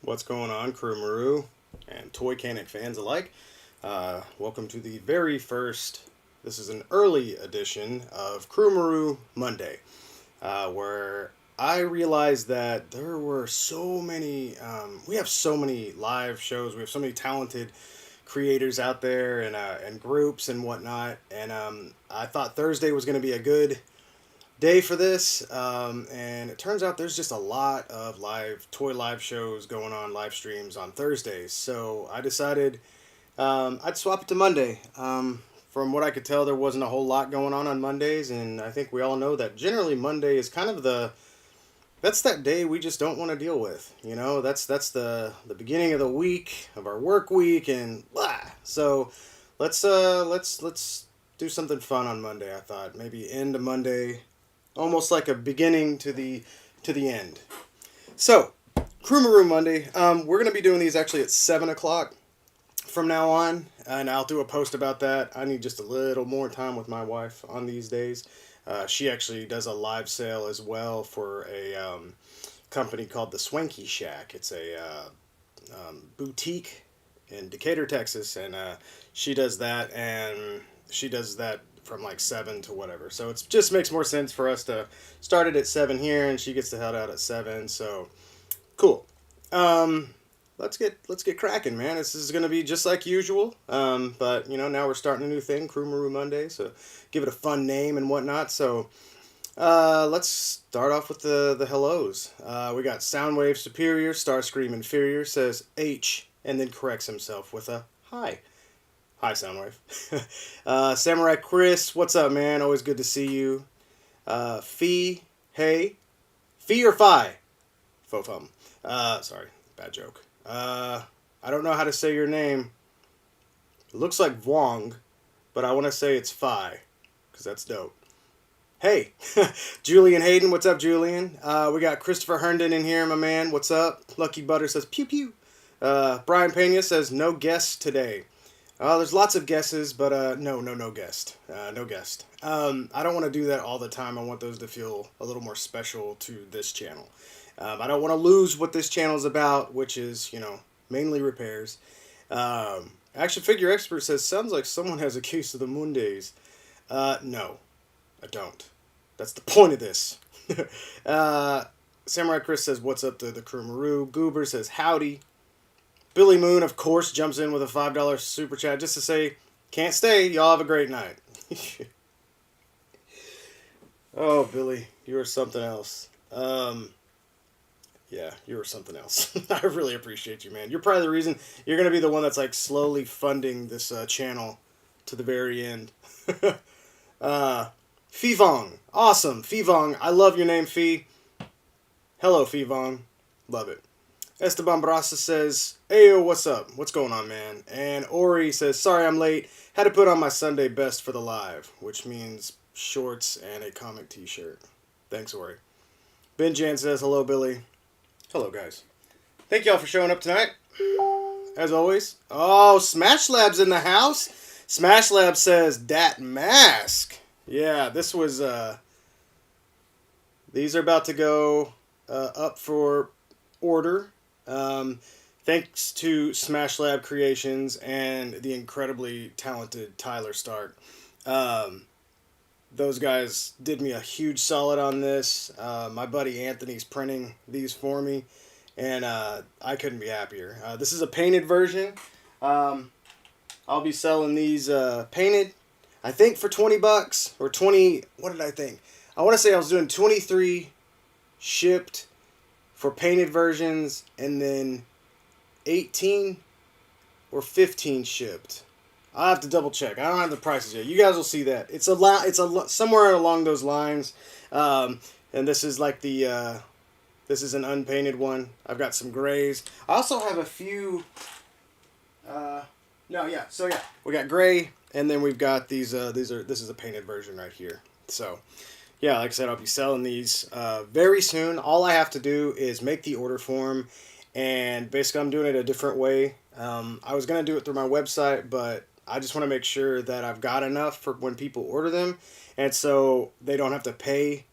What's going on, Crewmaru and Toy Canic fans alike? Welcome to the very first, this is an early edition of Crewmaru Monday, where I realized that there were so many, we have so many live shows, we have so many talented creators out there and groups and whatnot, and I thought Thursday was going to be a good day for this, and it turns out there's just a lot of live shows going on, live streams on Thursdays. So I decided I'd swap it to Monday. From what I could tell, there wasn't a whole lot going on Mondays, and I think we all know that generally Monday is kind of that's that day we just don't want to deal with. You know, that's the beginning of the week of our work week, and blah. So let's do something fun on Monday. I thought maybe end a Monday almost like a beginning to the end. So, Crewmaru Monday. We're gonna be doing these actually at 7 o'clock from now on, and I'll do a post about that. I need just a little more time with my wife on these days. She actually does a live sale as well for a company called the Swanky Shack. It's a boutique in Decatur, Texas, and she does that, and she does that from like 7 to whatever. So it just makes more sense for us to start it at 7 here, and she gets to head out at 7. So cool. Let's get cracking, man. This is gonna be just like usual. But you know, now we're starting a new thing, Crewmaru Monday. So give it a fun name and whatnot. So let's start off with the hellos. We got Soundwave Superior, Starscream Inferior says H and then corrects himself with a hi. Hi, Soundwave. Samurai Chris, what's up, man? Always good to see you. Fee, hey. Fee or Fi? Fofum. Sorry, bad joke. I don't know how to say your name. It looks like Vuong, but I want to say it's Fi, because that's dope. Hey, Julian Hayden, what's up, Julian? We got Christopher Herndon in here, my man. What's up? Lucky Butter says pew pew. Brian Pena says no guests today. There's lots of guesses, but no guest. No guest. I don't want to do that all the time. I want those to feel a little more special to this channel. I don't want to lose what this channel is about, which is, you know, mainly repairs. Action Figure Expert says, sounds like someone has a case of the Mondays. No, I don't. That's the point of this. Samurai Chris says, what's up to the Crewmaru? Goober says, howdy. Billy Moon, of course, jumps in with a $5 super chat just to say, can't stay. Y'all have a great night. Oh, Billy, you are something else. Yeah, you are something else. I really appreciate you, man. You're probably the reason you're going to be the one that's like slowly funding this channel to the very end. Fivong. Awesome. Fivong. I love your name, Fee. Hello, Fivong. Love it. Esteban Brasa says, Ayo, what's up? What's going on, man? And Ori says, sorry I'm late. Had to put on my Sunday best for the live, which means shorts and a comic t-shirt. Thanks, Ori. Ben Jan says, hello, Billy. Hello, guys. Thank y'all for showing up tonight. As always. Oh, Smash Lab's in the house. Smash Lab says, dat mask. Yeah, this was, these are about to go up for order. Thanks to Smash Lab Creations and the incredibly talented Tyler Stark. Those guys did me a huge solid on this. My buddy Anthony's printing these for me, and I couldn't be happier. This is a painted version. I'll be selling these painted, I think for $20 or 20. What did I think? I want to say I was doing 23 shipped for painted versions, and then 18 or 15 shipped. I'll have to double check. I don't have the prices yet. You guys will see that. It's somewhere along those lines. And this is like this is an unpainted one. I've got some grays. I also have a few. We got gray, and then we've got these. This is a painted version right here. So. Yeah, like I said, I'll be selling these very soon. All I have to do is make the order form, and basically I'm doing it a different way. I was going to do it through my website, but I just want to make sure that I've got enough for when people order them, and so they don't have to pay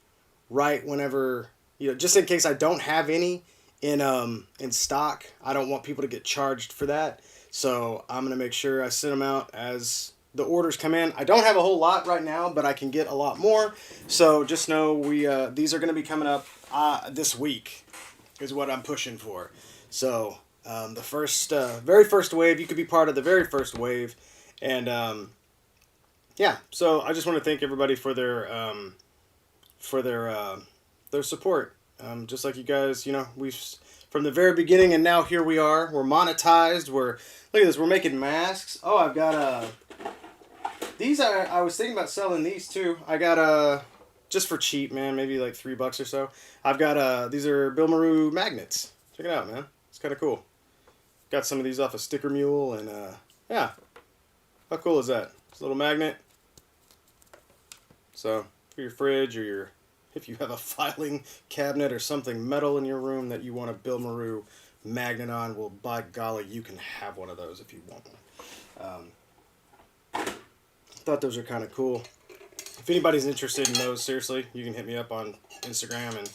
right whenever, you know, just in case I don't have any in stock. I don't want people to get charged for that. So I'm going to make sure I send them out as the orders come in. I don't have a whole lot right now, but I can get a lot more. So just know these are going to be coming up this week is what I'm pushing for. So the very first wave, you could be part of the very first wave. And yeah, so I just want to thank everybody for their support. Just like you guys, we've from the very beginning, and now here we are. We're monetized. Look at this. We're making masks. Oh, I've got these. I was thinking about selling these too. I got just for cheap, man. Maybe like $3 or so. I've got these are Crewmaru magnets. Check it out, man. It's kind of cool. Got some of these off of Sticker Mule, and yeah. How cool is that? It's a little magnet. So for your fridge or if you have a filing cabinet or something metal in your room that you want a Crewmaru magnet on, well, by golly, you can have one of those if you want one. I thought those are kind of cool. If anybody's interested in those, seriously, you can hit me up on Instagram, and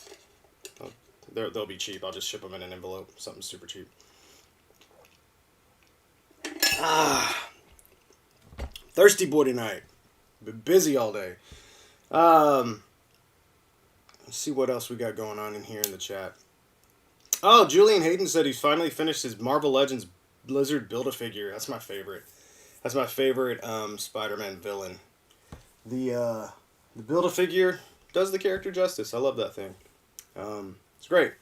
they'll be cheap. I'll just ship them in an envelope, something super cheap. Thirsty boy tonight. Been busy all day. Let's see what else we got going on in here in the chat. Oh, Julian Hayden said he's finally finished his Marvel Legends Blizzard Build-A-Figure. That's my favorite. That's my favorite Spider-Man villain. The Build-A-Figure does the character justice. I love that thing. It's great.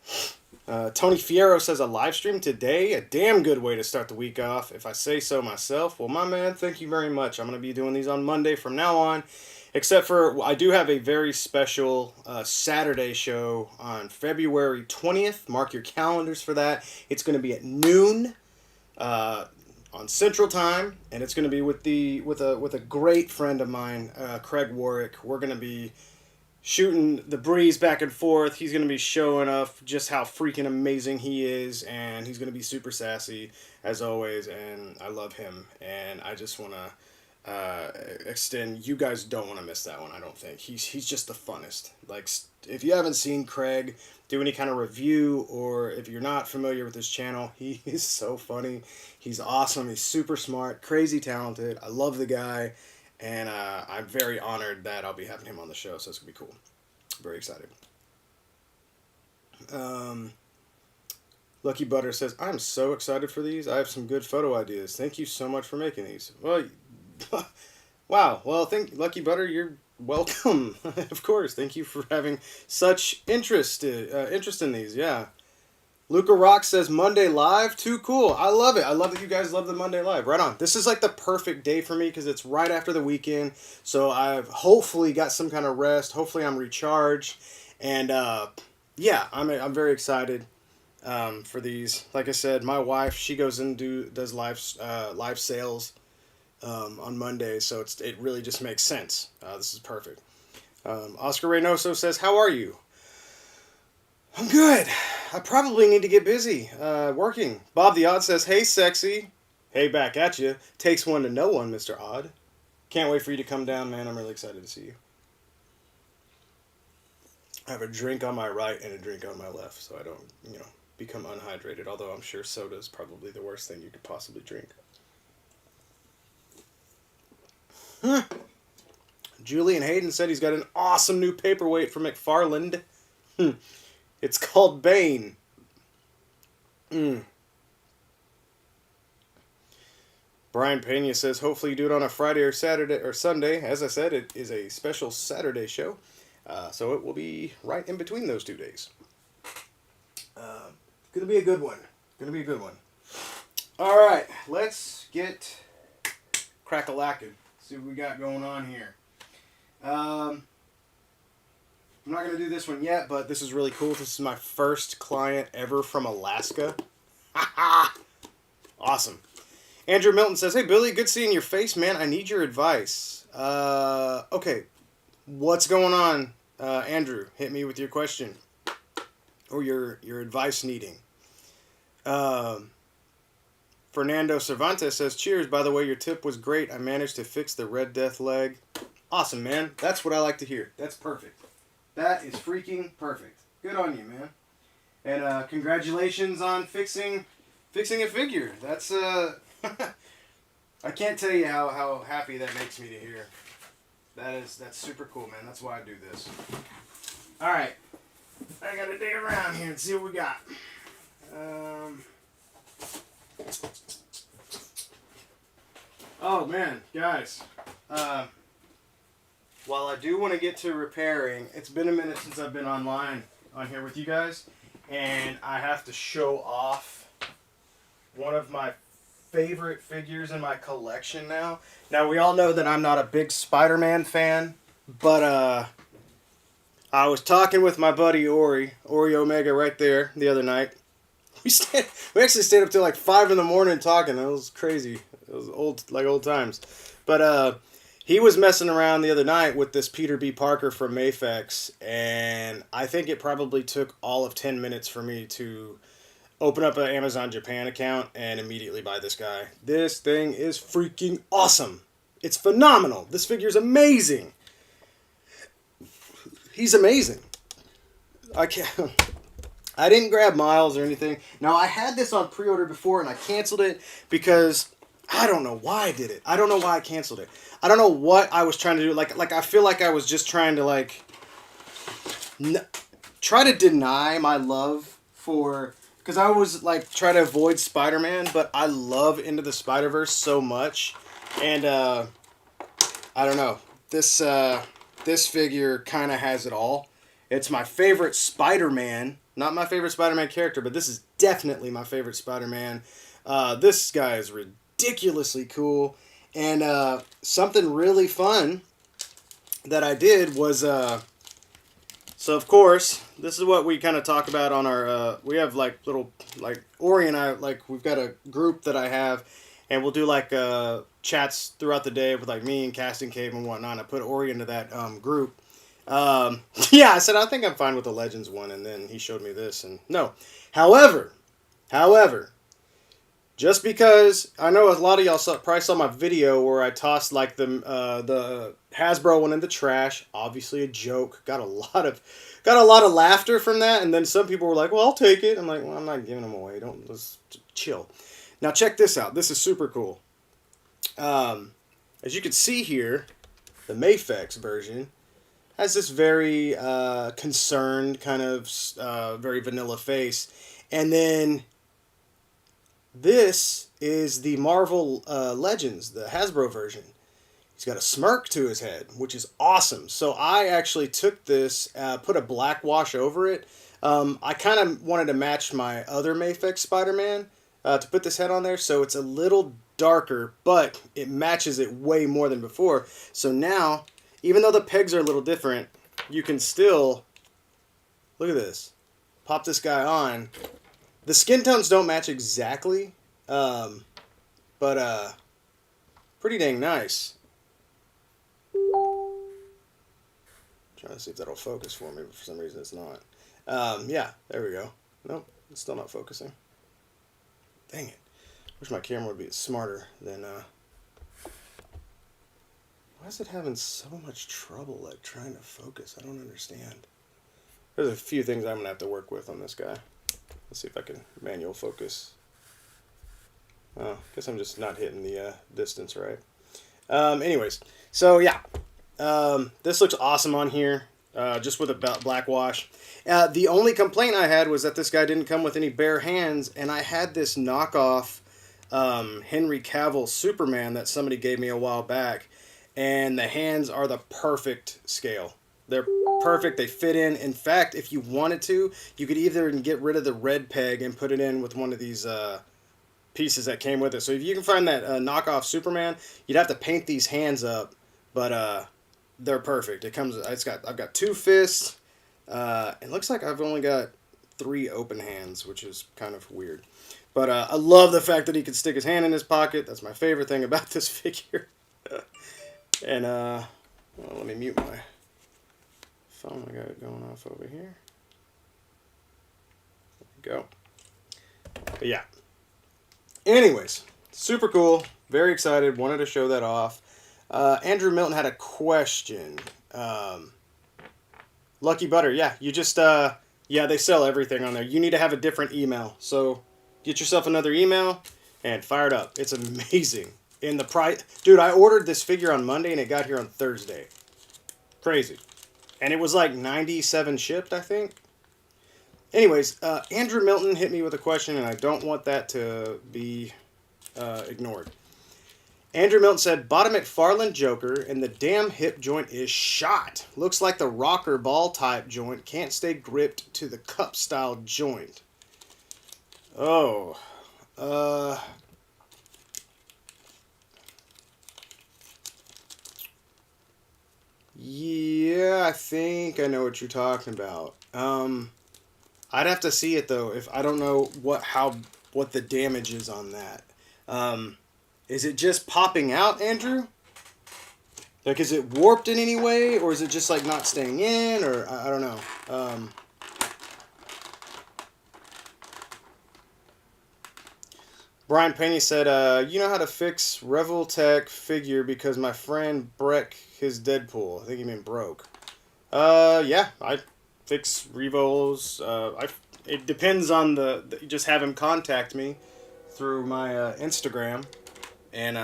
Tony Fierro says a live stream today. A damn good way to start the week off, if I say so myself. Well, my man, thank you very much. I'm going to be doing these on Monday from now on. Except for, I do have a very special Saturday show on February 20th. Mark your calendars for that. It's going to be at noon on Central Time, and it's going to be with a great friend of mine, Craig Warwick. We're going to be shooting the breeze back and forth. He's going to be showing off just how freaking amazing he is, and he's going to be super sassy, as always, and I love him, and I just want to extend. You guys don't want to miss that one. I don't think he's just the funnest. Like, if you haven't seen Craig do any kind of review, or if you're not familiar with his channel, he is so funny. He's awesome. He's super smart, crazy talented. I love the guy, and I'm very honored that I'll be having him on the show. So it's gonna be cool. Very excited. Lucky Butter says, I'm so excited for these. I have some good photo ideas. Thank you so much for making these. Well, wow. Well, Lucky Butter, you're welcome. Of course. Thank you for having such interest in these. Yeah. Luca Rock says Monday Live. Too cool. I love it. I love that you guys love the Monday Live. Right on. This is like the perfect day for me because it's right after the weekend. So I've hopefully got some kind of rest. Hopefully I'm recharged. And yeah, I'm very excited for these. Like I said, my wife, she goes and does live sales on Monday, so it really just makes sense. This is perfect. Oscar Reynoso says, how are you? I'm good. I probably need to get busy working. Bob the Odd says, hey, sexy. Hey, back at you. Takes one to know one, Mr. Odd. Can't wait for you to come down, man. I'm really excited to see you. I have a drink on my right and a drink on my left, so I don't, become unhydrated, although I'm sure soda is probably the worst thing you could possibly drink. Julian Hayden said he's got an awesome new paperweight from McFarland. It's called Bane. Brian Pena says, hopefully you do it on a Friday or Saturday or Sunday. As I said, it is a special Saturday show. So it will be right in between those 2 days. Gonna be a good one. All right, let's get crack-a-lackin'. See what we got going on here. I'm not going to do this one yet, but this is really cool. This is my first client ever from Alaska. Awesome. Andrew Milton says, hey, Billy, good seeing your face, man. I need your advice. Okay, what's going on, Andrew? Hit me with your question or your advice needing. Fernando Cervantes says, cheers, by the way, your tip was great. I managed to fix the Red Death leg. Awesome, man. That's what I like to hear. That's perfect. That is freaking perfect. Good on you, man. And congratulations on fixing a figure. That's I can't tell you how happy that makes me to hear. That's super cool, man. That's why I do this. All right, I gotta dig around here and see what we got. Oh man, guys. While I do want to get to repairing, it's been a minute since I've been online on here with you guys, and I have to show off one of my favorite figures in my collection now. Now, we all know that I'm not a big Spider-Man fan, but I was talking with my buddy Ori Omega right there the other night. We actually stayed up till like 5 in the morning talking. It was crazy. It was old times. But he was messing around the other night with this Peter B. Parker from Mafex, and I think it probably took all of 10 minutes for me to open up an Amazon Japan account and immediately buy this guy. This thing is freaking awesome. It's phenomenal. This figure's amazing. He's amazing. I didn't grab Miles or anything. Now, I had this on pre-order before and I canceled it because I don't know why I did it. I don't know why I canceled it. I don't know what I was trying to do. Like I feel like I was just trying to try to deny my love for, because I was like trying to avoid Spider-Man, but I love Into the Spider-Verse so much, and I don't know, this figure kind of has it all. It's my favorite Spider-Man, not my favorite Spider-Man character, but this is definitely my favorite Spider-Man. This guy is ridiculously cool, and something really fun that I did was so of course, this is what we kind of talk about on our, we have Ori and I, we've got a group that I have, and we'll do chats throughout the day with me and Casting Cave and whatnot, and I put Ori into that group. Yeah, I said, I think I'm fine with the Legends one, and then he showed me this, and no. However, just because I know a lot of y'all probably saw my video where I tossed the Hasbro one in the trash, obviously a joke. Got a lot of laughter from that, and then some people were like, "Well, I'll take it." I'm like, "Well, I'm not giving them away. Let's chill." Now check this out. This is super cool. As you can see here, the Mafex version has this very concerned kind of very vanilla face, and then this is the Marvel Legends, the Hasbro version. He's got a smirk to his head, which is awesome. So I actually took this, put a black wash over it. I kind of wanted to match my other Mafex Spider-Man to put this head on there, so it's a little darker, but it matches it way more than before. So now, even though the pegs are a little different, you can still, look at this, pop this guy on. The skin tones don't match exactly, but pretty dang nice. Trying to see if that'll focus for me, but for some reason it's not. Yeah, there we go. Nope, it's still not focusing. Dang it. Wish my camera would be smarter than, why is it having so much trouble, trying to focus? I don't understand. There's a few things I'm going to have to work with on this guy. Let's see if I can manual focus. Oh, guess I'm just not hitting the distance right. Anyways, so yeah. This looks awesome on here, just with a black wash. The only complaint I had was that this guy didn't come with any bare hands, and I had this knockoff Henry Cavill Superman that somebody gave me a while back, and the hands are the perfect scale. They're perfect. They fit in. In fact, if you wanted to, you could either get rid of the red peg and put it in with one of these pieces that came with it. So if you can find that knockoff Superman, you'd have to paint these hands up, but they're perfect. I've got 2 fists. It looks like I've only got 3 open hands, which is kind of weird. But I love the fact that he can stick his hand in his pocket. That's my favorite thing about this figure. And well, let me mute my phone. I got it going off over here. There we go. But yeah. Anyways, super cool. Very excited. Wanted to show that off. Andrew Milton had a question. Lucky Butter. Yeah, you just Yeah, they sell everything on there. You need to have a different email. So get yourself another email and fire it up. It's amazing. In the price, dude, I ordered this figure on Monday and it got here on Thursday. Crazy. And it was like 97 shipped, I think. Anyways, Andrew Milton hit me with a question, and I don't want that to be ignored. Andrew Milton said, bought a McFarlane Joker, and the damn hip joint is shot. Looks like the rocker ball type joint can't stay gripped to the cup style joint. Oh. Yeah, I think I know what you're talking about. I'd have to see it though. If I don't know what the damage is on that. Is it just popping out, Andrew? Like, is it warped in any way, or is it just like not staying in, or I don't know. Brian Penny said, you know how to fix Revoltech figure because my friend Breck his Deadpool. I think he meant broke. Yeah, I fix Revos. It depends on just have him contact me through my Instagram and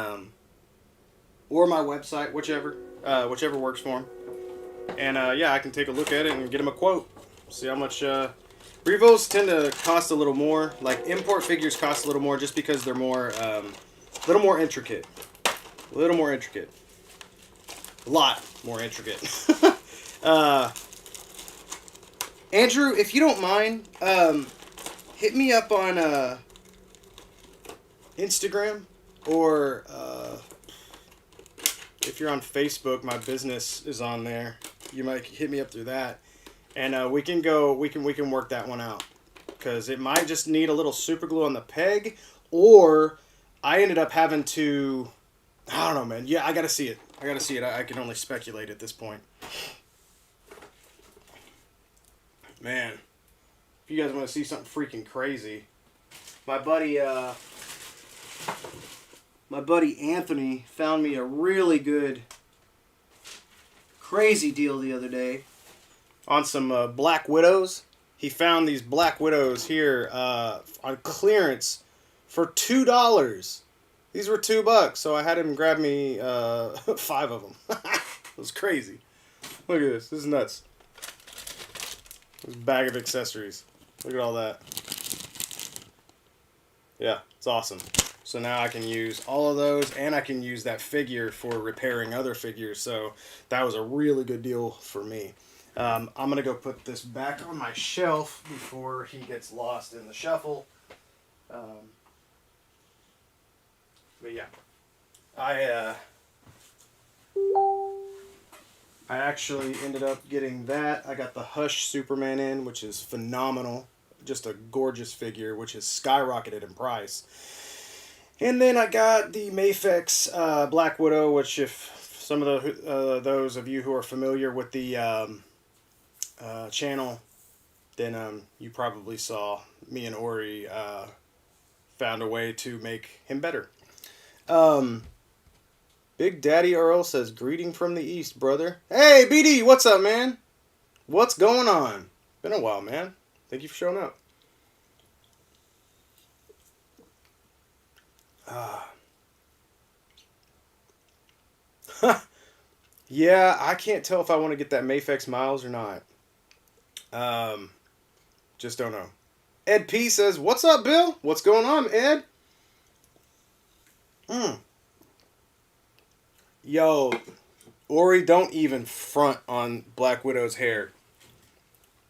or my website, whichever works for him. And yeah, I can take a look at it and get him a quote. See how much. Revos tend to cost a little more. Like import figures cost a little more just because they're more, little more intricate. A little more intricate. A lot more intricate. Andrew, if you don't mind, hit me up on Instagram or if you're on Facebook, my business is on there. You might hit me up through that, and we can work that one out because it might just need a little super glue on the peg, or I ended up having to. I don't know, man. Yeah, I gotta see it. I can only speculate at this point. Man, if you guys want to see something freaking crazy, my buddy Anthony found me a really good, crazy deal the other day on some Black Widows. He found these Black Widows here on clearance for $2. These were $2, so I had him grab me 5 of them. It was crazy. Look at this. This is nuts. This bag of accessories. Look at all that. Yeah, it's awesome. So now I can use all of those, and I can use that figure for repairing other figures. So that was a really good deal for me. I'm going to go put this back on my shelf before he gets lost in the shuffle. But yeah, I actually ended up getting that. I got the Hush Superman in, which is phenomenal. Just a gorgeous figure, which has skyrocketed in price. And then I got the Mafex Black Widow, which if some of those of you who are familiar with the channel, then you probably saw me and Ori found a way to make him better. Big Daddy Earl says, greeting from the east, brother. Hey, BD, what's up, man? What's going on? Been a while, man. Thank you for showing up. Yeah, I can't tell if I want to get that Mafex Miles or not. Just don't know. Ed P says, what's up, Bill? What's going on, Ed? Yo, Ori, don't even front on Black Widow's hair.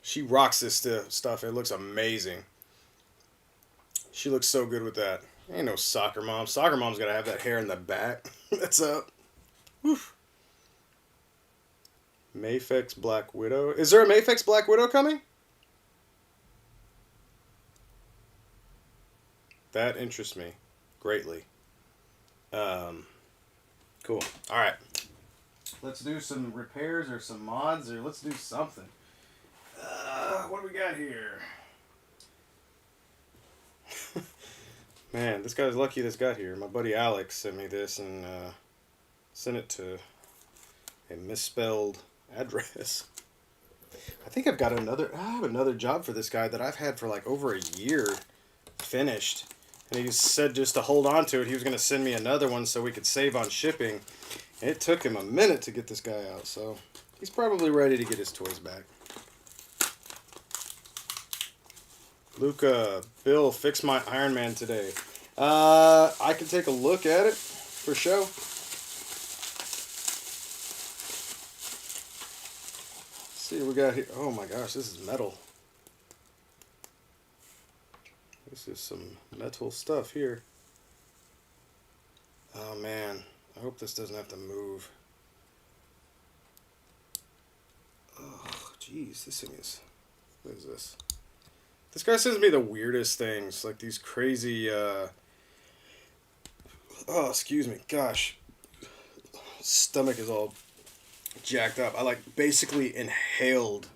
She rocks this stuff. It looks amazing. She looks so good with that. Ain't no soccer mom. Soccer mom's got to have that hair in the back. That's up. Woof. Mafex Black Widow. Is there a Mafex Black Widow coming? That interests me greatly. Cool. All right. Let's do some repairs or some mods, or let's do something. What do we got here? Man, this guy's lucky this got here. My buddy Alex sent me this and sent it to a misspelled address. I think I've got I have another job for this guy that I've had for like over a year finished. And he said just to hold on to it, he was going to send me another one so we could save on shipping. And it took him a minute to get this guy out, so he's probably ready to get his toys back. Luca, Bill, fix my Iron Man today. I can take a look at it for show. Let's see what we got here. Oh my gosh, this is metal. This is some metal stuff here. Oh man, I hope this doesn't have to move. Oh jeez, this thing is... What is this? This guy sends me the weirdest things, like these crazy, oh, excuse me, gosh. Stomach is all jacked up. I, like, basically inhaled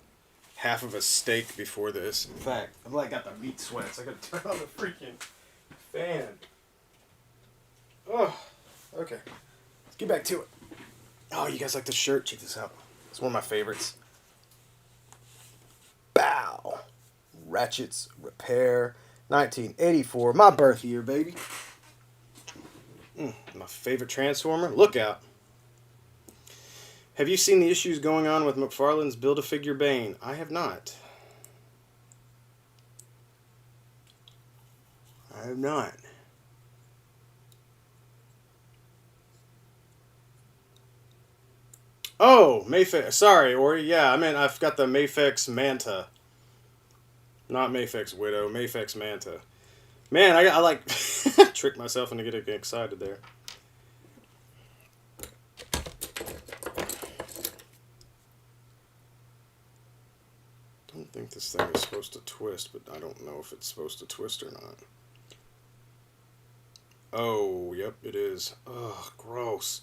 half of a steak before this. In fact, I've, like, got the meat sweats. I gotta turn on the freaking fan. Oh, okay. Let's get back to it. Oh, you guys like this shirt? Check this out. It's one of my favorites. Bow. Ratchets Repair, 1984, my birth year, baby. My favorite Transformer. Look out. Have you seen the issues going on with McFarlane's Build-A-Figure Bane? I have not. I have not. Oh, Mayfix. Sorry, Ori. Yeah, I meant I've got the Mayfix Manta. Not Mayfix Widow, Mayfix Manta. Man, I like tricked myself into getting excited there. Don't think this thing is supposed to twist, but I don't know if it's supposed to twist or not. Oh, yep, it is. Oh, gross.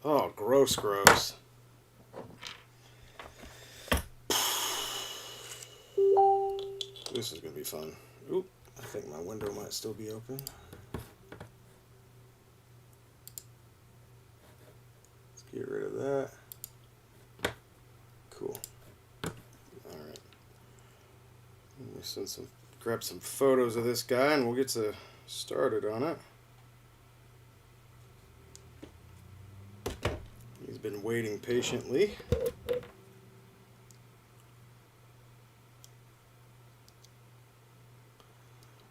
Oh, gross, gross. This is going to be fun. Oop, I think my window might still be open. Let's get rid of that. Cool. Alright. Let me grab some photos of this guy and we'll get started on it. He's been waiting patiently.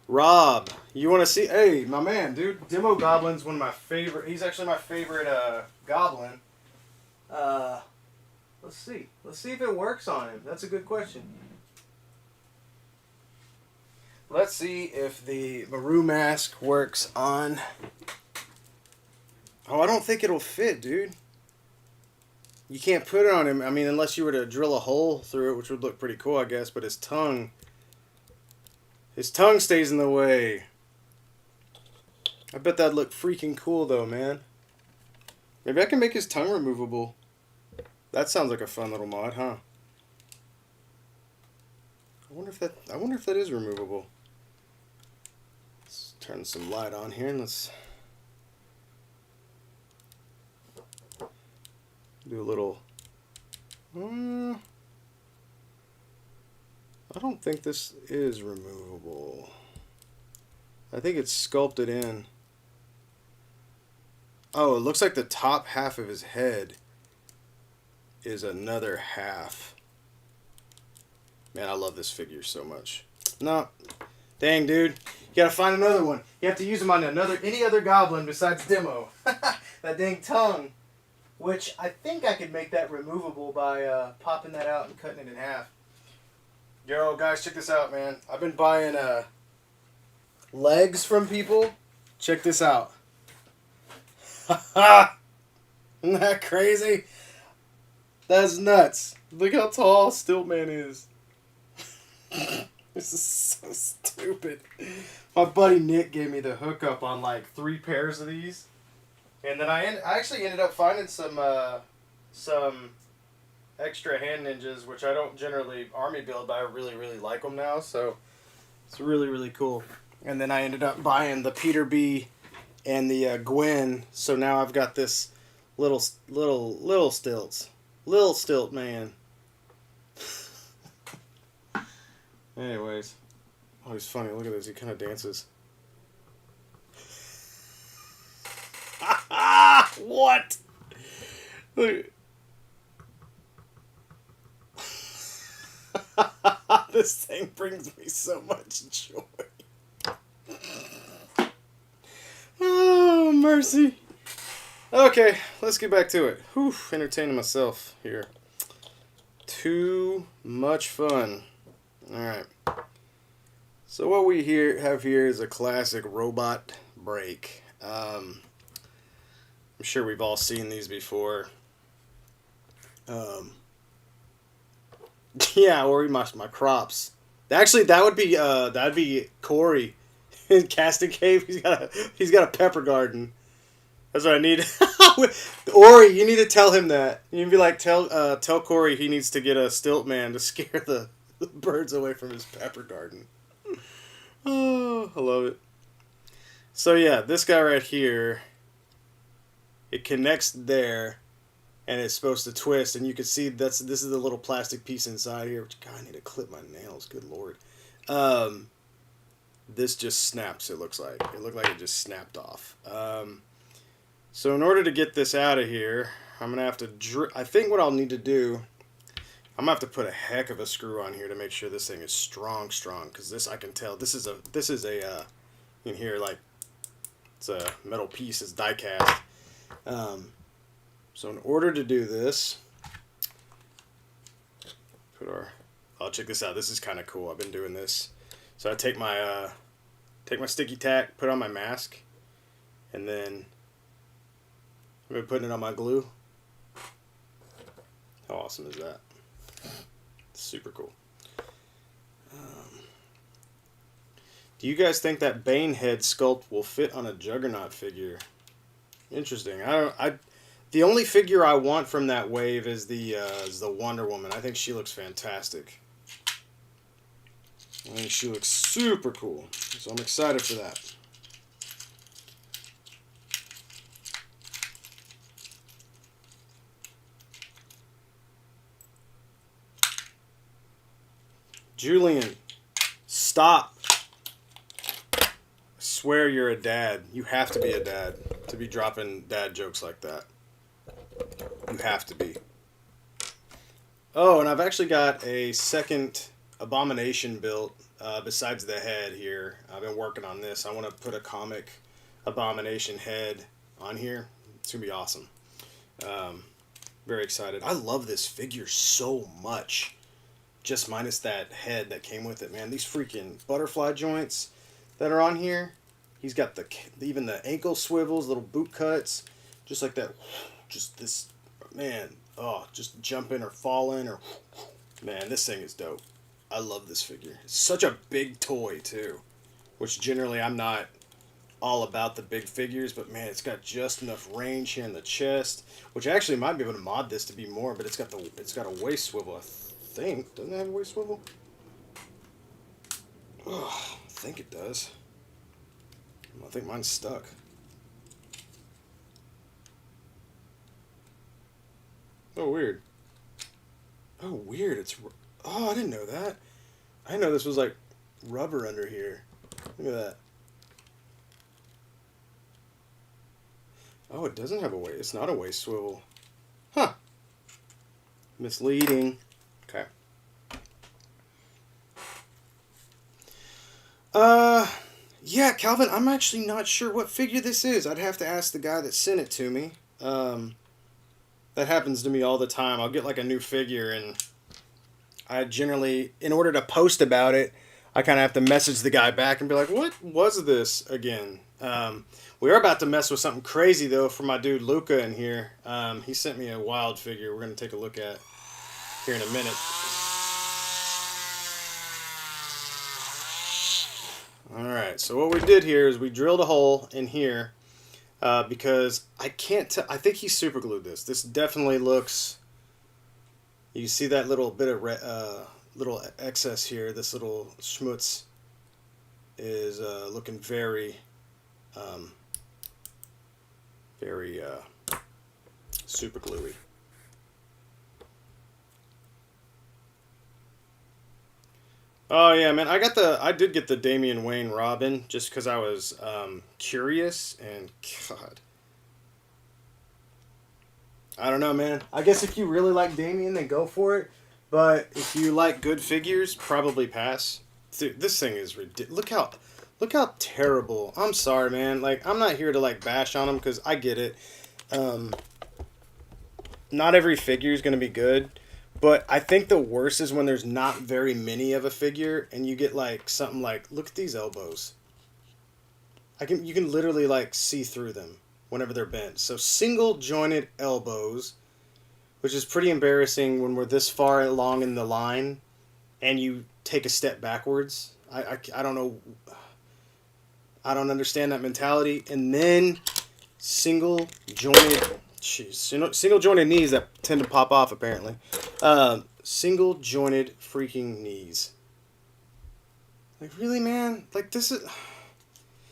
Rob, you want to see? Hey, my man, dude. Demo Goblin's one of my favorite. He's actually my favorite goblin. Let's see. Let's see if it works on him. That's a good question. Let's see if the Maru mask works on. Oh, I don't think it'll fit, dude. You can't put it on him. I mean, unless you were to drill a hole through it, which would look pretty cool, I guess. But his tongue stays in the way. I bet that'd look freaking cool, though, man. Maybe I can make his tongue removable. That sounds like a fun little mod, huh? I wonder if that is removable. Let's turn some light on here and let's do a little. I don't think this is removable. I think it's sculpted in. Oh, it looks like the top half of his head is another half. Man, I love this figure so much. No. Dang, dude. You gotta find another one. You have to use them on any other goblin besides Demo. That dang tongue. Which, I think I could make that removable by popping that out and cutting it in half. Yo, guys, check this out, man. I've been buying legs from people. Check this out. Isn't that crazy? That's nuts. Look how tall Stiltman is. This is so stupid. My buddy Nick gave me the hookup on like 3 pairs of these. And then I actually ended up finding some extra hand ninjas, which I don't generally army build, but I really, really like them now. So it's really, really cool. And then I ended up buying the Peter B and the Gwen. So now I've got this little stilts. Little stilt man. Anyways. Oh, he's funny. Look at this. He kind of dances. What? Look. This thing brings me so much joy. Oh, mercy. Okay, let's get back to it. Whew, entertaining myself here. Too much fun. Alright. So what we have here is a classic robot brake. I'm sure we've all seen these before. Yeah, or my crops. Actually, that'd be Corey in Casting Cave. He's got a pepper garden. That's what I need. Ori, you need to tell him that. You can be like, tell Corey he needs to get a stilt man to scare the birds away from his pepper garden. Oh, I love it. So yeah, this guy right here, it connects there, and it's supposed to twist, and you can see this is the little plastic piece inside here. Which, God, I need to clip my nails. Good Lord. This just snaps. It looks like it looked like it just snapped off. So in order to get this out of here, I'm gonna have to. I think what I'll need to do, I'm gonna have to put a heck of a screw on here to make sure this thing is strong. Because this, I can tell, this is a you can hear like it's a metal piece. It's die cast. So in order to do this, oh, check this out. This is kind of cool. I've been doing this. So I take my sticky tack, put on my mask, and then I've been putting it on my glue. How awesome is that? Super cool. Do you guys think that Bane head sculpt will fit on a Juggernaut figure? Interesting. The only figure I want from that wave is the Wonder Woman. I think she looks fantastic. I think she looks super cool. So I'm excited for that. Julian, stop. I swear you're a dad. You have to be a dad to be dropping dad jokes like that. You have to be. Oh, and I've actually got a second Abomination built besides the head here. I've been working on this. I want to put a comic Abomination head on here. It's going to be awesome. Very excited. I love this figure so much. Just minus that head that came with it, man. These freaking butterfly joints that are on here. He's got even the ankle swivels, little boot cuts, just like that. Just this, man. Oh, just jumping or falling or, man, this thing is dope. I love this figure. It's such a big toy too, which generally I'm not all about the big figures, but man, it's got just enough range here in the chest, which I actually might be able to mod this to be more, but it's got a waist swivel. I think. Doesn't it have a waist swivel? Oh, I think it does. I think mine's stuck. Oh, weird. Oh, weird. Oh, I didn't know that. I didn't know this was like rubber under here. Look at that. Oh, it doesn't have a waist. It's not a waist swivel. Huh. Misleading. Okay. Yeah, Calvin, I'm actually not sure what figure this is. I'd have to ask the guy that sent it to me. That happens to me all the time. I'll get like a new figure, and I generally, in order to post about it, I kind of have to message the guy back and be like, what was this again? We are about to mess with something crazy, though, for my dude Luca in here. He sent me a wild figure we're going to take a look at here in a minute. Alright, so what we did here is we drilled a hole in here because I can't tell. I think he super glued this. This definitely looks. You see that little bit of little excess here. This little schmutz is looking very, very super gluey. Oh yeah, man. I did get the Damian Wayne Robin just because I was curious and God, I don't know, man. I guess if you really like Damian, then go for it. But if you like good figures, probably pass. Dude, this thing is ridiculous. Look how terrible. I'm sorry, man. Like I'm not here to like bash on him because I get it. Um, not every figure is gonna be good. But I think the worst is when there's not very many of a figure and you get like something like, look at these elbows. You can literally like see through them whenever they're bent. So single jointed elbows, which is pretty embarrassing when we're this far along in the line and you take a step backwards. I don't know. I don't understand that mentality. And then single jointed, single jointed knees that tend to pop off apparently. Single jointed freaking knees. Like really, man? Like this is.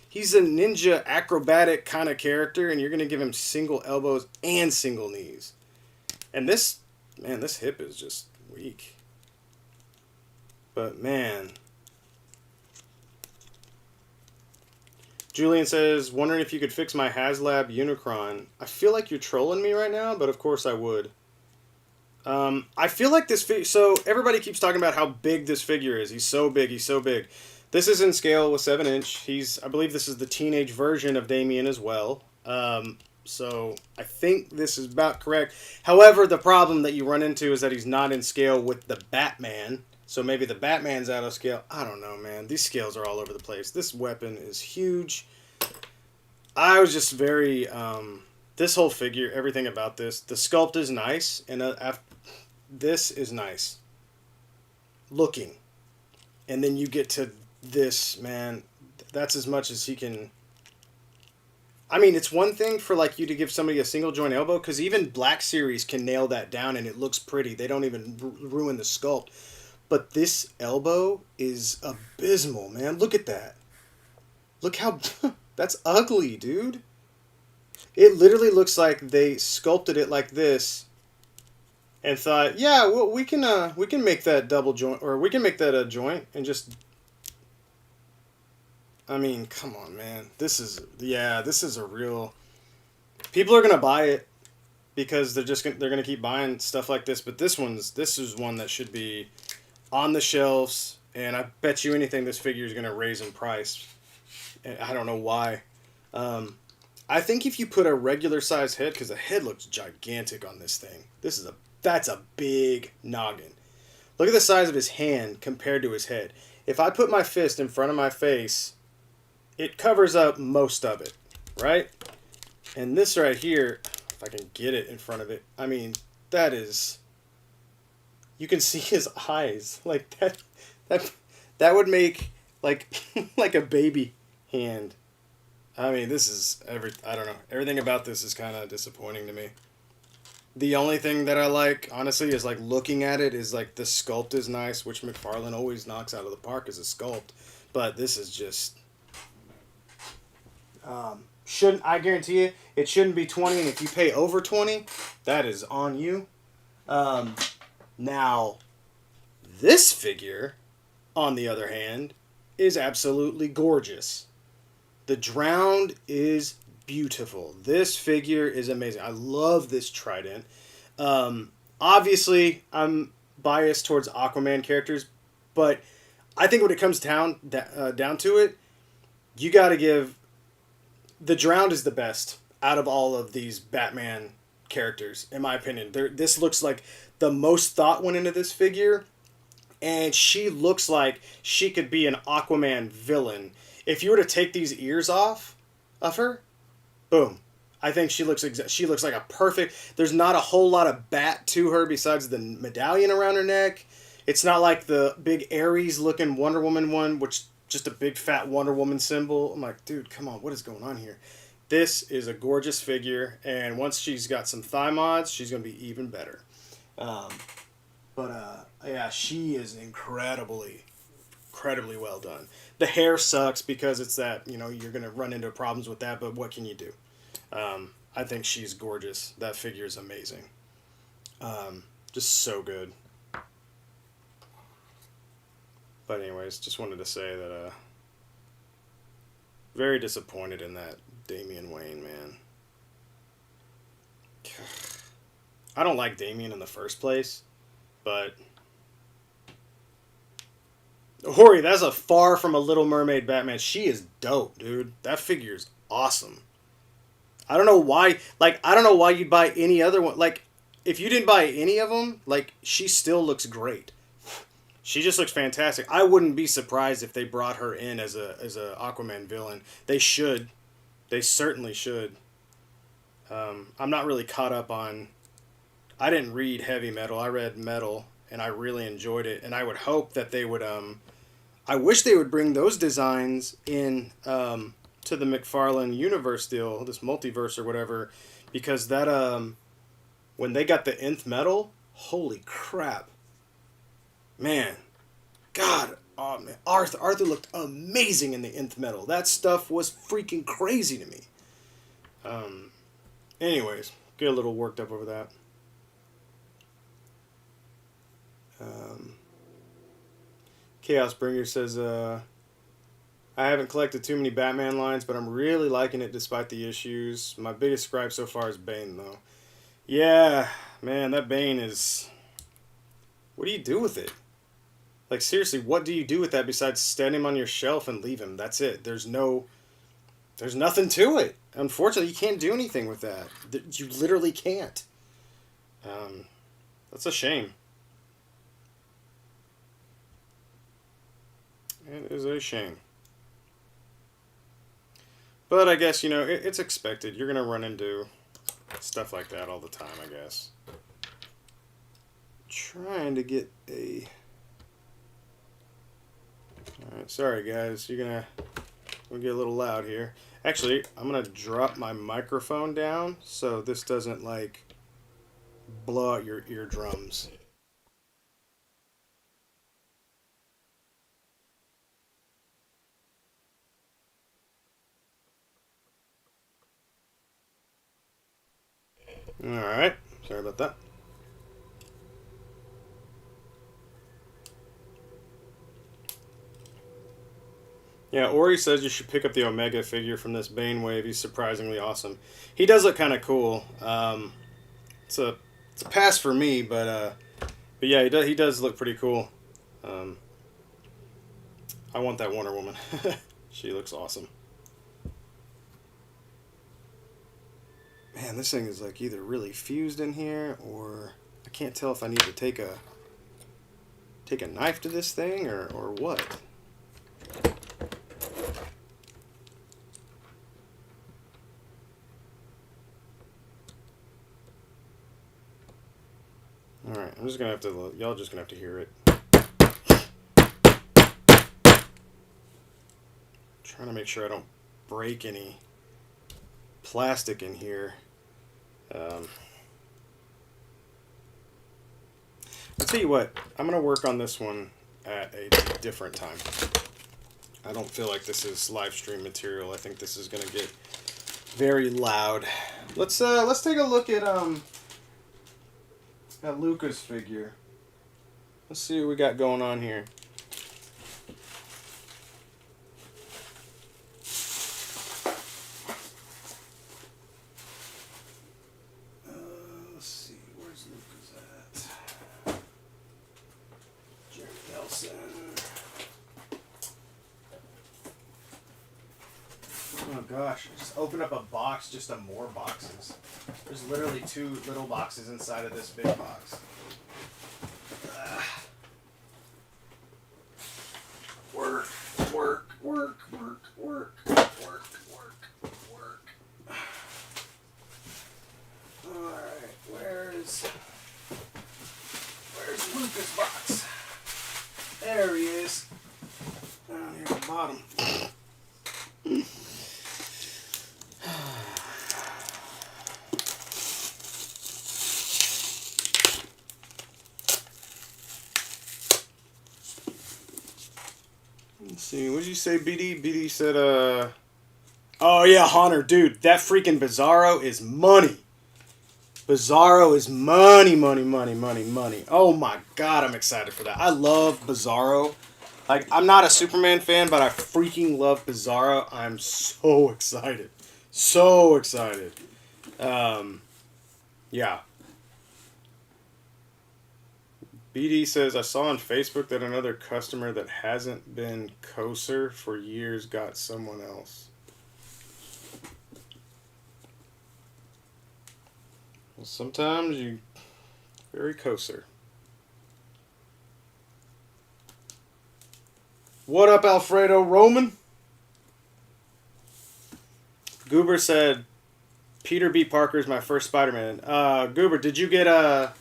He's a ninja acrobatic kind of character, and you're gonna give him single elbows and single knees. And this, man, this hip is just weak. But man, Julian says, wondering if you could fix my HasLab Unicron. I feel like you're trolling me right now, but of course I would. I feel like this so everybody keeps talking about how big this figure is. He's so big. He's so big. This is in scale with 7-inch. I believe this is the teenage version of Damien as well. So I think this is about correct. However, the problem that you run into is that he's not in scale with the Batman. So maybe the Batman's out of scale. I don't know, man. These scales are all over the place. This weapon is huge. I was just very this whole figure, everything about this. The sculpt is nice, and this is nice looking. And then you get to this, man. That's as much as he can. I mean, it's one thing for like you to give somebody a single joint elbow, because even Black Series can nail that down and it looks pretty. They don't even ruin the sculpt. But this elbow is abysmal, man. Look at that. Look how that's ugly, dude. It literally looks like they sculpted it like this and thought, yeah, well, we can make that double joint, or we can make that a joint and just. I mean, come on, man. This is a real. People are gonna buy it because they're gonna keep buying stuff like this. But this is one that should be on the shelves, and I bet you anything this figure is gonna raise in price. And I don't know why. I think if you put a regular size head, because the head looks gigantic on this thing. That's a big noggin. Look at the size of his hand compared to his head. If I put my fist in front of my face, it covers up most of it, right? And this right here, if I can get it in front of it, I mean, that is. You can see his eyes like that. That would make like like a baby hand. I mean, this is I don't know. Everything about this is kind of disappointing to me. The only thing that I like, honestly, is like looking at it is like the sculpt is nice, which McFarlane always knocks out of the park as a sculpt. But this is just shouldn't I guarantee you it shouldn't be 20, and if you pay over 20, that is on you. Now, this figure, on the other hand, is absolutely gorgeous. The Drowned is beautiful. This figure is amazing. I love this trident. Obviously, I'm biased towards Aquaman characters, but I think when it comes down to it, you got to give the Drowned is the best out of all of these Batman characters, in my opinion. This looks like the most thought went into this figure, and she looks like she could be an Aquaman villain. If you were to take these ears off of her, boom. I think she looks like a perfect. There's not a whole lot of bat to her besides the medallion around her neck. It's not like the big Ares looking Wonder Woman one, which just a big fat Wonder Woman symbol. I'm like, dude, come on, what is going on here? This is a gorgeous figure, and once she's got some thigh mods, she's gonna be even better. Yeah, she is incredibly well done. The hair sucks because it's that, you're going to run into problems with that, but what can you do? I think she's gorgeous. That figure is amazing. Just so good. But anyways, just wanted to say that very disappointed in that Damian Wayne, man. I don't like Damian in the first place, but Hori, that's a far from a Little Mermaid Batman. She is dope, dude. That figure's awesome. I don't know why. Like, I don't know why you'd buy any other one. Like, if you didn't buy any of them, like, she still looks great. She just looks fantastic. I wouldn't be surprised if they brought her in as a Aquaman villain. They should. They certainly should. I'm not really caught up on. I didn't read Heavy Metal. I read Metal, and I really enjoyed it. And I would hope that they would. I wish they would bring those designs in to the McFarlane universe deal, this multiverse or whatever, because that when they got the Nth Metal, holy crap. Man, God, oh man, Arthur looked amazing in the Nth Metal. That stuff was freaking crazy to me. Anyways, get a little worked up over that. Chaos Bringer says, I haven't collected too many Batman lines, but I'm really liking it despite the issues. My biggest gripe so far is Bane, though. Yeah, man, that Bane is... What do you do with it? Like, seriously, what do you do with that besides stand him on your shelf and leave him? That's it. There's nothing to it. Unfortunately, you can't do anything with that. You literally can't. That's a shame. It is a shame. But I guess, it's expected. You're going to run into stuff like that all the time, I guess. Trying to get a... Alright, sorry guys. We'll get a little loud here. Actually, I'm going to drop my microphone down so this doesn't, like, blow out your eardrums. Alright, sorry about that. Yeah, Ori says you should pick up the Omega figure from this Bane wave. He's surprisingly awesome. He does look kind of cool. It's a pass for me, but yeah, he does look pretty cool. I want that Wonder Woman. She looks awesome. Man, this thing is like either really fused in here, or I can't tell if I need to take a knife to this thing or what. Alright, I'm just gonna have to, y'all just gonna have to hear it. Trying to make sure I don't break any plastic in here. I'll tell you what, I'm gonna work on this one at a different time. I don't feel like this is live stream material. I think this is gonna get very loud. Let's take a look at Luca's figure. Let's see what we got going on here. Let's see, where's Luca's at? Jerry Nelson. Oh gosh, I just opened up a box just of more boxes. There's literally 2 little boxes inside of this big box. Work, work, work, work, work, work, work, work. Alright, where's Lucas' box? There he is. Down here at the bottom. Let's see, what did you say, BD? BD said, oh yeah, Hunter, dude, that freaking Bizarro is money. Bizarro is money, money, money, money, money. Oh my god, I'm excited for that. I love Bizarro. Like, I'm not a Superman fan, but I freaking love Bizarro. I'm so excited. So excited. Yeah. BD says, I saw on Facebook that another customer that hasn't been kosher for years got someone else. Well, sometimes you very kosher. What up, Alfredo Roman? Goober said, Peter B. Parker is my first Spider-Man. Goober, did you get the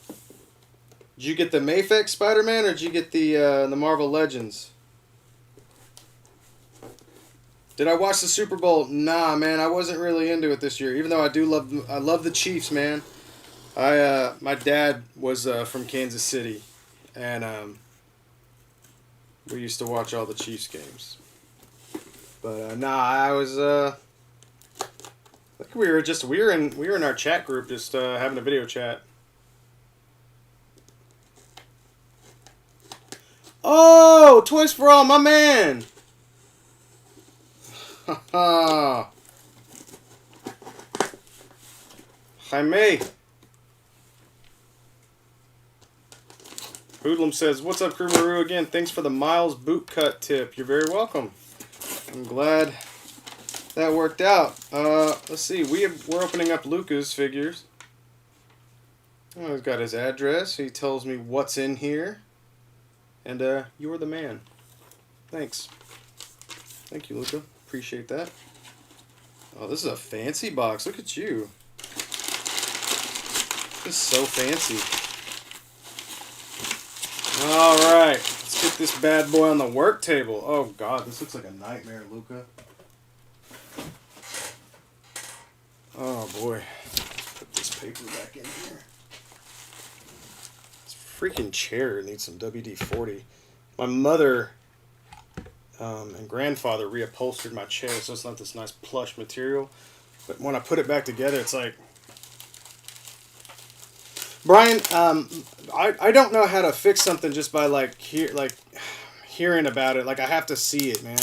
Mayfix Spider-Man, or did you get the Marvel Legends? Did I watch the Super Bowl? Nah, man, I wasn't really into it this year. Even though I love the Chiefs, man. My dad was from Kansas City, and we used to watch all the Chiefs games. But nah, I was I think we were in our chat group just having a video chat. Oh, Toys for All, my man. Jaime. Hoodlum says, what's up, Crewmaru again? Thanks for the Miles bootcut tip. You're very welcome. I'm glad that worked out. Let's see. We're opening up Luca's figures. Oh, he's got his address. He tells me what's in here. And you're the man. Thanks. Thank you, Luca. Appreciate that. Oh, this is a fancy box. Look at you. This is so fancy. Alright. Let's get this bad boy on the work table. Oh, God. This looks like a nightmare, Luca. Oh, boy. Let's put this paper back in here. This freaking chair needs some WD-40. My mother and grandfather reupholstered my chair, so it's not this nice plush material. But when I put it back together, it's like... Brian, I don't know how to fix something just by hearing about it. Like, I have to see it, man.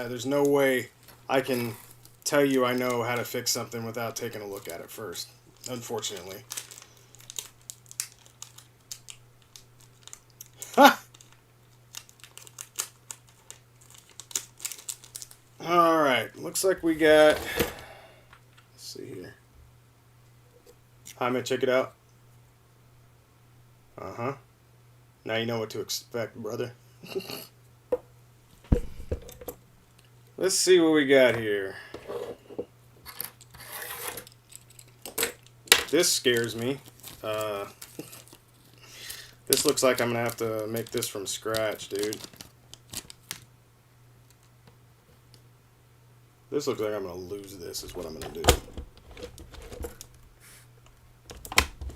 There's no way I can tell you I know how to fix something without taking a look at it first, unfortunately. Ha! Alright, looks like we got... Let's see here. Jaime, check it out. Uh-huh. Now you know what to expect, brother. Let's see what we got here. This scares me. This looks like I'm going to have to make this from scratch, dude. This looks like I'm going to lose this, is what I'm going to do.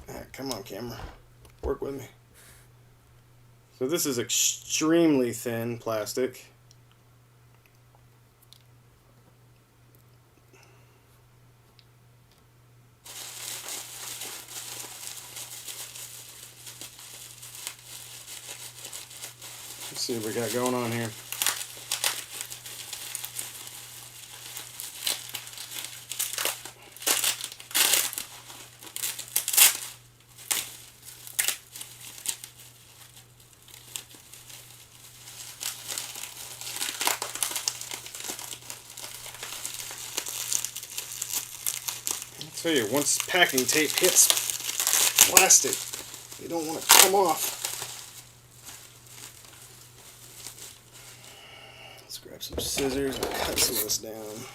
Alright, come on, camera. Work with me. So this is extremely thin plastic. Let's see what we got going on here. I'll tell you, once packing tape hits plastic, you don't want to come off. Let's grab some scissors and cut some of this down.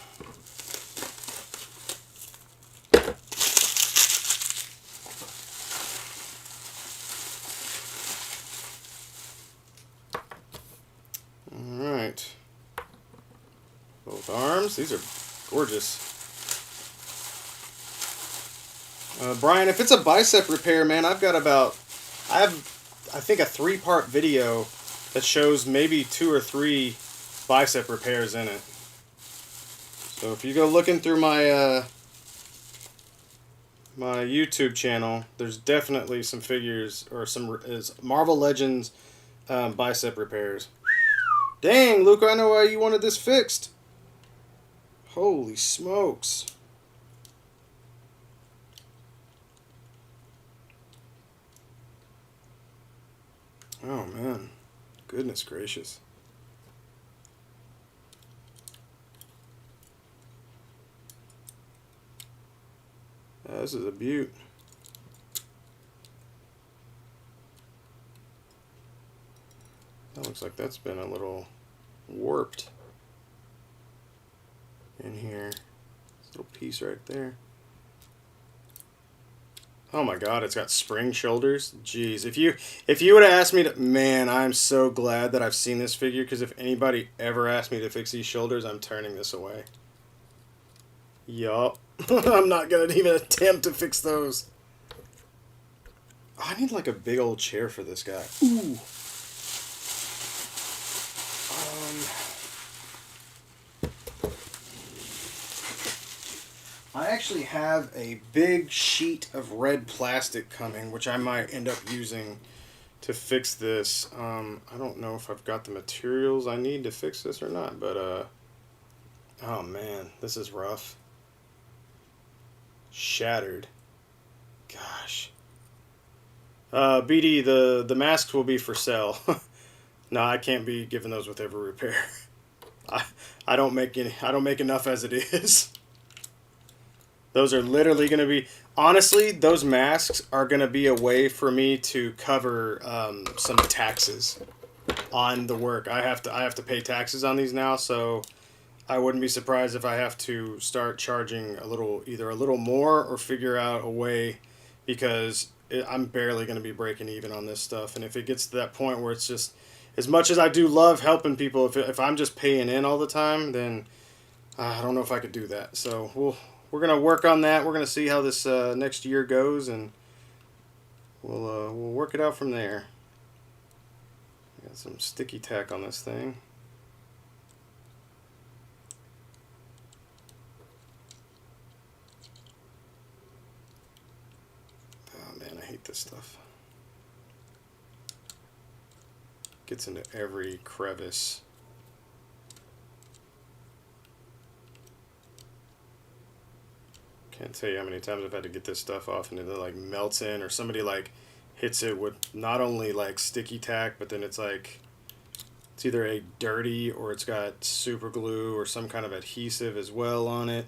Alright. Both arms. These are gorgeous. Brian, if it's a bicep repair, man, I think a 3-part video that shows maybe 2 or 3 bicep repairs in it. So if you go looking through my my YouTube channel, there's definitely some figures or some Marvel Legends bicep repairs. Dang, Luke, I know why you wanted this fixed. Holy smokes. Oh, man. Goodness gracious. This is a beaut. That looks like that's been a little warped in here. This little piece right there. Oh my god, it's got spring shoulders. Jeez, if you would have asked me to, man, I'm so glad that I've seen this figure, because if anybody ever asked me to fix these shoulders, I'm turning this away. Yup. I'm not gonna even attempt to fix those. I need like a big old chair for this guy. Ooh. I actually have a big sheet of red plastic coming, which I might end up using to fix this. I don't know if I've got the materials I need to fix this or not, but oh man, this is rough. Shattered. Gosh. BD, the masks will be for sale. No, I can't be giving those with every repair. I don't make enough as it is. Those are literally going to be, honestly, those masks are going to be a way for me to cover some taxes on the work. I have to pay taxes on these now, so I wouldn't be surprised if I have to start charging either a little more or figure out a way, because I'm barely going to be breaking even on this stuff. And if it gets to that point where it's just, as much as I do love helping people, if I'm just paying in all the time, then I don't know if I could do that. So we're going to work on that. We're going to see how this next year goes, and we'll work it out from there. Got some sticky tack on this thing. Oh man, I hate this stuff. Gets into every crevice. Can't tell you how many times I've had to get this stuff off and it like melts in, or somebody like hits it with not only like sticky tack, but then it's like it's either a dirty or it's got super glue or some kind of adhesive as well on it.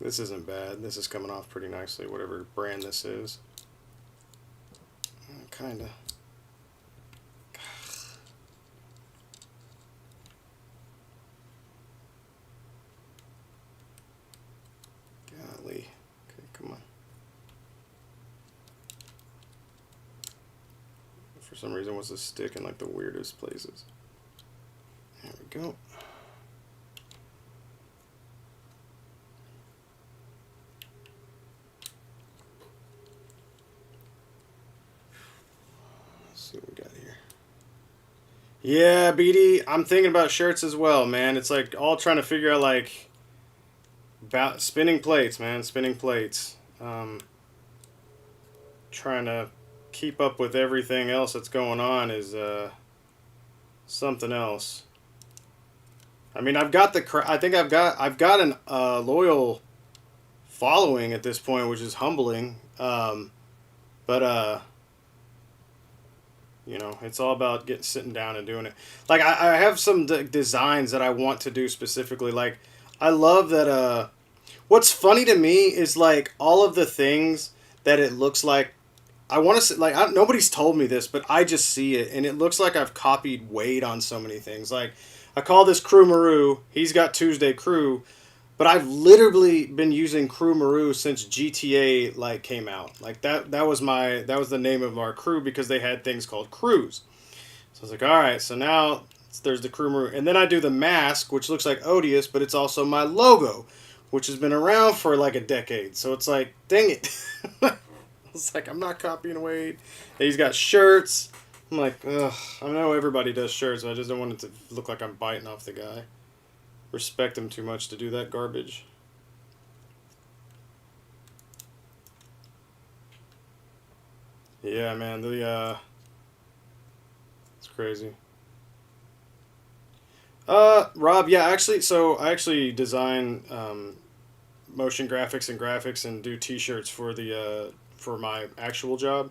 This isn't bad. This is coming off pretty nicely, whatever brand this is. Kinda. Golly. Okay, come on. For some reason, wants to stick in like the weirdest places. There we go. Let's see what we got here. Yeah, BD, I'm thinking about shirts as well, man. It's like all trying to figure out like about spinning plates, man. Spinning plates. Trying to keep up with everything else that's going on is something else. I mean, I think I've got an loyal following at this point, which is humbling. But you know, it's all about sitting down and doing it. Like I have some designs that I want to do specifically. Like I love that. What's funny to me is like all of the things that it looks like. I want to say, like, nobody's told me this, but I just see it, and it looks like I've copied Wade on so many things. Like, I call this Crewmaru. He's got Tuesday Crew, but I've literally been using Crewmaru since GTA like came out. Like that was the name of our crew because they had things called crews. So I was like, all right, so now there's the Crewmaru, and then I do the mask, which looks like Odious, but it's also my logo, which has been around for like a decade. So it's like, dang it. It's like, I'm not copying Wade. And he's got shirts. I'm like, ugh. I know everybody does shirts, but I just don't want it to look like I'm biting off the guy. Respect him too much to do that garbage. Yeah, man. It's crazy. Rob, yeah, actually, so I actually design motion graphics and graphics and do T-shirts for my actual job,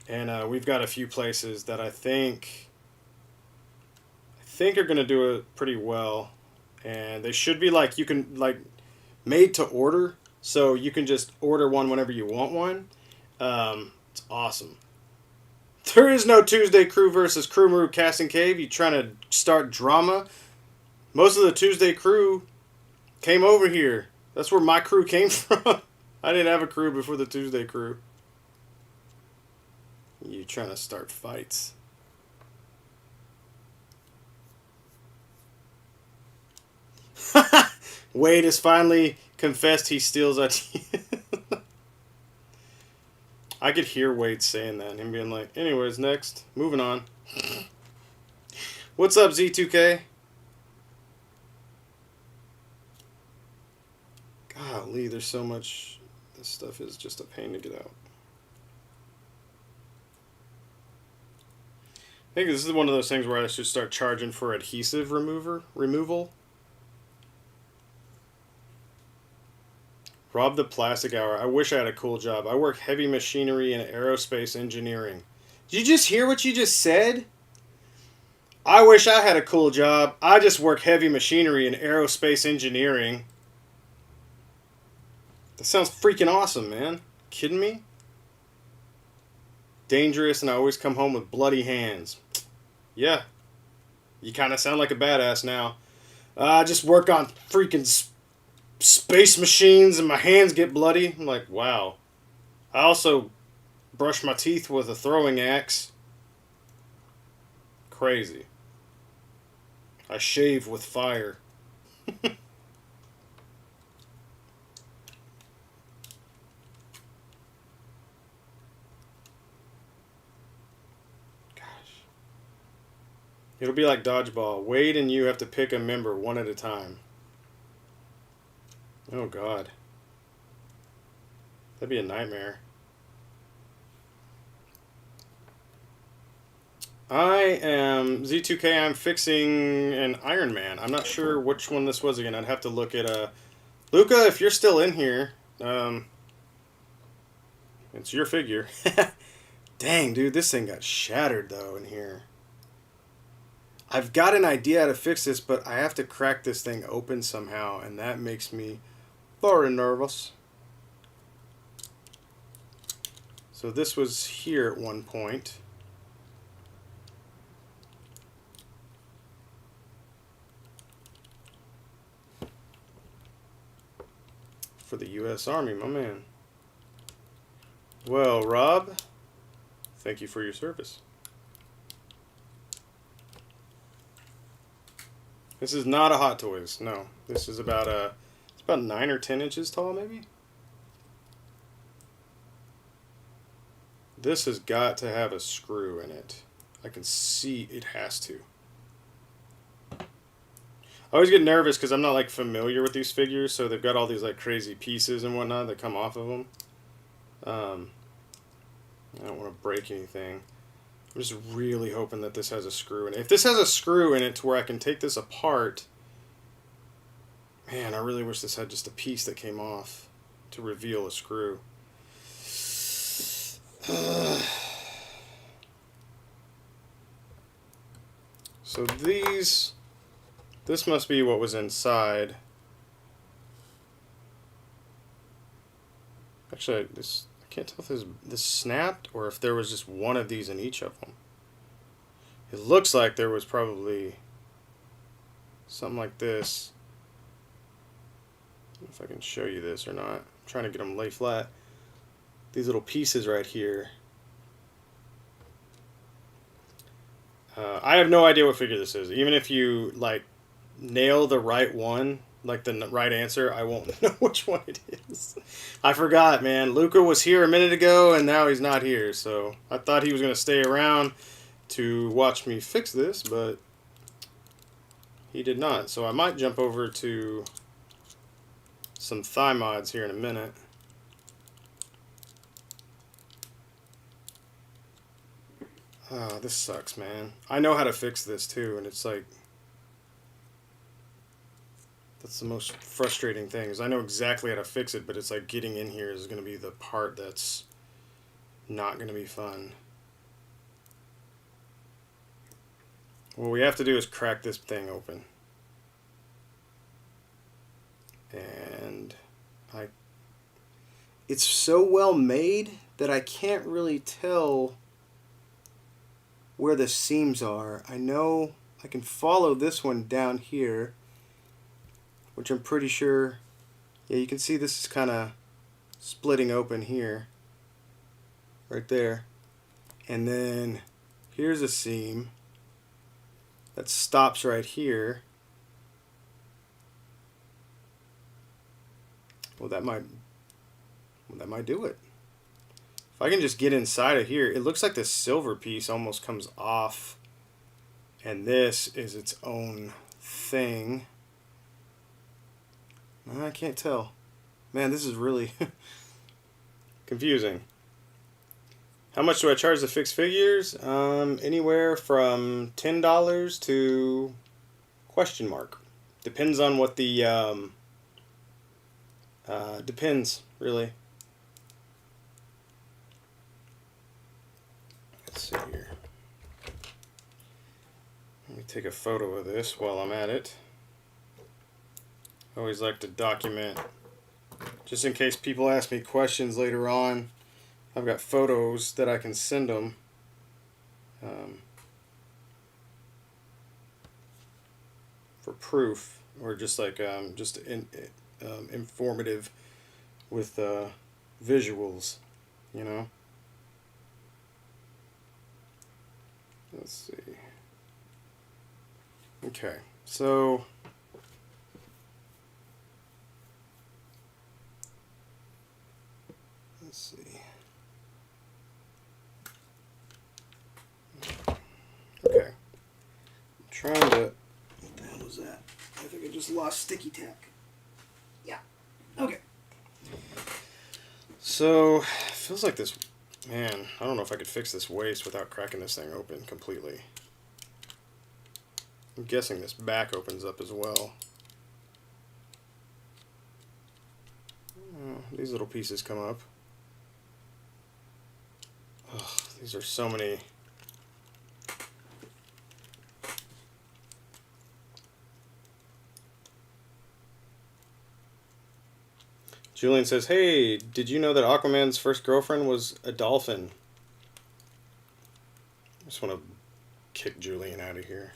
and we've got a few places that I think are gonna do it pretty well, and they should be like you can like made to order, so you can just order one whenever you want one. It's awesome. There is no Tuesday Crew versus Crewmaru Casting Cave. You trying to start drama? Most of the Tuesday Crew came over here. That's where my crew came from. I didn't have a crew before the Tuesday Crew. You trying to start fights? Wade has finally confessed he steals ideas. I could hear Wade saying that and him being like, anyways, next. Moving on. What's up, Z2K? Golly, there's so much. This stuff is just a pain to get out. I think this is one of those things where I should start charging for adhesive removal. Rob the Plastic Hour. I wish I had a cool job. I work heavy machinery and aerospace engineering. Did you just hear what you just said? I wish I had a cool job. I just work heavy machinery and aerospace engineering. That sounds freaking awesome, man. Kidding me? Dangerous, and I always come home with bloody hands. Yeah, you kind of sound like a badass now. I just work on freaking space machines and my hands get bloody. I'm like, wow. I also brush my teeth with a throwing axe. Crazy. I shave with fire. It'll be like dodgeball. Wade and you have to pick a member one at a time. Oh, God. That'd be a nightmare. I am Z2K. I'm fixing an Iron Man. I'm not sure which one this was again. I'd have to look at Luca, if you're still in here, it's your figure. Dang, dude, this thing got shattered though in here. I've got an idea how to fix this, but I have to crack this thing open somehow, and that makes me very nervous. So this was here at one point. For the U.S. Army, my man. Well, Rob, thank you for your service. This is not a Hot Toys, no. This is about it's about 9 or 10 inches tall, maybe? This has got to have a screw in it. I can see it has to. I always get nervous because I'm not like familiar with these figures, so they've got all these like crazy pieces and whatnot that come off of them. I don't want to break anything. I'm just really hoping that this has a screw in it. If this has a screw in it to where I can take this apart, man, I really wish this had just a piece that came off to reveal a screw. So this must be what was inside. Actually, I can't tell if this snapped or if there was just one of these in each of them. It looks like there was probably something like this. I don't know if I can show you this or not. I'm trying to get them lay flat. These little pieces right here. I have no idea what figure this is. Even if you like nail the right one, like the right answer, I won't know which one it is. I forgot, man. Luca was here a minute ago, and now he's not here. So I thought he was going to stay around to watch me fix this, but he did not. So I might jump over to some thigh mods here in a minute. Oh, this sucks, man. I know how to fix this too, and it's like That's the most frustrating thing, is I know exactly how to fix it, but it's like getting in here is going to be the part that's not going to be fun. What we have to do is crack this thing open. And it's so well made that I can't really tell where the seams are. I know I can follow this one down here, which I'm pretty sure, yeah, you can see this is kind of splitting open here, right there. And then here's a seam that stops right here. Well, that might do it. If I can just get inside of here, it looks like the silver piece almost comes off, and this is its own thing. I can't tell. Man, this is really confusing. How much do I charge to fix figures? Anywhere from $10 to question mark. Depends on what the depends, really. Let's see here. Let me take a photo of this while I'm at it. I always like to document, just in case people ask me questions later on. I've got photos that I can send them. For proof, or just like informative with visuals, you know. Let's see. Okay, so let's see. Okay, I'm trying to. What the hell was that? I think I just lost sticky tack. Yeah. Okay. So, it feels like this. Man, I don't know if I could fix this waist without cracking this thing open completely. I'm guessing this back opens up as well. Oh, these little pieces come up. Oh, these are so many. Julian says, hey, did you know that Aquaman's first girlfriend was a dolphin? I just want to kick Julian out of here.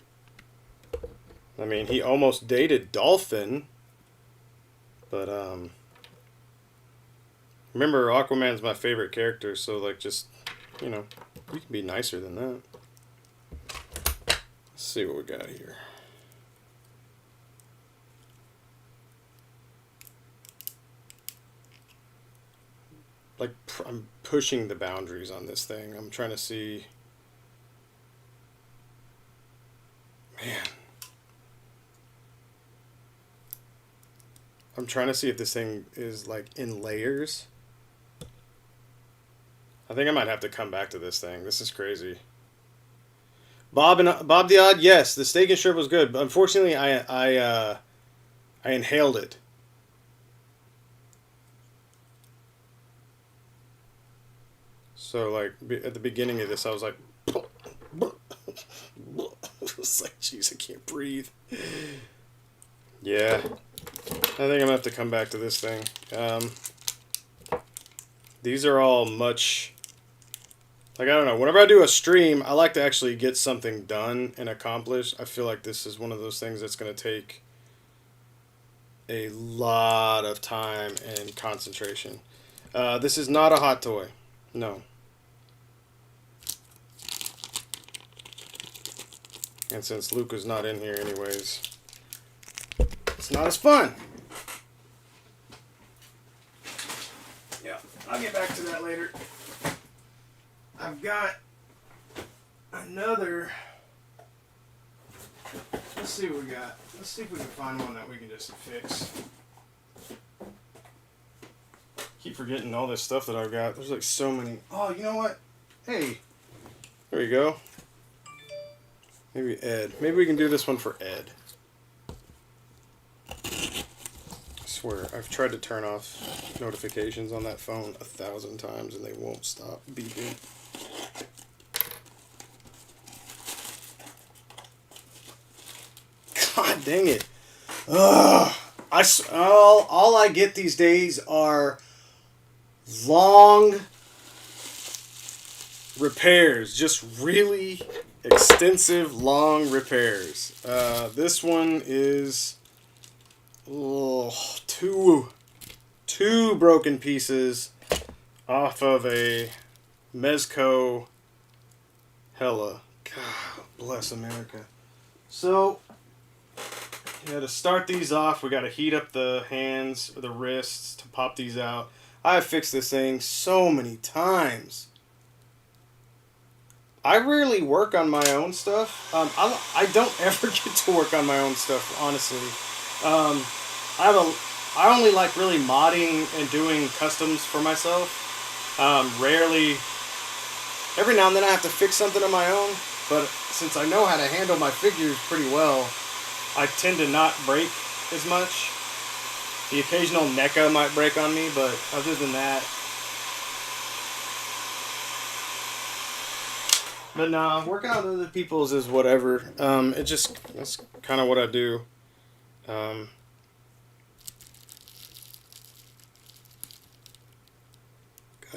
I mean, he almost dated Dolphin, but, remember, Aquaman's my favorite character, so, like, just, you know, we can be nicer than that. Let's see what we got here. Like, I'm pushing the boundaries on this thing. I'm trying to see. Man. I'm trying to see if this thing is, like, in layers. I think I might have to come back to this thing. This is crazy. Bob the Odd, yes, the steak and shrimp was good, but unfortunately I inhaled it. So, like, at the beginning of this, I was like, it's like, jeez, I can't breathe. Yeah, I think I'm gonna have to come back to this thing. These are all much, like, I don't know, whenever I do a stream, I like to actually get something done and accomplished. I feel like this is one of those things that's gonna take a lot of time and concentration. This is not a hot toy. No. And since Luca's not in here anyways, it's not as fun. Yeah, I'll get back to that later. I've got another. Let's see what we got. Let's see if we can find one that we can just fix. Keep forgetting all this stuff that I've got. There's like so many. Oh, you know what? Hey, there you go. Maybe Ed. Maybe we can do this one for Ed. swear, I've tried to turn off notifications on that phone 1,000 times and they won't stop beeping. God dang it. Ugh. All I get these days are long repairs. Just really extensive, long repairs. This one is two broken pieces off of a Mezco Hella. God bless America. So, yeah, to start these off, we got to heat up the hands, or the wrists, to pop these out. I've fixed this thing so many times. I rarely work on my own stuff. I don't ever get to work on my own stuff, honestly. I only like really modding and doing customs for myself. Rarely, every now and then I have to fix something on my own, but since I know how to handle my figures pretty well, I tend to not break as much. The occasional NECA might break on me, but other than that... But nah, working on other people's is whatever. That's kind of what I do. God,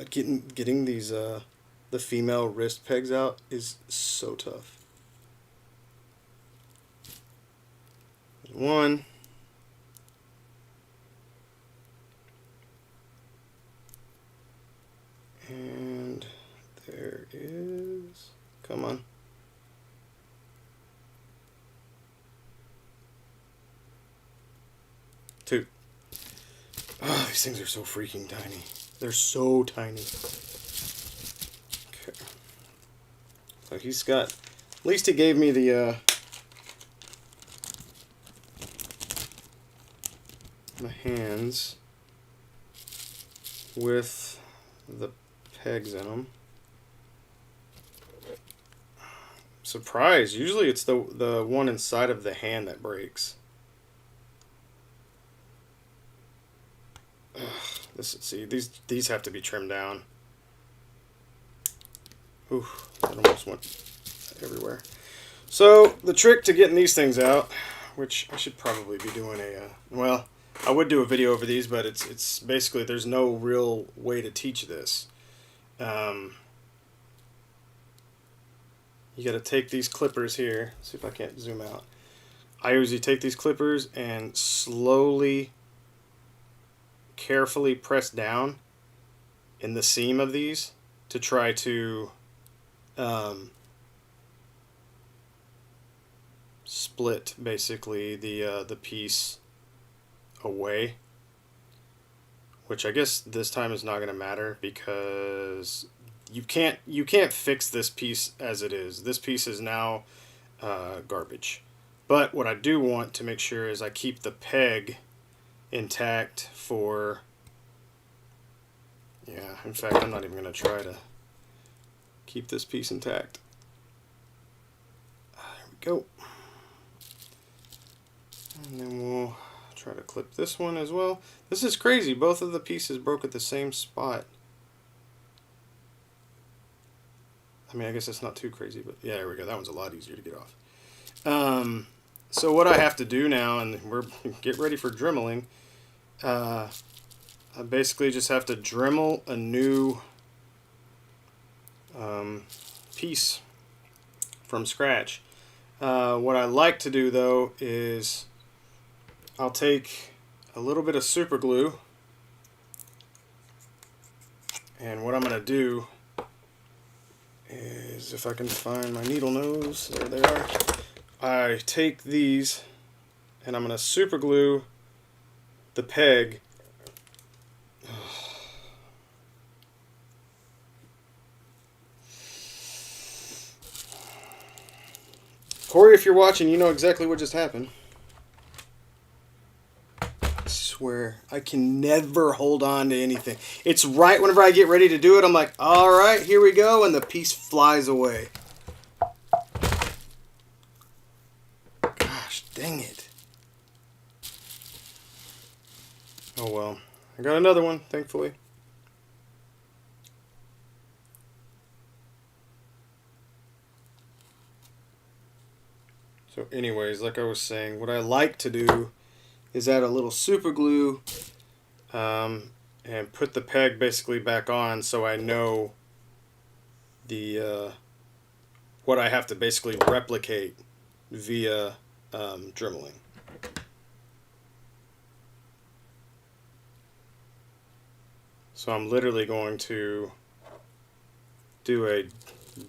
getting these the female wrist pegs out is so tough. One. And there is... Come on. Two. Oh, these things are so freaking tiny. They're so tiny. Okay. So he's got... At least he gave me the... my hands with the pegs in them. Surprise! Usually it's the one inside of the hand that breaks. See, these have to be trimmed down. Ooh, that almost went everywhere. So the trick to getting these things out, which I should probably be doing well, I would do a video over these, but it's basically there's no real way to teach this. You got to take these clippers here. See if I can't zoom out. I usually take these clippers and slowly, carefully press down in the seam of these to try to split basically the piece away, which I guess this time is not going to matter because you can't fix this piece as it is. This piece is now garbage. But what I do want to make sure is I keep the peg intact for... Yeah, in fact, I'm not even going to try to keep this piece intact. There we go. And then we'll try to clip this one as well. This is crazy. Both of the pieces broke at the same spot. I mean, I guess it's not too crazy, but yeah, there we go. That one's a lot easier to get off. So what I have to do now, and we're get ready for dremeling, I basically just have to dremel a new piece from scratch. What I like to do though is I'll take a little bit of super glue, and what I'm going to do is, if I can find my needle nose, there they are, I take these and I'm going to super glue the peg Corey, if you're watching, you know exactly what just happened. I swear, I can never hold on to anything. It's right whenever I get ready to do it, I'm like, alright, here we go, and the piece flies away. Gosh, dang it. Oh well. I got another one, thankfully. So anyways, like I was saying, what I like to do is add a little super glue and put the peg basically back on so I know the what I have to basically replicate via dremeling. So I'm literally going to do a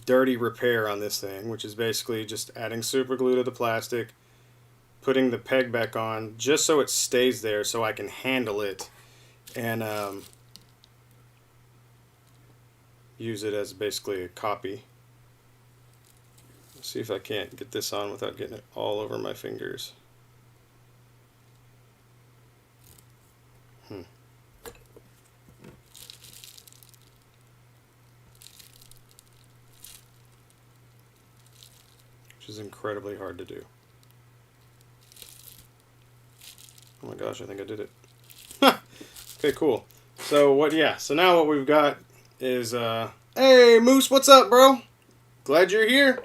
dirty repair on this thing, which is basically just adding super glue to the plastic, putting the peg back on just so it stays there so I can handle it and use it as basically a copy. Let's see if I can't get this on without getting it all over my fingers. Which is incredibly hard to do. Oh my gosh, I think I did it. Okay, cool. So so now what we've got is, hey Moose, what's up, bro? Glad you're here.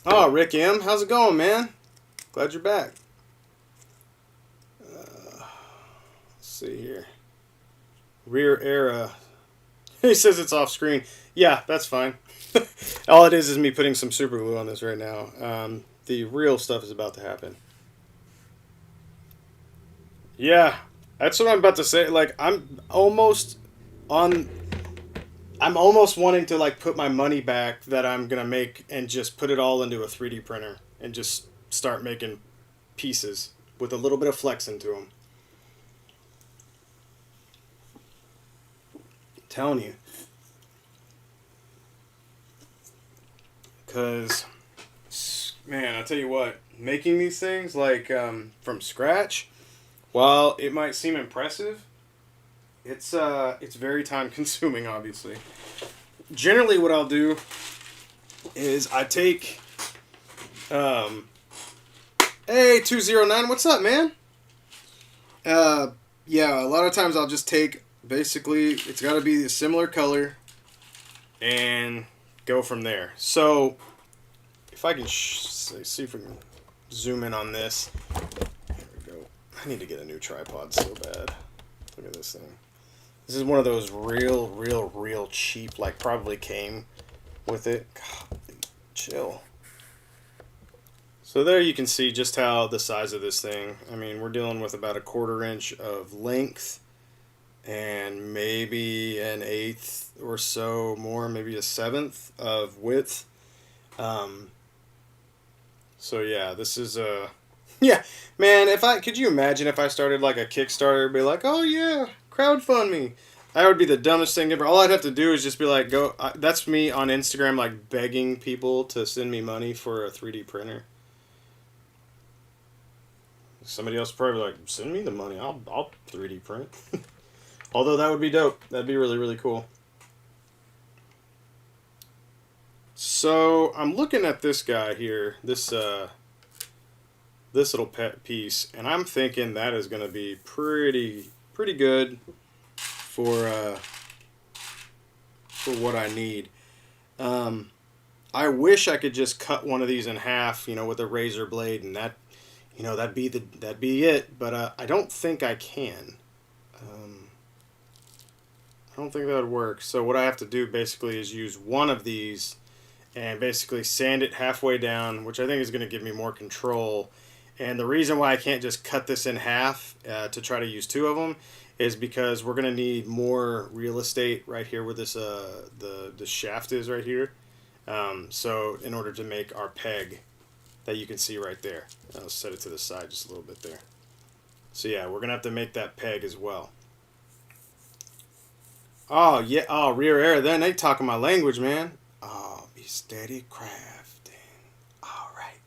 Oh, Rick M, how's it going, man? Glad you're back. Let's see here. Rear era. He says it's off screen. Yeah, that's fine. All it is me putting some super glue on this right now. The real stuff is about to happen. Yeah, that's what I'm about to say. Like, I'm almost wanting to like put my money back that I'm gonna make and just put it all into a 3D printer and just start making pieces with a little bit of flex into them. I'm telling you. Because, man, I'll tell you what, making these things like from scratch, while it might seem impressive, it's very time consuming, obviously. Generally what I'll do is I take, hey 209, what's up, man? Yeah, a lot of times I'll just take, basically, it's got to be a similar color and go from there. So if I can see if we can zoom in on this. There we go. I need to get a new tripod so bad. Look at this thing. This is one of those real cheap, like probably came with it. God, chill. So there you can see just how the size of this thing, I mean, we're dealing with about 1/4 inch of length and maybe an 1/8 or so more, maybe a 1/7 of width. So yeah, this is yeah, man, could you imagine if I started like a Kickstarter, be like, oh yeah, crowdfund me. That would be the dumbest thing ever. All I'd have to do is just be like, that's me on Instagram, like begging people to send me money for a 3D printer. Somebody else probably like, send me the money, I'll 3D print. Although that would be dope. That'd be really cool. So I'm looking at this guy here, this little pet piece, and I'm thinking that is going to be pretty good for what I need. I wish I could just cut one of these in half, with a razor blade, and that, that'd be it. But I don't think I can. I don't think that would work. So what I have to do basically is use one of these and basically sand it halfway down, which I think is going to give me more control. And the reason why I can't just cut this in half to try to use 2 of them is because we're going to need more real estate right here where this the shaft is right here. So in order to make our peg that you can see right there. I'll set it to the side just a little bit there. So yeah, we're going to have to make that peg as well. Oh, yeah. Oh, rear air. Then they talking my language, man. Oh, be steady crafting. All right.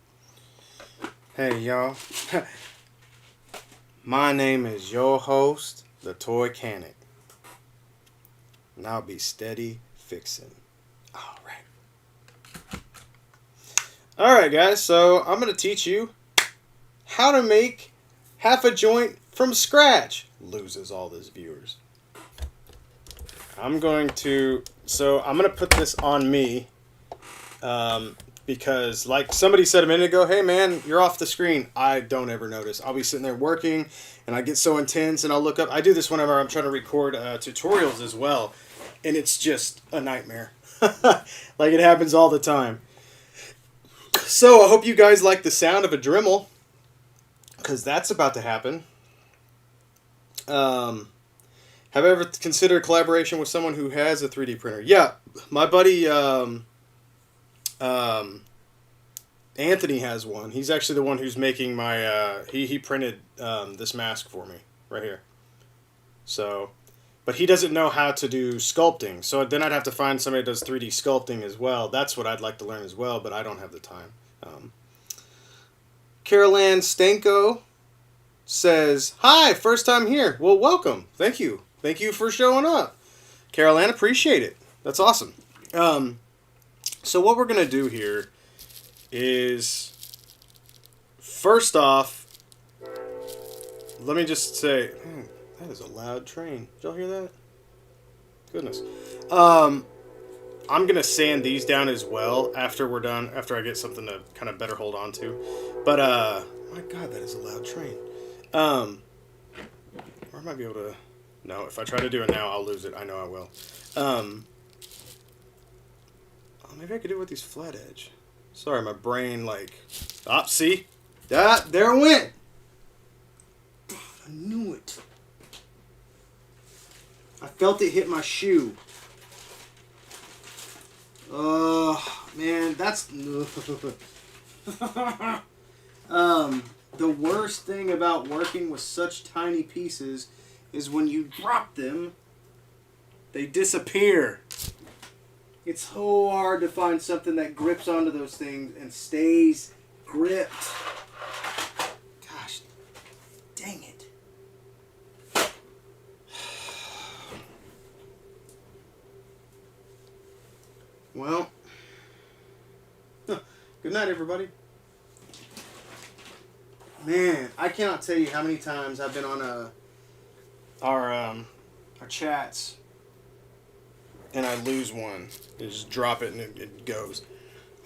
Hey, y'all. My name is your host, the Toy Canic. And I'll be steady fixing. All right. All right, guys. So I'm going to teach you how to make half a joint from scratch, loses all his viewers. I'm going to put this on me, because like somebody said a minute ago, hey man, you're off the screen. I don't ever notice. I'll be sitting there working and I get so intense and I'll look up. I do this whenever I'm trying to record tutorials as well, and it's just a nightmare. Like it happens all the time. So I hope you guys like the sound of a Dremel, because that's about to happen. Have I ever considered collaboration with someone who has a 3D printer? Yeah, my buddy Anthony has one. He's actually the one who's making my... he printed this mask for me right here. So, but he doesn't know how to do sculpting. So then I'd have to find somebody that does 3D sculpting as well. That's what I'd like to learn as well, but I don't have the time. Carol Ann Stanko says, hi, first time here. Well, welcome. Thank you. Thank you for showing up. Carol Ann, appreciate it. That's awesome. So what we're going to do here is, first off, let me just say, man, that is a loud train. Did y'all hear that? Goodness. I'm going to sand these down as well after we're done, after I get something to kind of better hold on to. But, my God, that is a loud train. Or I might be able to... No, if I try to do it now, I'll lose it. I know I will. Oh, maybe I could do it with these flat edge. Sorry, my brain, like... Ah, see? Ah, there it went! I knew it. I felt it hit my shoe. Oh, man, that's... The worst thing about working with such tiny pieces is when you drop them, they disappear. It's so hard to find something that grips onto those things and stays gripped. Gosh, dang it. Well, good night, everybody. Man, I cannot tell you how many times I've been on our chats and I lose one. I just drop it and it goes.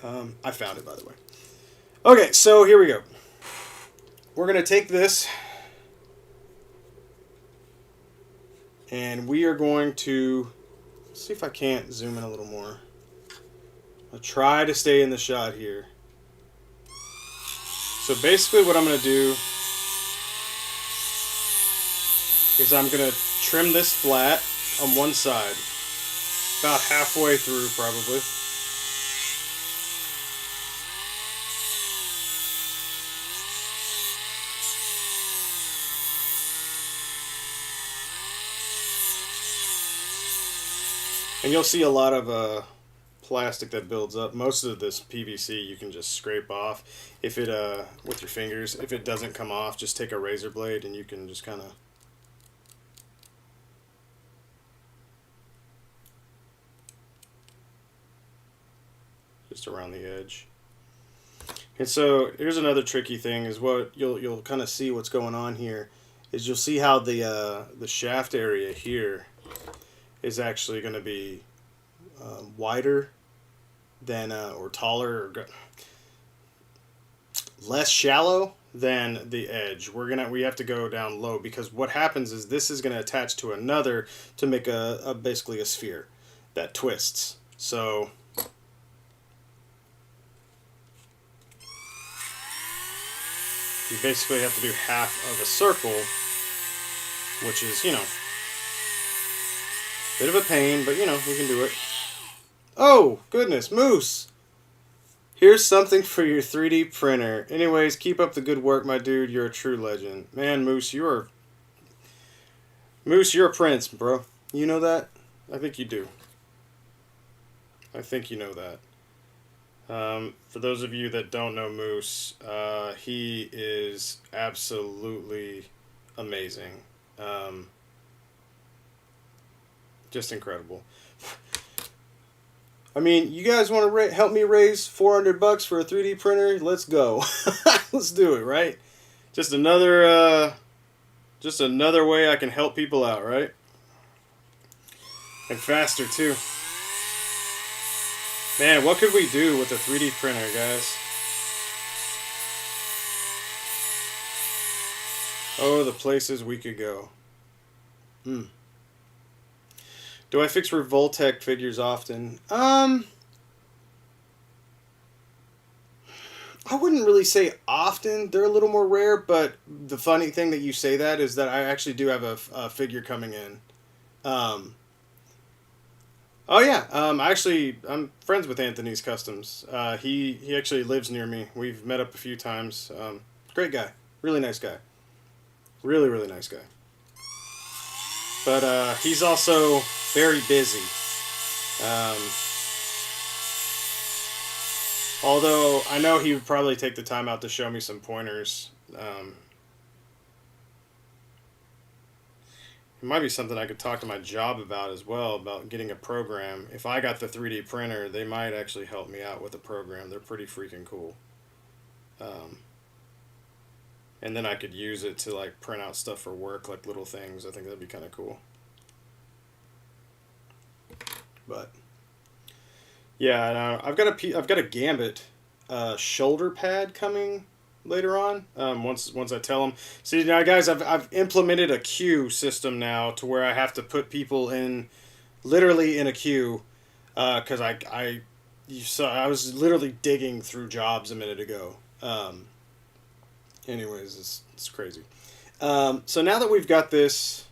I found it, by the way. Okay, so here we go. We're going to take this and we are going to... Let's see if I can't zoom in a little more. I'll try to stay in the shot here. So basically what I'm going to do is I'm going to trim this flat on one side. About halfway through, probably. And you'll see a lot of plastic that builds up. Most of this PVC you can just scrape off. If it with your fingers, if it doesn't come off, just take a razor blade and you can just kind of just around the edge. And so here's another tricky thing is what you'll kind of see what's going on here is you'll see how the shaft area here is actually going to be wider than or taller or less shallow than the edge. We have to go down low because what happens is this is going to attach to another to make basically a sphere that twists. So you basically have to do half of a circle, which is, you know, a bit of a pain, but you know, we can do it. Oh, goodness, Moose! Here's something for your 3D printer. Anyways, keep up the good work, my dude. You're a true legend. Man, Moose, you're a prince, bro. You know that? I think you do. I think you know that. For those of you that don't know Moose, he is absolutely amazing. Just incredible. I mean, you guys want to help me raise $400 for a 3D printer? Let's go. Let's do it, right? Just another way I can help people out, right? And faster too. Man, what could we do with a 3D printer, guys? Oh, the places we could go. Hmm. Do I fix Revoltech figures often? I wouldn't really say often. They're a little more rare, but the funny thing that you say that is that I actually do have a figure coming in. Oh yeah, actually, I'm friends with Anthony's Customs. He actually lives near me. We've met up a few times. Great guy, really nice guy, really nice guy. But he's also very busy. Um, Although I know he would probably take the time out to show me some pointers. It might be something I could talk to my job about as well, about getting a program. If I got the 3D printer, they might actually help me out with a program. They're pretty freaking cool. Um, and then I could use it to like print out stuff for work, like little things. I think that'd be kind of cool. But yeah, and, I've got a Gambit shoulder pad coming later on. Once I tell them. See now, guys, I've implemented a queue system now to where I have to put people in, literally in a queue, because you saw I was literally digging through jobs a minute ago. Anyways, it's crazy. So now that we've got this,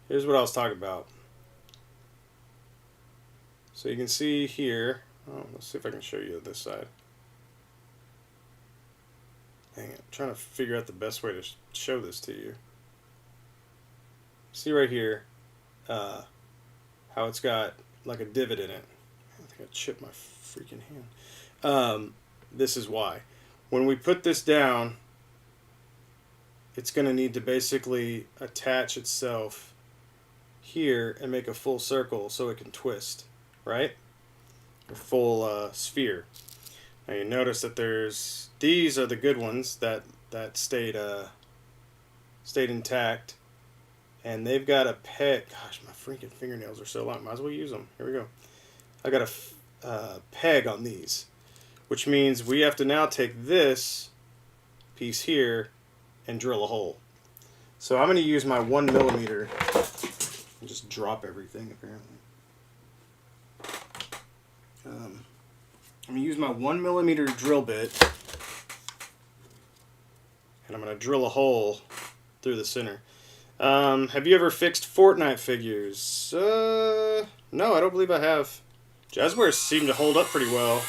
here's what I was talking about. So you can see here, let's see if I can show you this side. Hang on, I'm trying to figure out the best way to show this to you. See right here, how it's got like a divot in it. I think I chipped my freaking hand. This is why. When we put this down, it's going to need to basically attach itself here and make a full circle so it can twist. Right? A full sphere. Now you notice that these are the good ones that stayed intact, and they've got a peg. Gosh, my freaking fingernails are so long. Might as well use them. Here we go. I got a peg on these, which means we have to now take this piece here and drill a hole. So I'm going to use my 1mm and just drop everything apparently. I'm going to use my 1mm drill bit, and I'm going to drill a hole through the center. Have you ever fixed Fortnite figures? No, I don't believe I have. Jazzwares seem to hold up pretty well.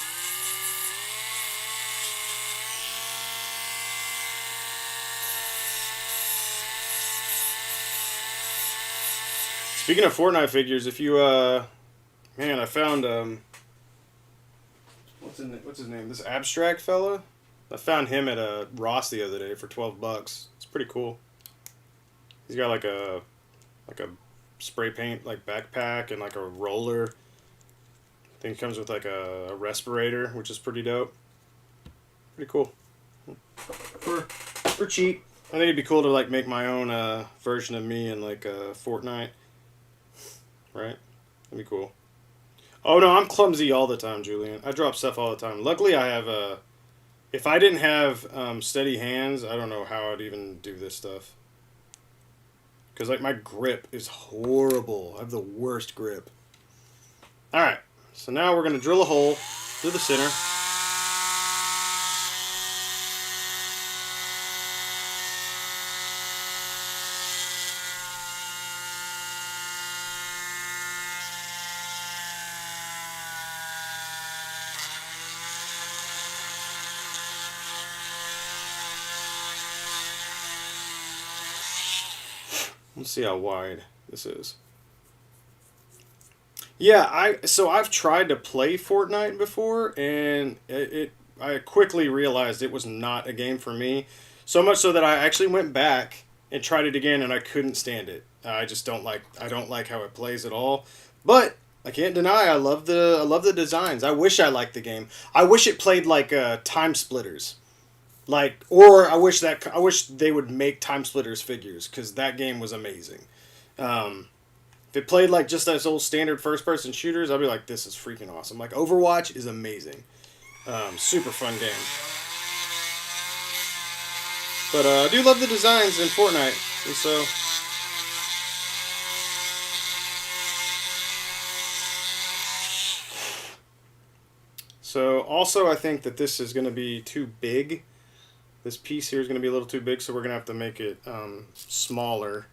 Speaking of Fortnite figures, if you, man, I found, what's his name? This abstract fella? I found him at a Ross the other day for $12. It's pretty cool. He's got like a spray paint like backpack and like a roller. I think it comes with like a respirator, which is pretty dope. Pretty cool. For cheap. I think it'd be cool to like make my own version of me in like Fortnite. Right? That'd be cool. Oh no, I'm clumsy all the time, Julian. I drop stuff all the time. Luckily, I have if I didn't have steady hands, I don't know how I'd even do this stuff. Because like my grip is horrible. I have the worst grip. All right, so now we're gonna drill a hole through the center. Let's see how wide this is. Yeah, I've tried to play Fortnite before, and I quickly realized it was not a game for me. So much so that I actually went back and tried it again, and I couldn't stand it. I don't like how it plays at all. But I can't deny I love the designs. I wish I liked the game. I wish it played like Time Splitters. Like, or I wish they would make Time Splitters figures because that game was amazing. If it played like just as old standard first person shooters, I'd be like, this is freaking awesome. Like Overwatch is amazing, super fun game. But I do love the designs in Fortnite, and so also I think that this is going to be too big. This piece here is going to be a little too big, so we're going to have to make it smaller.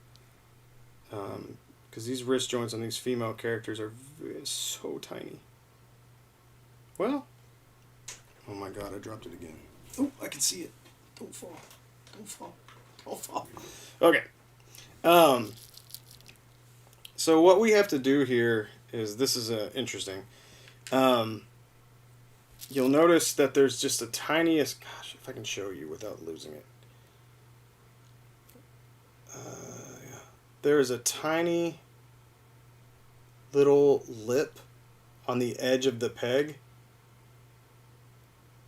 Because these wrist joints on these female characters are so tiny. Well, oh my god, I dropped it again. Oh, I can see it. Don't fall. Don't fall. Don't fall. Okay. So what we have to do here is, this is interesting. You'll notice that there's just a tiniest, gosh, if I can show you without losing it. Yeah. There is a tiny little lip on the edge of the peg.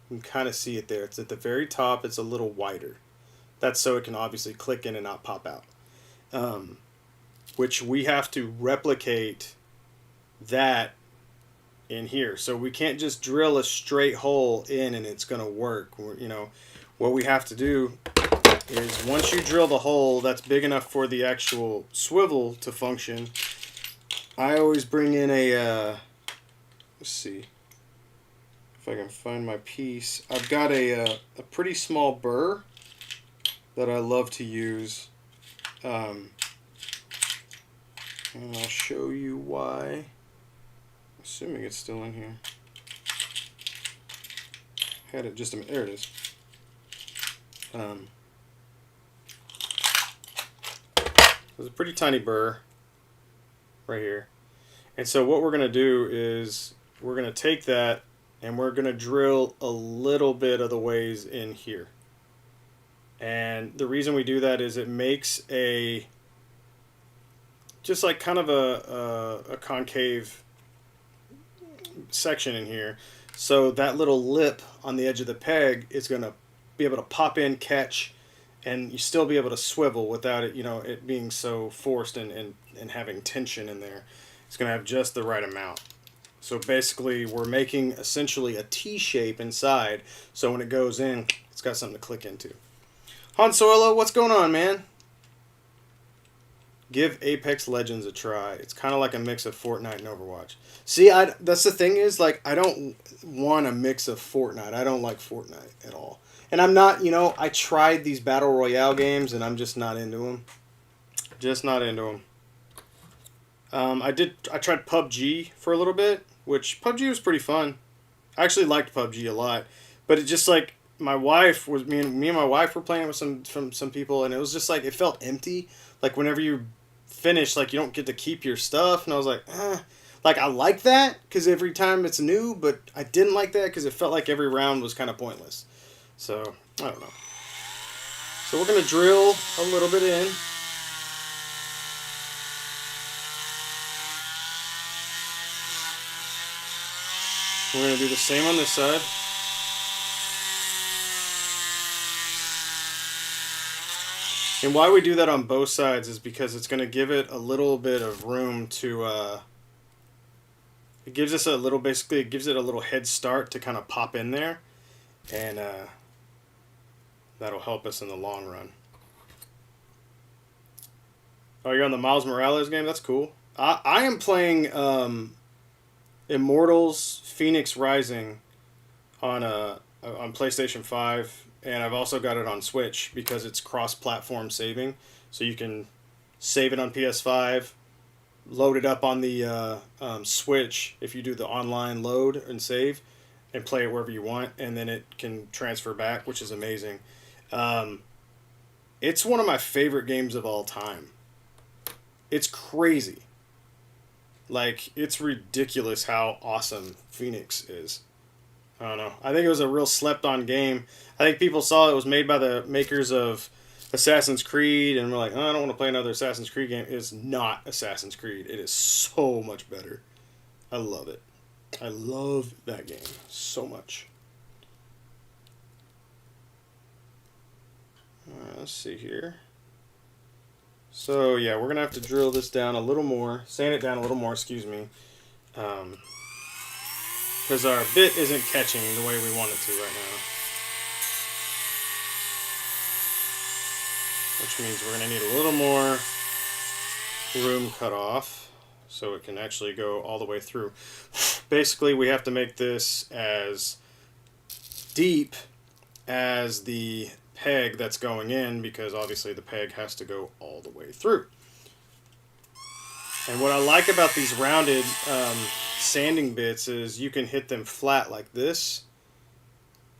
You can kind of see it there. It's at the very top. It's a little wider. That's so it can obviously click in and not pop out. Which we have to replicate that in here. So we can't just drill a straight hole in and it's going to work. You know, what we have to do is once you drill the hole that's big enough for the actual swivel to function, I always bring in a, let's see if I can find my piece. I've got a pretty small burr that I love to use. And I'll show you why. Assuming it's still in here. Had it just a minute. There it is. There's a pretty tiny burr right here. And so what we're going to do is we're going to take that and we're going to drill a little bit of the ways in here. And the reason we do that is it makes a just like kind of a concave section in here. So that little lip on the edge of the peg is going to be able to pop in, catch, and you still be able to swivel without it, you know, it being so forced and having tension in there. It's going to have just the right amount. So basically we're making essentially a T shape inside, so when it goes in, it's got something to click into. Han Solo, what's going on, man? Give Apex Legends a try. It's kind of like a mix of Fortnite and Overwatch. See, that's the thing is, like, I don't want a mix of Fortnite. I don't like Fortnite at all. And I'm not, you know, I tried these Battle Royale games, and I'm just not into them. Just not into them. I tried PUBG for a little bit, which PUBG was pretty fun. I actually liked PUBG a lot. But it just, like, my wife was, me and my wife were playing with some people, and it was just, like, it felt empty. Like, whenever you finish, like, you don't get to keep your stuff, and I was like, like, I like that because every time it's new, but I didn't like that because it felt like every round was kind of pointless. So I don't know. So we're gonna drill a little bit in. We're gonna do the same on this side. And why we do that on both sides is because it's going to give it a little bit of room to, it gives us a little, basically it gives it a little head start to kind of pop in there. And that'll help us in the long run. Oh, you're on the Miles Morales game? That's cool. I am playing Immortals Phoenix Rising on PlayStation 5. And I've also got it on Switch because it's cross-platform saving. So you can save it on PS5, load it up on the Switch if you do the online load and save, and play it wherever you want. And then it can transfer back, which is amazing. It's one of my favorite games of all time. It's crazy. Like, it's ridiculous how awesome Phoenix is. I don't know. I think it was a real slept-on game. I think people saw it was made by the makers of Assassin's Creed, and we're like, oh, I don't want to play another Assassin's Creed game. It's not Assassin's Creed. It is so much better. I love it. I love that game so much. Let's see here. So yeah, we're gonna have to drill this down a little more, sand it down a little more, excuse me, because our bit isn't catching the way we want it to right now. Which means we're gonna need a little more room cut off so it can actually go all the way through. Basically, we have to make this as deep as the peg that's going in, because obviously the peg has to go all the way through. And what I like about these rounded sanding bits is you can hit them flat like this,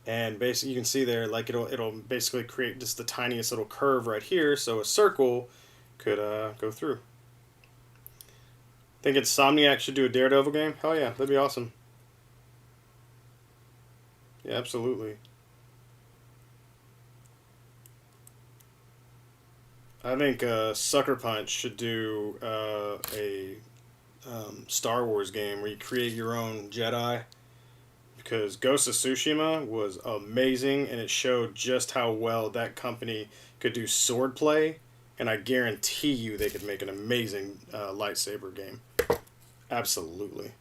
and basically you can see there, like it'll basically create just the tiniest little curve right here, so a circle could go through. Think Insomniac should do a Daredevil game? Hell yeah, that'd be awesome. Yeah, absolutely. I think Sucker Punch should do a Star Wars game where you create your own Jedi, because Ghost of Tsushima was amazing and it showed just how well that company could do swordplay, and I guarantee you they could make an amazing lightsaber game. Absolutely.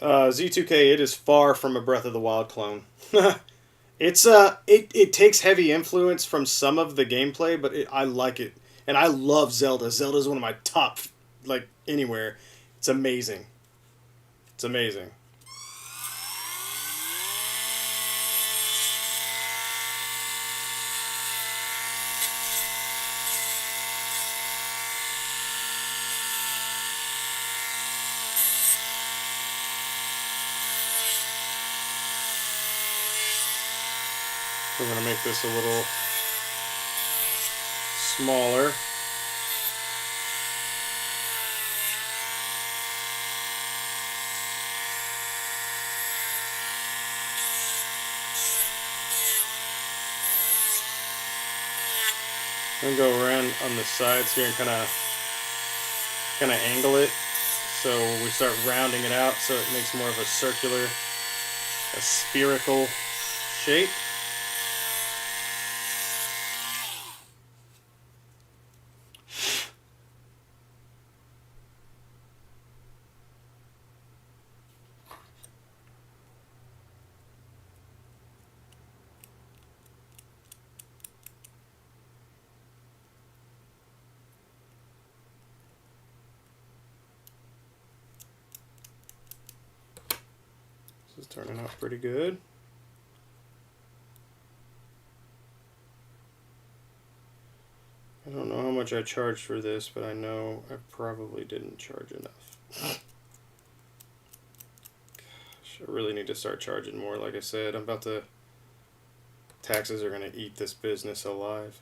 Z2K, it is far from a Breath of the Wild clone. It's it takes heavy influence from some of the gameplay, but I like it, and I love Zelda. Zelda is one of my top, like, anywhere. It's amazing. It's amazing. We're going to make this a little smaller. I'm going to go around on the sides here and kind of angle it, so we start rounding it out so it makes more of a circular, a spherical shape. This is turning out pretty good. I don't know how much I charged for this, but I know I probably didn't charge enough. Gosh, I really need to start charging more. Like I said, taxes are going to eat this business alive.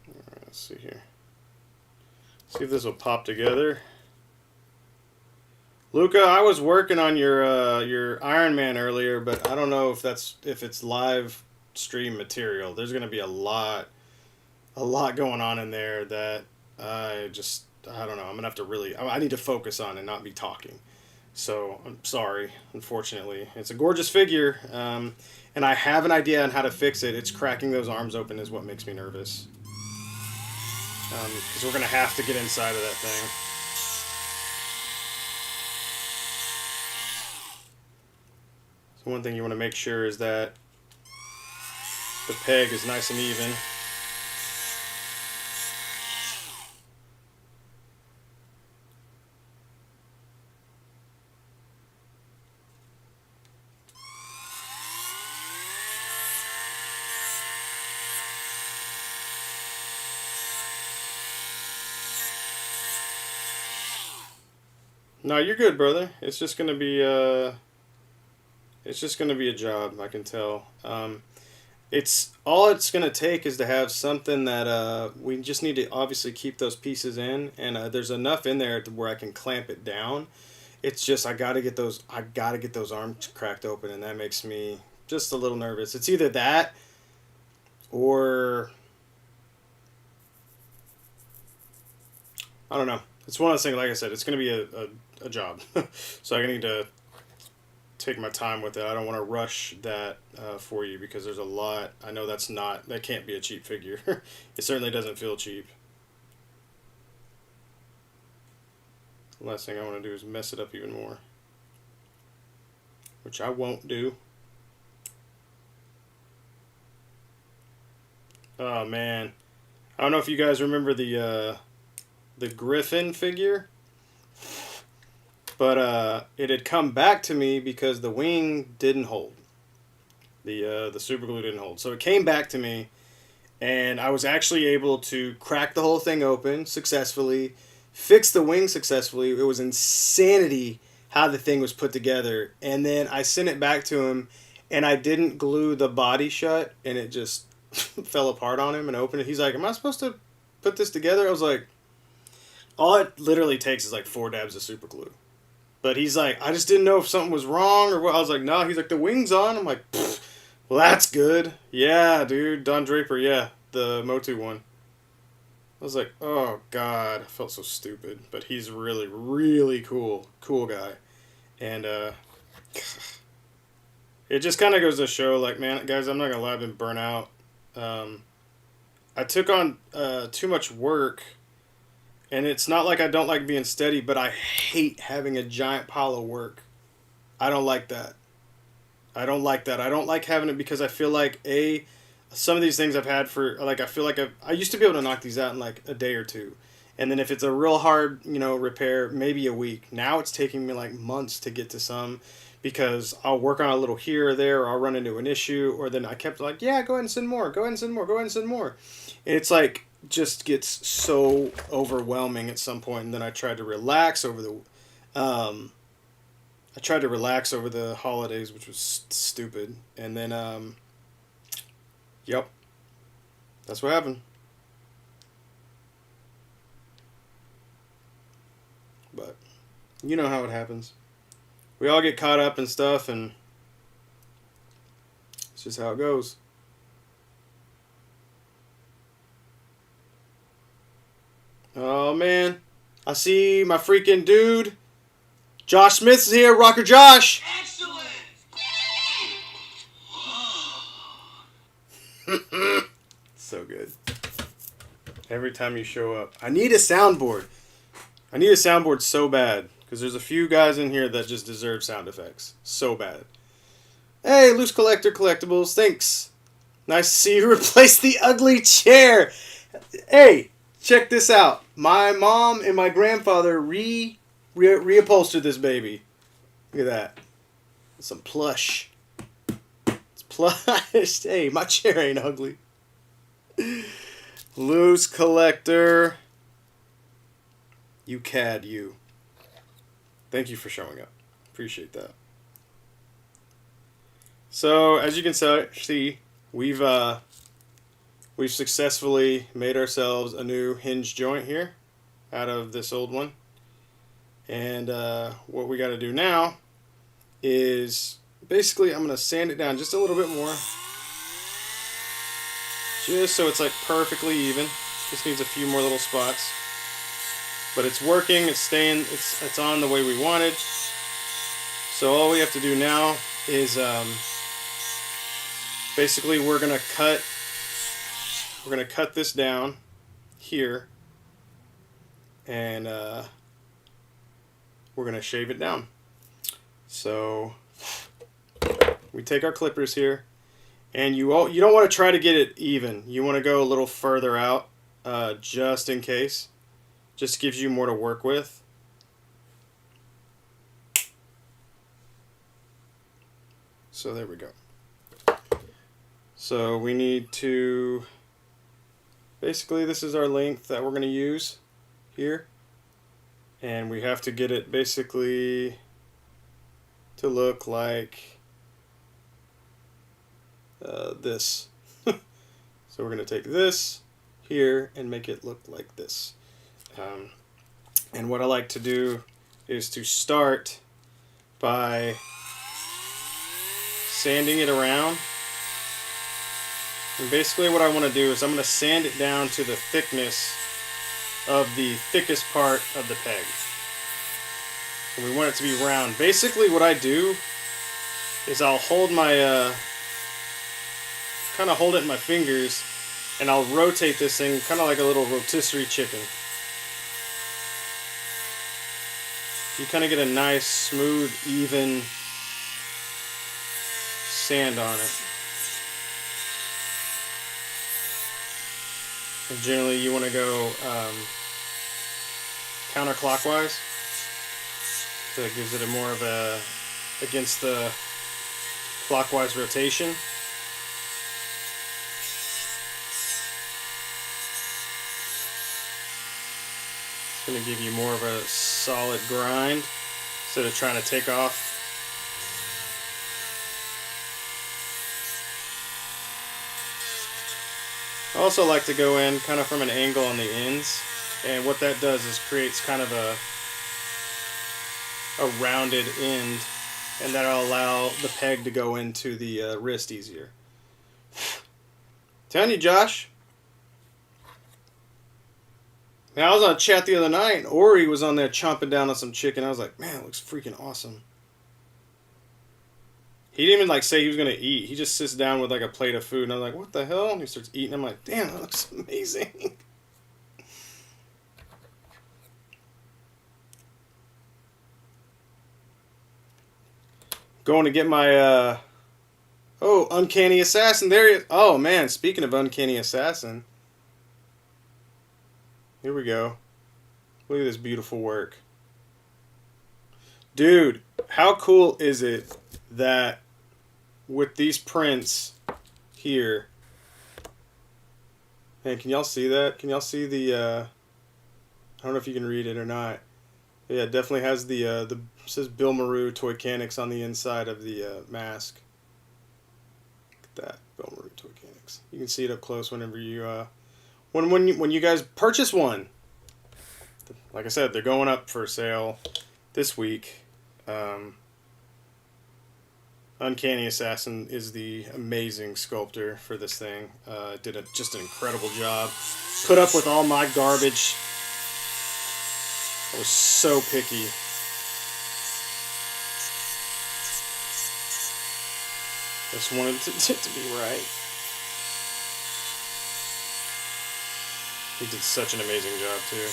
Alright, let's see here. See if this will pop together. Luca, I was working on your Iron Man earlier, but I don't know if it's live stream material. There's going to be a lot going on in there that I don't know. I'm going to have to I need to focus on and not be talking. So I'm sorry, unfortunately. It's a gorgeous figure, and I have an idea on how to fix it. It's cracking those arms open is what makes me nervous. Because we're going to have to get inside of that thing. So one thing you want to make sure is that the peg is nice and even. No, you're good, brother. It's just gonna be a job, I can tell. It's gonna take is to have something that we just need to obviously keep those pieces in, and there's enough in there to where I can clamp it down. It's just I gotta get those arms cracked open, and that makes me just a little nervous. It's either that or I don't know. It's one of those things, like I said, it's going to be a job. So I need to take my time with it. I don't want to rush that for you because there's a lot. I know that can't be a cheap figure. It certainly doesn't feel cheap. The last thing I want to do is mess it up even more, which I won't do. Oh man, I don't know if you guys remember the Griffin figure, but it had come back to me because the wing didn't hold. The super glue didn't hold, so it came back to me, and I was actually able to crack the whole thing open successfully, fix the wing successfully. It was insanity how the thing was put together, and then I sent it back to him, and I didn't glue the body shut, and it just fell apart on him and opened it. He's like, "Am I supposed to put this together?" I was like, all it literally takes is like 4 dabs of super glue. But he's like, I just didn't know if something was wrong or what. I was like, no. He's like, the wing's on. I'm like, well, that's good. Yeah, dude. Don Draper, yeah. The Motu one. I was like, oh, God. I felt so stupid. But he's really, really cool. Cool guy. And it just kind of goes to show, like, man, guys, I'm not going to lie, I've been burnt out. I took on too much work. And it's not like I don't like being steady, but I hate having a giant pile of work. I don't like that. I don't like that. I don't like having it because I feel like, some of these things I've had for, like, I feel like I used to be able to knock these out in, like, a day or two. And then if it's a real hard, repair, maybe a week. Now it's taking me, like, months to get to some because I'll work on a little here or there, or I'll run into an issue, or then I kept like, yeah, go ahead and send more, go ahead and send more, go ahead and send more. And it's like, just gets so overwhelming at some point, and then I tried to relax over the holidays, which was stupid, and then yep, that's what happened. But you know how it happens. We all get caught up in stuff, and it's just how it goes. Oh, man. I see my freaking dude. Josh Smith's here. Rocker Josh. Excellent. So good. Every time you show up. I need a soundboard. I need a soundboard so bad. Because there's a few guys in here that just deserve sound effects. So bad. Hey, Loose Collector Collectibles. Thanks. Nice to see you replace the ugly chair. Hey. Check this out. My mom and my grandfather reupholstered this baby. Look at that. Some plush. It's plush. Hey, my chair ain't ugly. Loose Collector. You cad, you. Thank you for showing up. Appreciate that. So, as you can see, we've successfully made ourselves a new hinge joint here out of this old one. And what we got to do now is basically I'm going to sand it down just a little bit more. Just so it's like perfectly even. Just needs a few more little spots. But it's working, it's staying, it's on the way we wanted. So all we have to do now is basically we're going to cut this down here, and we're going to shave it down. So we take our clippers here, and you don't want to try to get it even. You want to go a little further out, just in case. Just gives you more to work with. So there we go. So we need to, basically this is our length that we're going to use here. And we have to get it basically to look like this. So we're going to take this here and make it look like this. And what I like to do is to start by sanding it around. And basically what I want to do is I'm going to sand it down to the thickness of the thickest part of the peg. And we want it to be round. Basically what I do is I'll hold my, kind of hold it in my fingers, and I'll rotate this thing kind of like a little rotisserie chicken. You kind of get a nice, smooth, even sand on it. And generally you want to go counterclockwise. So it gives it a more of a against the clockwise rotation. It's going to give you more of a solid grind instead of trying to take off. I also like to go in kind of from an angle on the ends, and what that does is creates kind of a rounded end, and that'll allow the peg to go into the wrist easier. Telling you, Josh. Man, I was on a chat the other night, and Ori was on there chomping down on some chicken. I was like, man, it looks freaking awesome. He didn't even like say he was gonna eat. He just sits down with like a plate of food, and I'm like, what the hell? And he starts eating. I'm like, damn, that looks amazing. Going to get my oh, Uncanny Assassin. There he is. Oh man, speaking of Uncanny Assassin, here we go. Look at this beautiful work. Dude, how cool is it that with these prints here, man, can y'all see that? Can y'all see the I don't know if you can read it or not. But yeah, it definitely has the it says Bill Maru Toy Canics on the inside of the mask. Look at that, Bill Maru Toy Canics. You can see it up close whenever you when you guys purchase one. Like I said, they're going up for sale this week. Uncanny Assassin is the amazing sculptor for this thing. Did just an incredible job. Put up with all my garbage. I was so picky. Just wanted it to be right. He did such an amazing job too.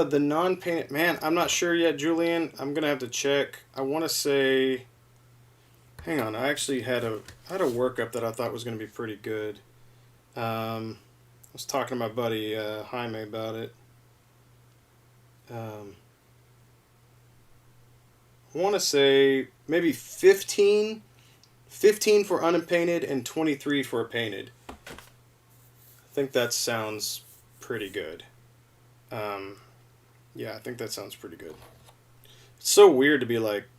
The non-painted, man, I'm not sure yet, Julian. I'm gonna have to check. I want to say, hang on, I actually had a workup that I thought was gonna be pretty good. I was talking to my buddy Jaime about it. I want to say maybe 15 for unpainted and 23 for painted. I think that sounds pretty good. Yeah, I think that sounds pretty good. It's so weird to be like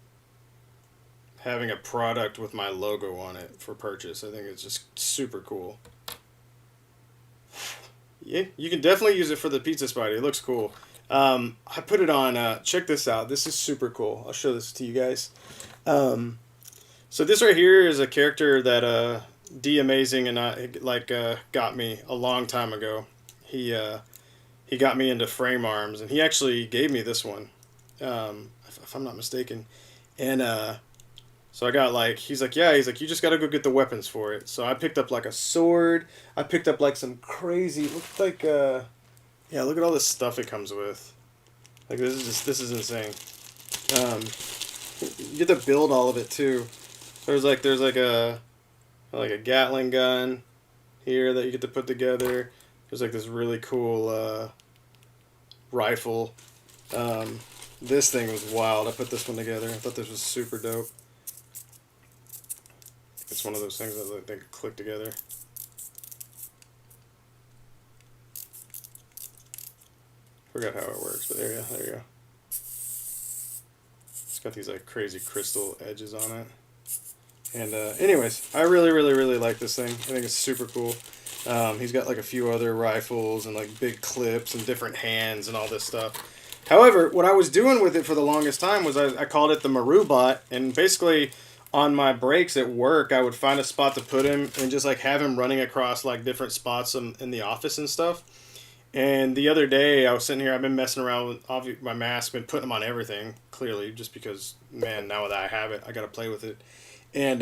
having a product with my logo on it for purchase. I think it's just super cool. Yeah, you can definitely use it for the pizza spider. It looks cool. I put it on, check this out. This is super cool. I'll show this to you guys. So this right here is a character that D Amazing and I got me a long time ago. He got me into frame arms, and he actually gave me this one, if I'm not mistaken. And so I got he's like, you just gotta go get the weapons for it. So I picked up like a sword. I picked up like some crazy, looked like yeah, look at all this stuff it comes with. Like this is insane. You get to build all of it too. There's like a Gatling gun here that you get to put together. There's like this really cool rifle. This thing was wild. I put this one together. I thought this was super dope. It's one of those things that they click together. Forgot how it works, but there you go. It's got these like crazy crystal edges on it. And anyways, I really, really, really like this thing. I think it's super cool. He's got like a few other rifles and like big clips and different hands and all this stuff. However, what I was doing with it for the longest time was I called it the Maru bot, and basically on my breaks at work, I would find a spot to put him and just like have him running across like different spots in the office and stuff. And the other day, I was sitting here. I've been messing around with my mask, been putting them on everything. Clearly, just because, man, now that I have it, I gotta play with it. And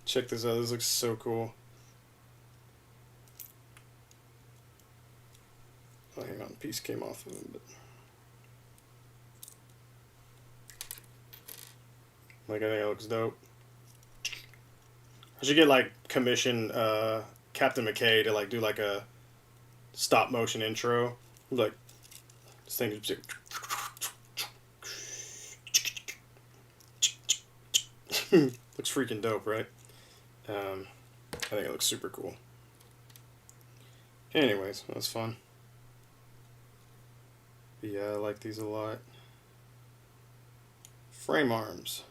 check this out. This looks so cool. Oh, hang on, a piece came off of it, but like I think it looks dope. I should get like commission Captain McKay to like do like a stop motion intro. Like this thing is looks freaking dope, right? I think it looks super cool. Anyways, that's fun. But yeah, I like these a lot. Frame arms.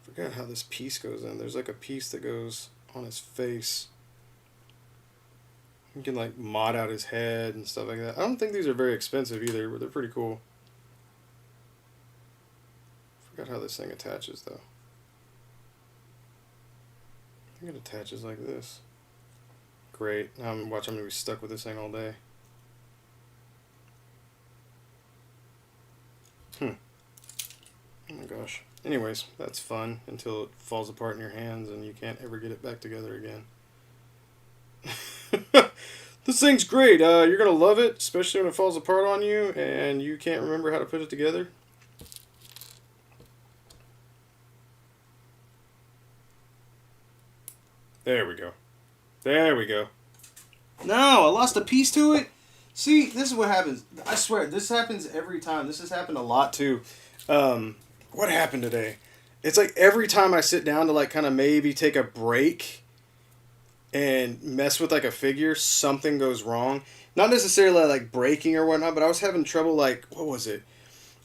I forgot how this piece goes in. There's like a piece that goes on his face. You can like mod out his head and stuff like that. I don't think these are very expensive either, but they're pretty cool. Forgot how this thing attaches though. I think it attaches like this. Great. Now I'm watching. I'm gonna be stuck with this thing all day. Oh my gosh. Anyways, that's fun until it falls apart in your hands and you can't ever get it back together again. This thing's great. You're gonna love it, especially when it falls apart on you and you can't remember how to put it together. There we go. There we go. No, I lost a piece to it. See, this is what happens. I swear, this happens every time. This has happened a lot too. What happened today? It's like every time I sit down to like kind of maybe take a break and mess with like a figure, something goes wrong. Not necessarily like breaking or whatnot, but I was having trouble like, what was it?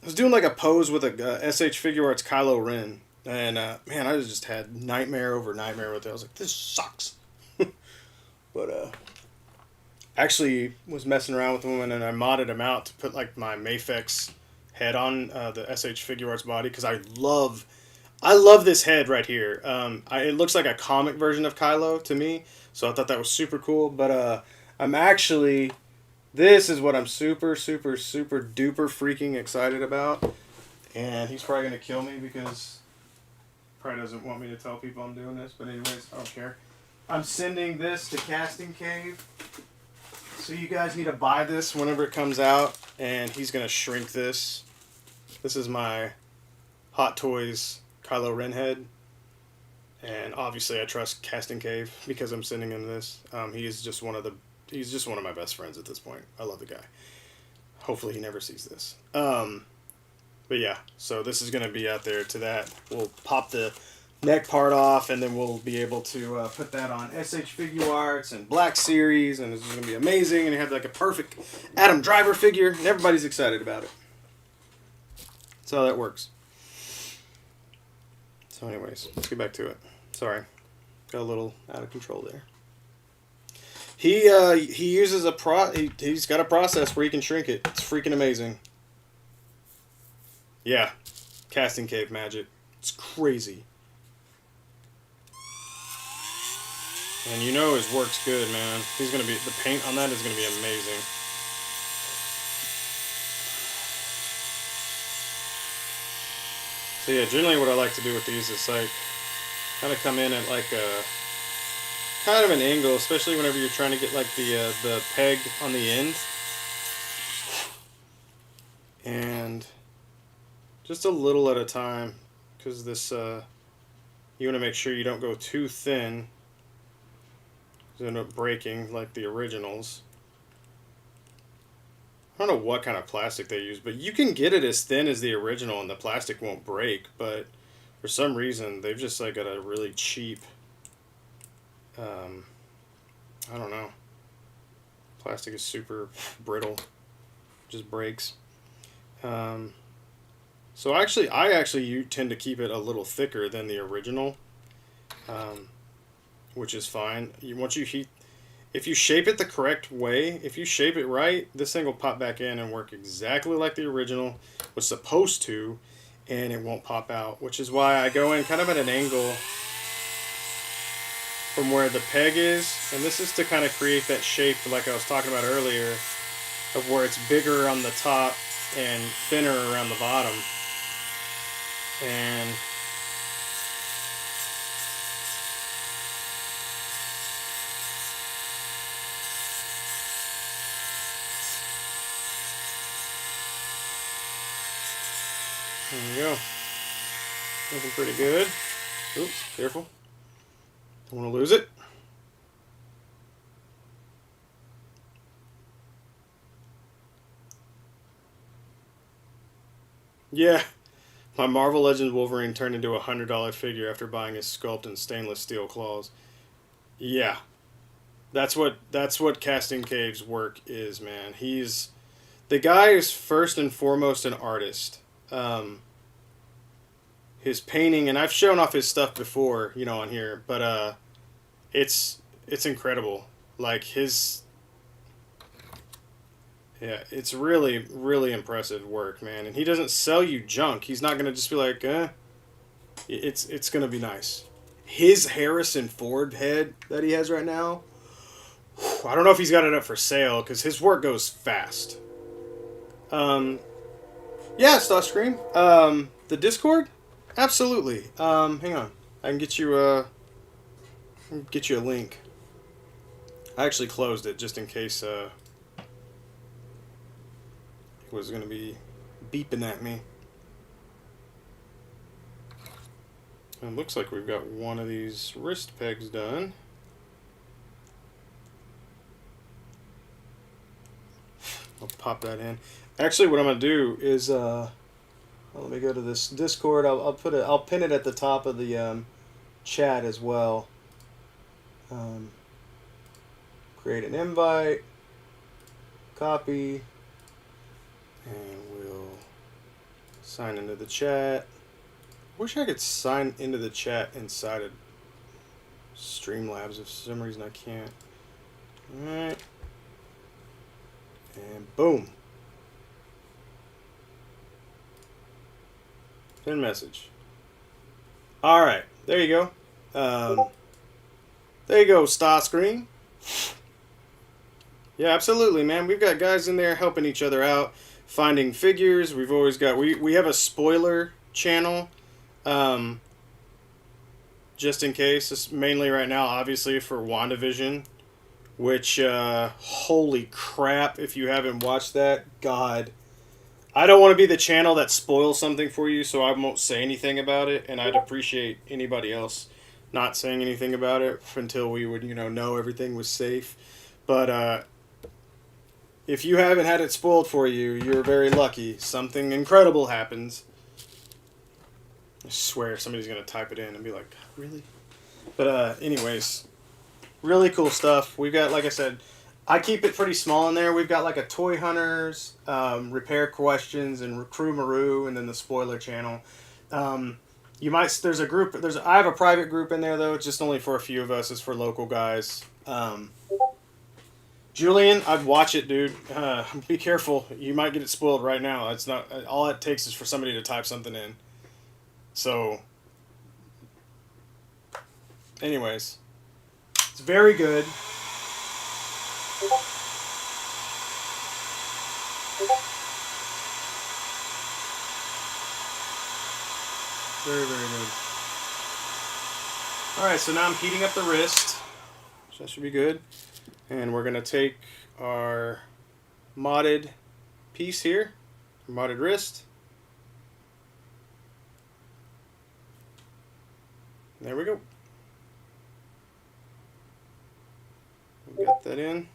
I was doing like a pose with a SH figure where it's Kylo Ren. And man, I just had nightmare over nightmare with it. I was like, this sucks. But actually was messing around with them and I modded him out to put like my Mafex head on the SH Figure Arts body because I love this head right here. It looks like a comic version of Kylo to me, so I thought that was super cool. But I'm actually, this is what I'm super, super, super duper freaking excited about. And he's probably gonna kill me because probably doesn't want me to tell people I'm doing this. But anyways, I don't care. I'm sending this to Casting Cave. So you guys need to buy this whenever it comes out, and he's gonna shrink this. This is my Hot Toys Kylo Ren head, and obviously I trust Casting Cave because I'm sending him this. He's just one of my best friends at this point. I love the guy. Hopefully he never sees this. But yeah, so this is gonna be out there to that. We'll pop the neck part off, and then we'll be able to put that on SH Figure Arts and Black Series, and this is going to be amazing, and you have like a perfect Adam Driver figure, and everybody's excited about it. That's how that works. So anyways, let's get back to it. Sorry, got a little out of control there. He uses he's got a process where he can shrink it. It's freaking amazing. Yeah, Casting Cave magic. It's crazy. And you know his work's good, man. The paint on that is gonna be amazing. So yeah, generally what I like to do with these is like kind of come in at like a kind of an angle, especially whenever you're trying to get like the peg on the end. And just a little at a time, because this you want to make sure you don't go too thin. End up breaking like the originals. I don't know what kind of plastic they use, but you can get it as thin as the original and the plastic won't break, but for some reason they've just like got a really cheap I don't know. Plastic is super brittle. Just breaks. So I actually tend to keep it a little thicker than the original. which is fine. If you shape it the correct way, if you shape it right, this thing will pop back in and work exactly like the original was supposed to, and it won't pop out, which is why I go in kind of at an angle from where the peg is, and this is to kind of create that shape like I was talking about earlier, of where it's bigger on the top and thinner around the bottom. And there you go. Looking pretty good. Oops, careful. Don't want to lose it. Yeah, my Marvel Legends Wolverine turned into a $100 figure after buying his sculpt in stainless steel claws. Yeah, that's what Casting Cave's work is, man. The guy is first and foremost an artist. His painting, and I've shown off his stuff before, on here, but it's incredible. Like it's really, really impressive work, man. And he doesn't sell you junk. He's not gonna just be like, It's gonna be nice. His Harrison Ford head that he has right now, I don't know if he's got it up for sale because his work goes fast. Yeah, Starscream. The Discord, absolutely. Hang on, I can get you a link. I actually closed it just in case it was gonna be beeping at me. It looks like we've got one of these wrist pegs done. I'll pop that in. Actually, what I'm gonna do is let me go to this Discord. I'll pin it at the top of the chat as well. Create an invite, copy, and we'll sign into the chat. Wish I could sign into the chat inside of Streamlabs. If for some reason I can't. Alright. And boom. Send message. Alright. There you go. There you go, Starscream. Yeah, absolutely, man. We've got guys in there helping each other out, finding figures. We've always got... We have a spoiler channel. Just in case, it's mainly right now, obviously, for WandaVision, which, holy crap, if you haven't watched that, God. I don't want to be the channel that spoils something for you, so I won't say anything about it, and I'd appreciate anybody else not saying anything about it until we would, know everything was safe. But, if you haven't had it spoiled for you, you're very lucky. Something incredible happens. I swear somebody's going to type it in and be like, really? But anyways, really cool stuff. We've got, like I said, I keep it pretty small in there. We've got like a Toy Hunters, Repair Questions, and Crewmaru, and then the spoiler channel. There's a group, I have a private group in there though. It's just only for a few of us. It's for local guys. Julian, I'd watch it, dude. Be careful. You might get it spoiled right now. It's not, all it takes is for somebody to type something in. So, anyways, it's very good. Very, very good. Alright, so now I'm heating up the wrist. So that should be good. And we're going to take our modded piece here, modded wrist. There we go. We'll get that in.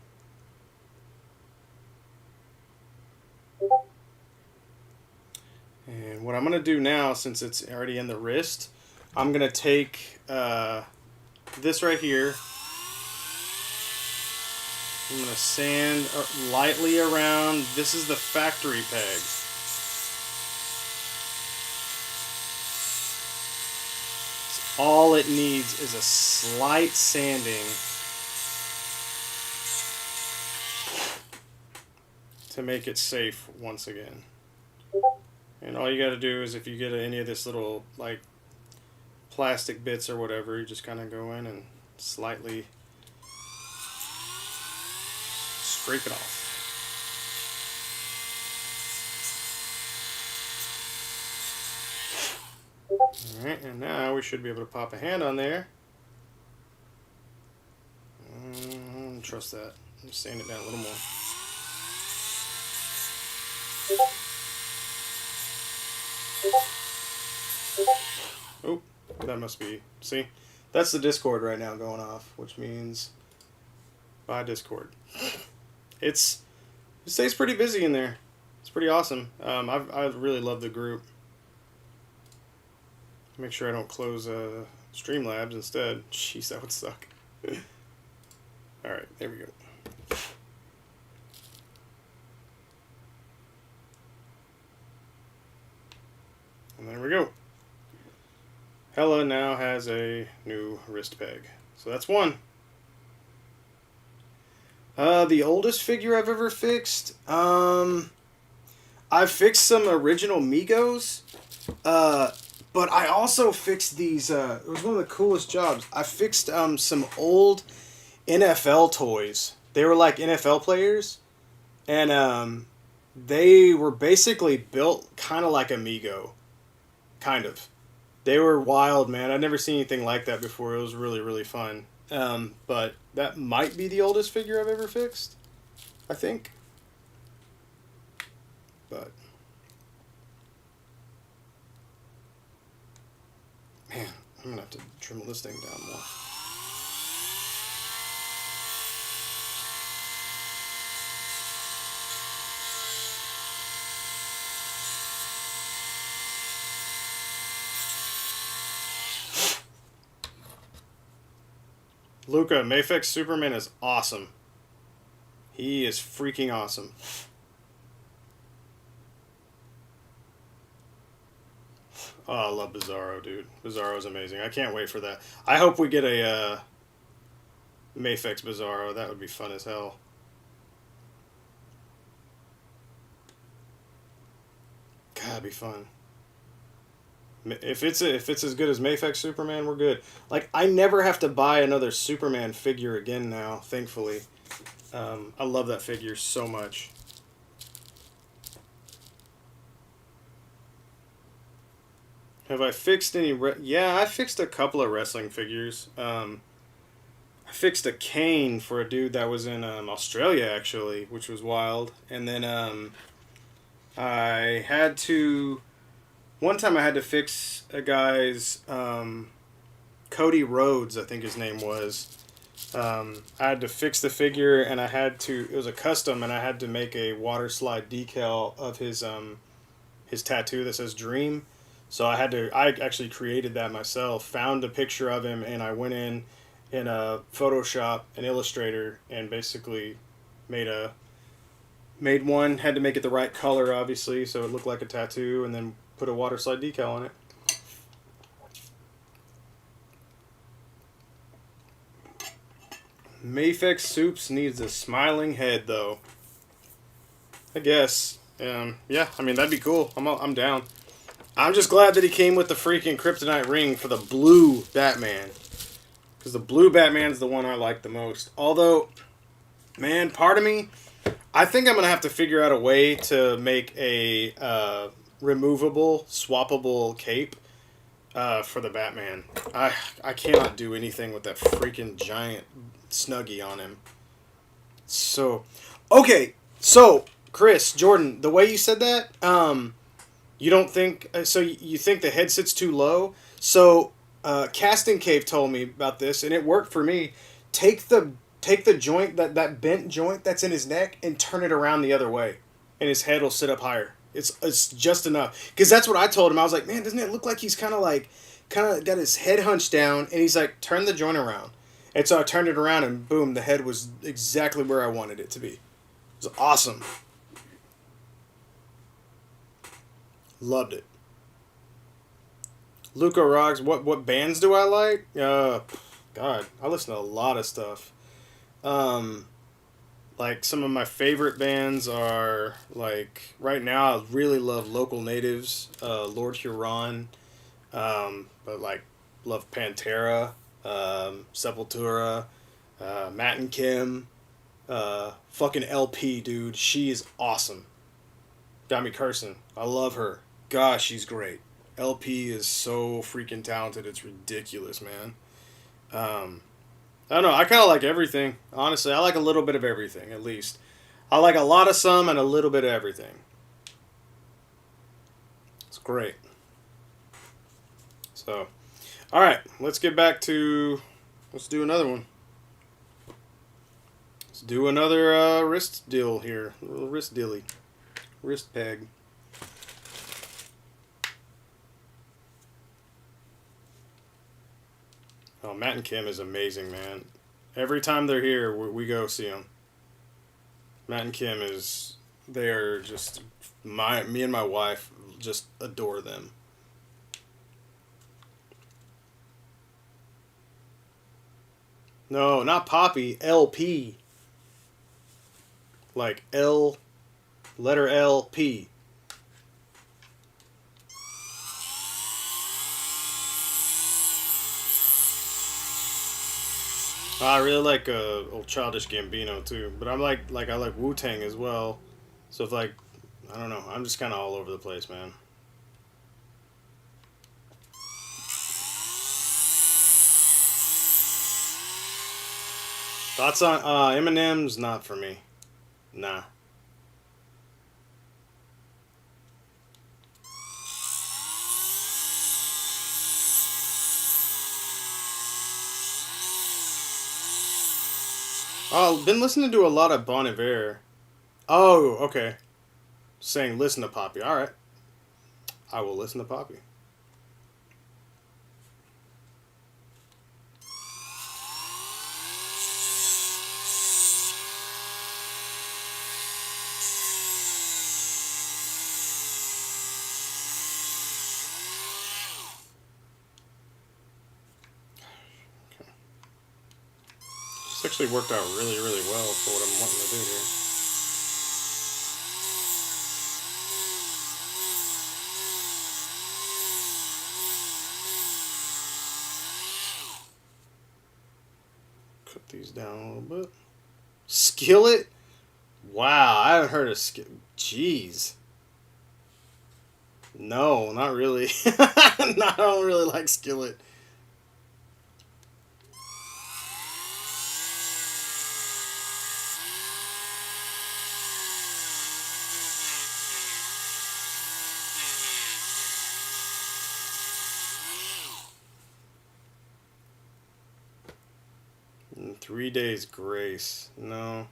And what I'm going to do now, since it's already in the wrist, I'm going to take this right here. I'm going to sand lightly around. This is the factory peg. All it needs is a slight sanding to make it safe once again. And all you got to do is, if you get any of this little like plastic bits or whatever, you just kind of go in and slightly scrape it off. Alright, and now we should be able to pop a hand on there. Trust that. Just sand it down a little more. Oh, that must be... See? That's the Discord right now going off, which means... Bye, Discord. It stays pretty busy in there. It's pretty awesome. I really love the group. Make sure I don't close Streamlabs instead. Jeez, that would suck. Alright, there we go. And there we go. Hella now has a new wrist peg. So that's one. The oldest figure I've ever fixed. I've fixed some original Migos. But I also fixed these, it was one of the coolest jobs. I fixed some old NFL toys. They were like NFL players. And they were basically built kind of like a Migo. Kind of. They were wild, man. I'd never seen anything like that before. It was really, really fun. But that might be the oldest figure I've ever fixed, I think. But... man, I'm going to have to trim this thing down more. Luca, Mafex Superman is awesome. He is freaking awesome. Oh, I love Bizarro, dude. Bizarro's amazing. I can't wait for that. I hope we get a Mafex Bizarro. That would be fun as hell. God, it'd be fun. If it's as good as Mafex Superman, we're good. Like, I never have to buy another Superman figure again now, thankfully. I love that figure so much. Have I fixed any... yeah, I fixed a couple of wrestling figures. I fixed a cane for a dude that was in Australia, actually, which was wild. And then I had to... one time I had to fix a guy's... Cody Rhodes, I think his name was. I had to fix the figure, and I had to... it was a custom, and I had to make a water slide decal of his tattoo that says Dream. So I actually created that myself, found a picture of him, and I went in Photoshop and Illustrator and basically made one, had to make it the right color, obviously, so it looked like a tattoo, and then put a water slide decal on it. Mafex Soups needs a smiling head, though. I guess. Yeah, I mean, that'd be cool. I'm down. I'm just glad that he came with the freaking kryptonite ring for the blue Batman. Because the blue Batman's the one I like the most. Although, man, part of me, I think I'm going to have to figure out a way to make a removable, swappable cape for the Batman. I cannot do anything with that freaking giant Snuggie on him. So, okay, so, Chris, Jordan, the way you said that, you don't think... so you think the head sits too low? So, Casting Cave told me about this, and it worked for me. Take the joint, that bent joint that's in his neck, and turn it around the other way. And his head will sit up higher. It's just enough. Because that's what I told him. I was like, man, doesn't it look like he's kind of got his head hunched down? And he's like, turn the joint around. And so I turned it around, and boom, the head was exactly where I wanted it to be. It was awesome. Loved it. Luca rocks. What bands do I like? God, I listen to a lot of stuff. Um, like some of my favorite bands are like right now. I really love Local Natives, Lord Huron, but like love Pantera, Sepultura, Matt and Kim, fucking LP, dude. She is awesome. Got me cursing. I love her. Gosh, she's great. LP is so freaking talented. It's ridiculous, man. Um, I don't know. I kind of like everything. Honestly, I like a little bit of everything, at least. I like a lot of some and a little bit of everything. It's great. So, all right, let's get back to. Let's do another one. Let's do another wrist deal here. A little wrist dilly. Wrist peg. Oh, Matt and Kim is amazing, man. Every time they're here, we go see them. Matt and Kim is. They are just. Me and my wife just adore them. No, not Poppy. LP. Like L. Letter L P. I really like old Childish Gambino too, but I like Wu Tang as well. So if like I don't know, I'm just kind of all over the place, man. Thoughts on Eminem's not for me. Nah. Oh, been listening to a lot of Bon Iver. Oh, okay. Saying listen to Poppy. All right, I will listen to Poppy. Okay. This actually worked out really, really well for what I'm wanting to do here. Cut these down a little bit. Skillet? Wow, I haven't heard of skillet. Jeez. No, not really. No, I don't really like skillet. 3 days grace. No.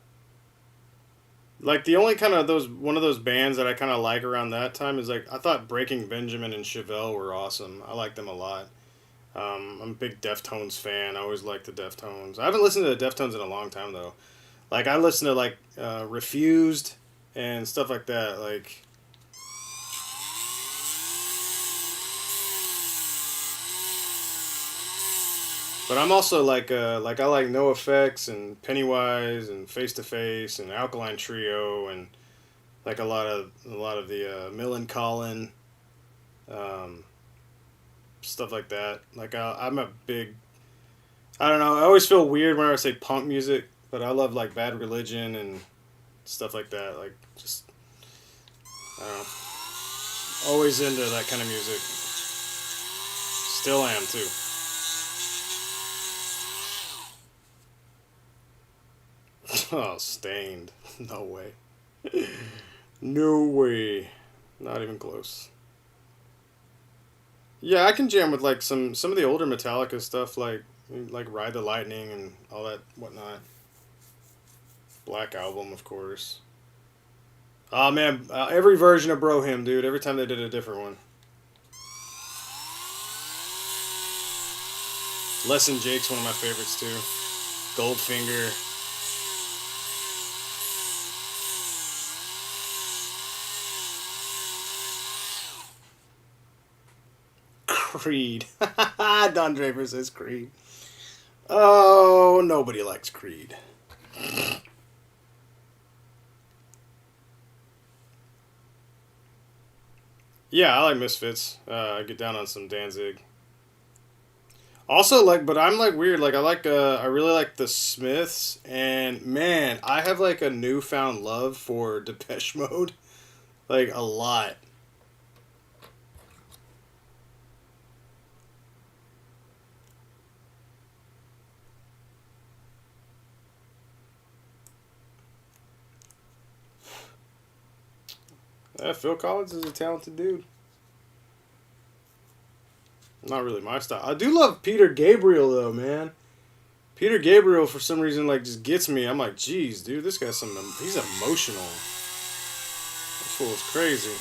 Like the only kind of those one of those bands that I kind of like around that time is like I thought Breaking Benjamin and Chevelle were awesome. I like them a lot. I'm a big Deftones fan. I always liked the Deftones. I haven't listened to the Deftones in a long time though. Like I listen to like Refused and stuff like that. Like but I'm also like I like No Effects and Pennywise and Face to Face and Alkaline Trio and like a lot of the Millen um, stuff like that. Like I'm a big I don't know. I always feel weird whenever I say punk music, but I love like Bad Religion and stuff like that. Like just I don't know. Always into that kind of music. Still am too. Oh, Stained. No way. No way. Not even close. Yeah, I can jam with like some of the older Metallica stuff, like Ride the Lightning and all that whatnot. Black Album, of course. Oh man, every version of Bro Hymn, dude. Every time they did a different one. Less Than Jake's one of my favorites too. Goldfinger. Creed. Don Draper says Creed. Oh, nobody likes Creed. Yeah, I like Misfits. I get down on some Danzig. Also, like, but I'm like weird. Like, I really like the Smiths, and man, I have like a newfound love for Depeche Mode, like a lot. Phil Collins is a talented dude. Not really my style. I do love Peter Gabriel though, man. Peter Gabriel for some reason like just gets me. I'm like, geez, dude, this guy's he's emotional. This fool is crazy.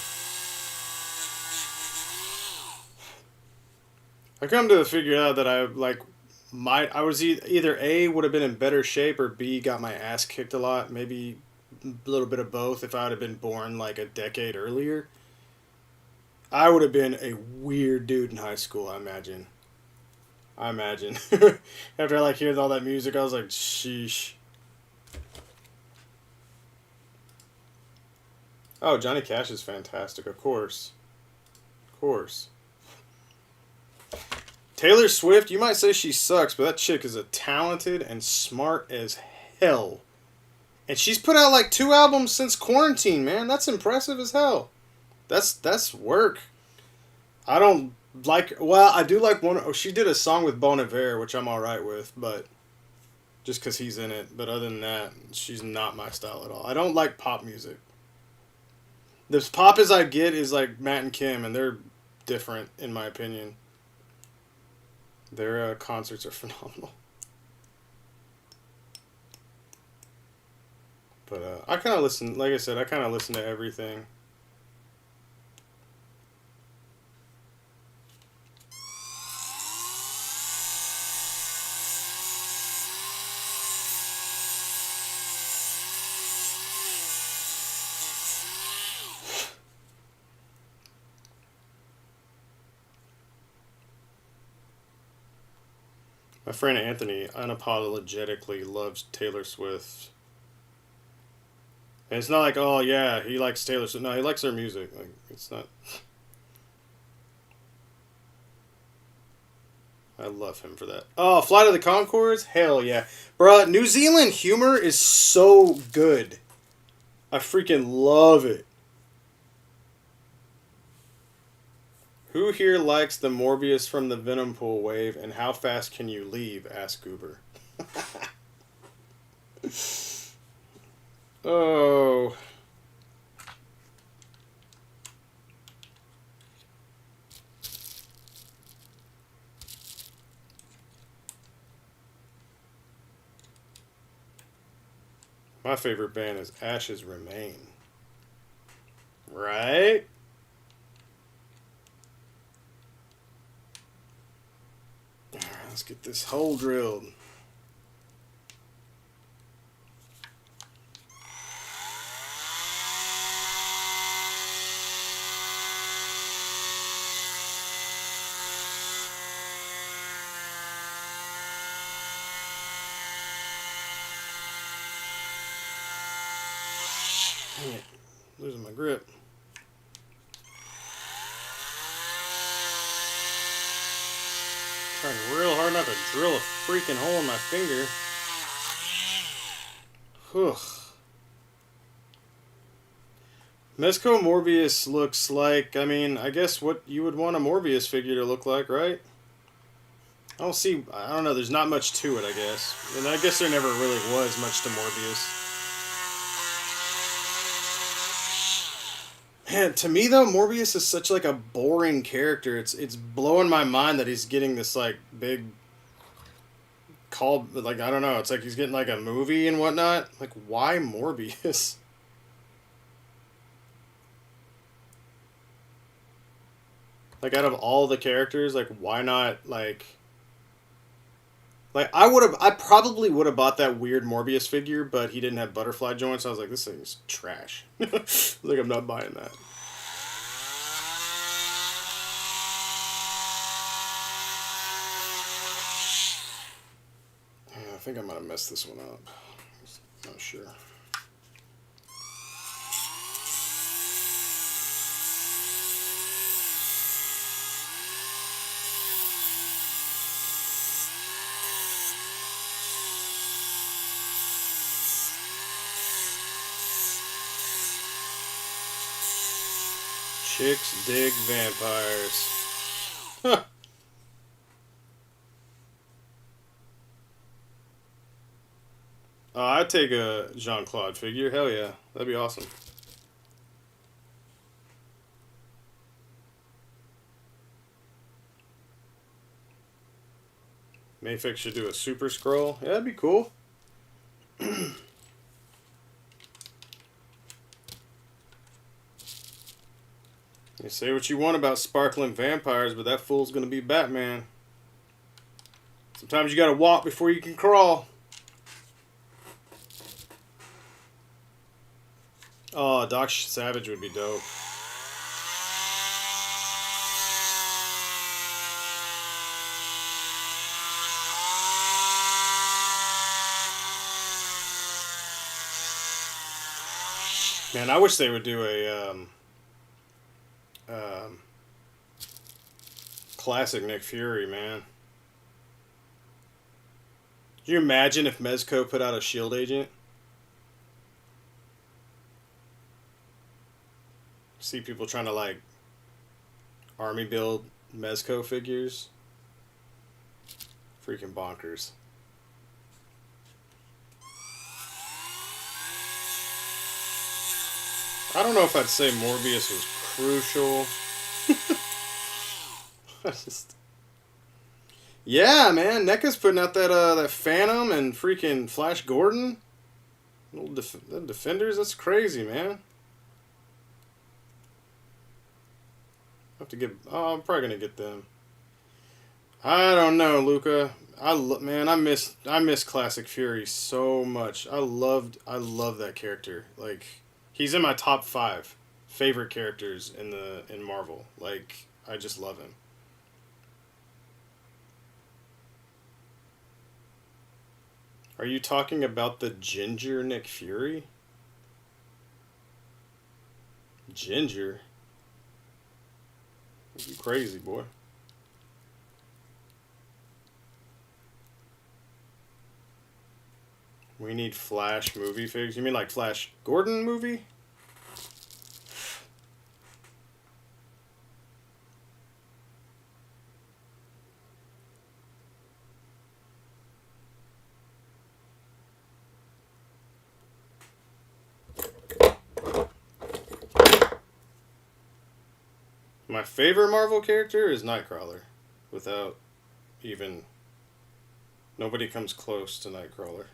I come to figure out that I was either A, would have been in better shape, or B, got my ass kicked a lot. Maybe a little bit of both if I would have been born like a decade earlier. I would have been a weird dude in high school, I imagine. After I like hearing all that music, I was like, sheesh. Oh, Johnny Cash is fantastic, of course. Of course. Taylor Swift, you might say she sucks, but that chick is a talented and smart as hell. And she's put out like 2 albums since quarantine, man. That's impressive as hell. That's work. I don't like... Well, I do like one... Oh, she did a song with Bon Iver, which I'm alright with, but... Just because he's in it. But other than that, she's not my style at all. I don't like pop music. The pop as I get is like Matt and Kim, and they're different, in my opinion. Their concerts are phenomenal. But I kind of listen... Like I said, I kind of listen to everything. My friend Anthony unapologetically loves Taylor Swift. And it's not like, oh yeah, he likes Taylor Swift. No, he likes her music. Like, it's not... I love him for that. Oh, Flight of the Conchords? Hell yeah. Bruh, New Zealand humor is so good. I freaking love it. Who here likes the Morbius from the Venom Pool wave, and how fast can you leave? Asked Goober. Oh. My favorite band is Ashes Remain. Right? Alright, let's get this hole drilled. Dang it. Losing my grip. Trying real hard not to drill a freaking hole in my finger. Whew. Mezco Morbius looks like, I mean, I guess what you would want a Morbius figure to look like, right? I don't know, there's not much to it, I guess. And I guess there never really was much to Morbius. Man, to me though, Morbius is such like a boring character. It's blowing my mind that he's getting this like big called, like, I don't know, it's like he's getting like a movie and whatnot. Like, why Morbius? Like, out of all the characters, like, why not like I probably would have bought that weird Morbius figure, but he didn't have butterfly joints. I was like, this thing is trash. Like, I'm not buying that. think I might have messed this one up. Not sure. Chicks dig vampires. Huh. I'd take a Jean-Claude figure. Hell yeah. That'd be awesome. Mayfix should do a super scroll. Yeah, that'd be cool. You say what you want about sparkling vampires, but that fool's gonna be Batman. Sometimes you gotta walk before you can crawl. Oh, Doc Savage would be dope. Man, I wish they would do a classic Nick Fury, man. Can you imagine if Mezco put out a Shield Agent? See people trying to like army build Mezco figures. Freaking bonkers. I don't know if I'd say Morbius was crucial. Yeah, man, NECA's putting out that Phantom and freaking Flash Gordon. Little Defenders, that's crazy, man. Have to get. Oh, I'm probably gonna get them. I don't know, Luca. Man, I miss Classic Fury so much. I love that character. Like, he's in my top 5 favorite characters in Marvel. Like, I just love him. Are you talking about the Ginger Nick Fury? Ginger? You crazy, boy. We need Flash movie figs. You mean like Flash Gordon movie? My favorite Marvel character is Nightcrawler. Without even... Nobody comes close to Nightcrawler.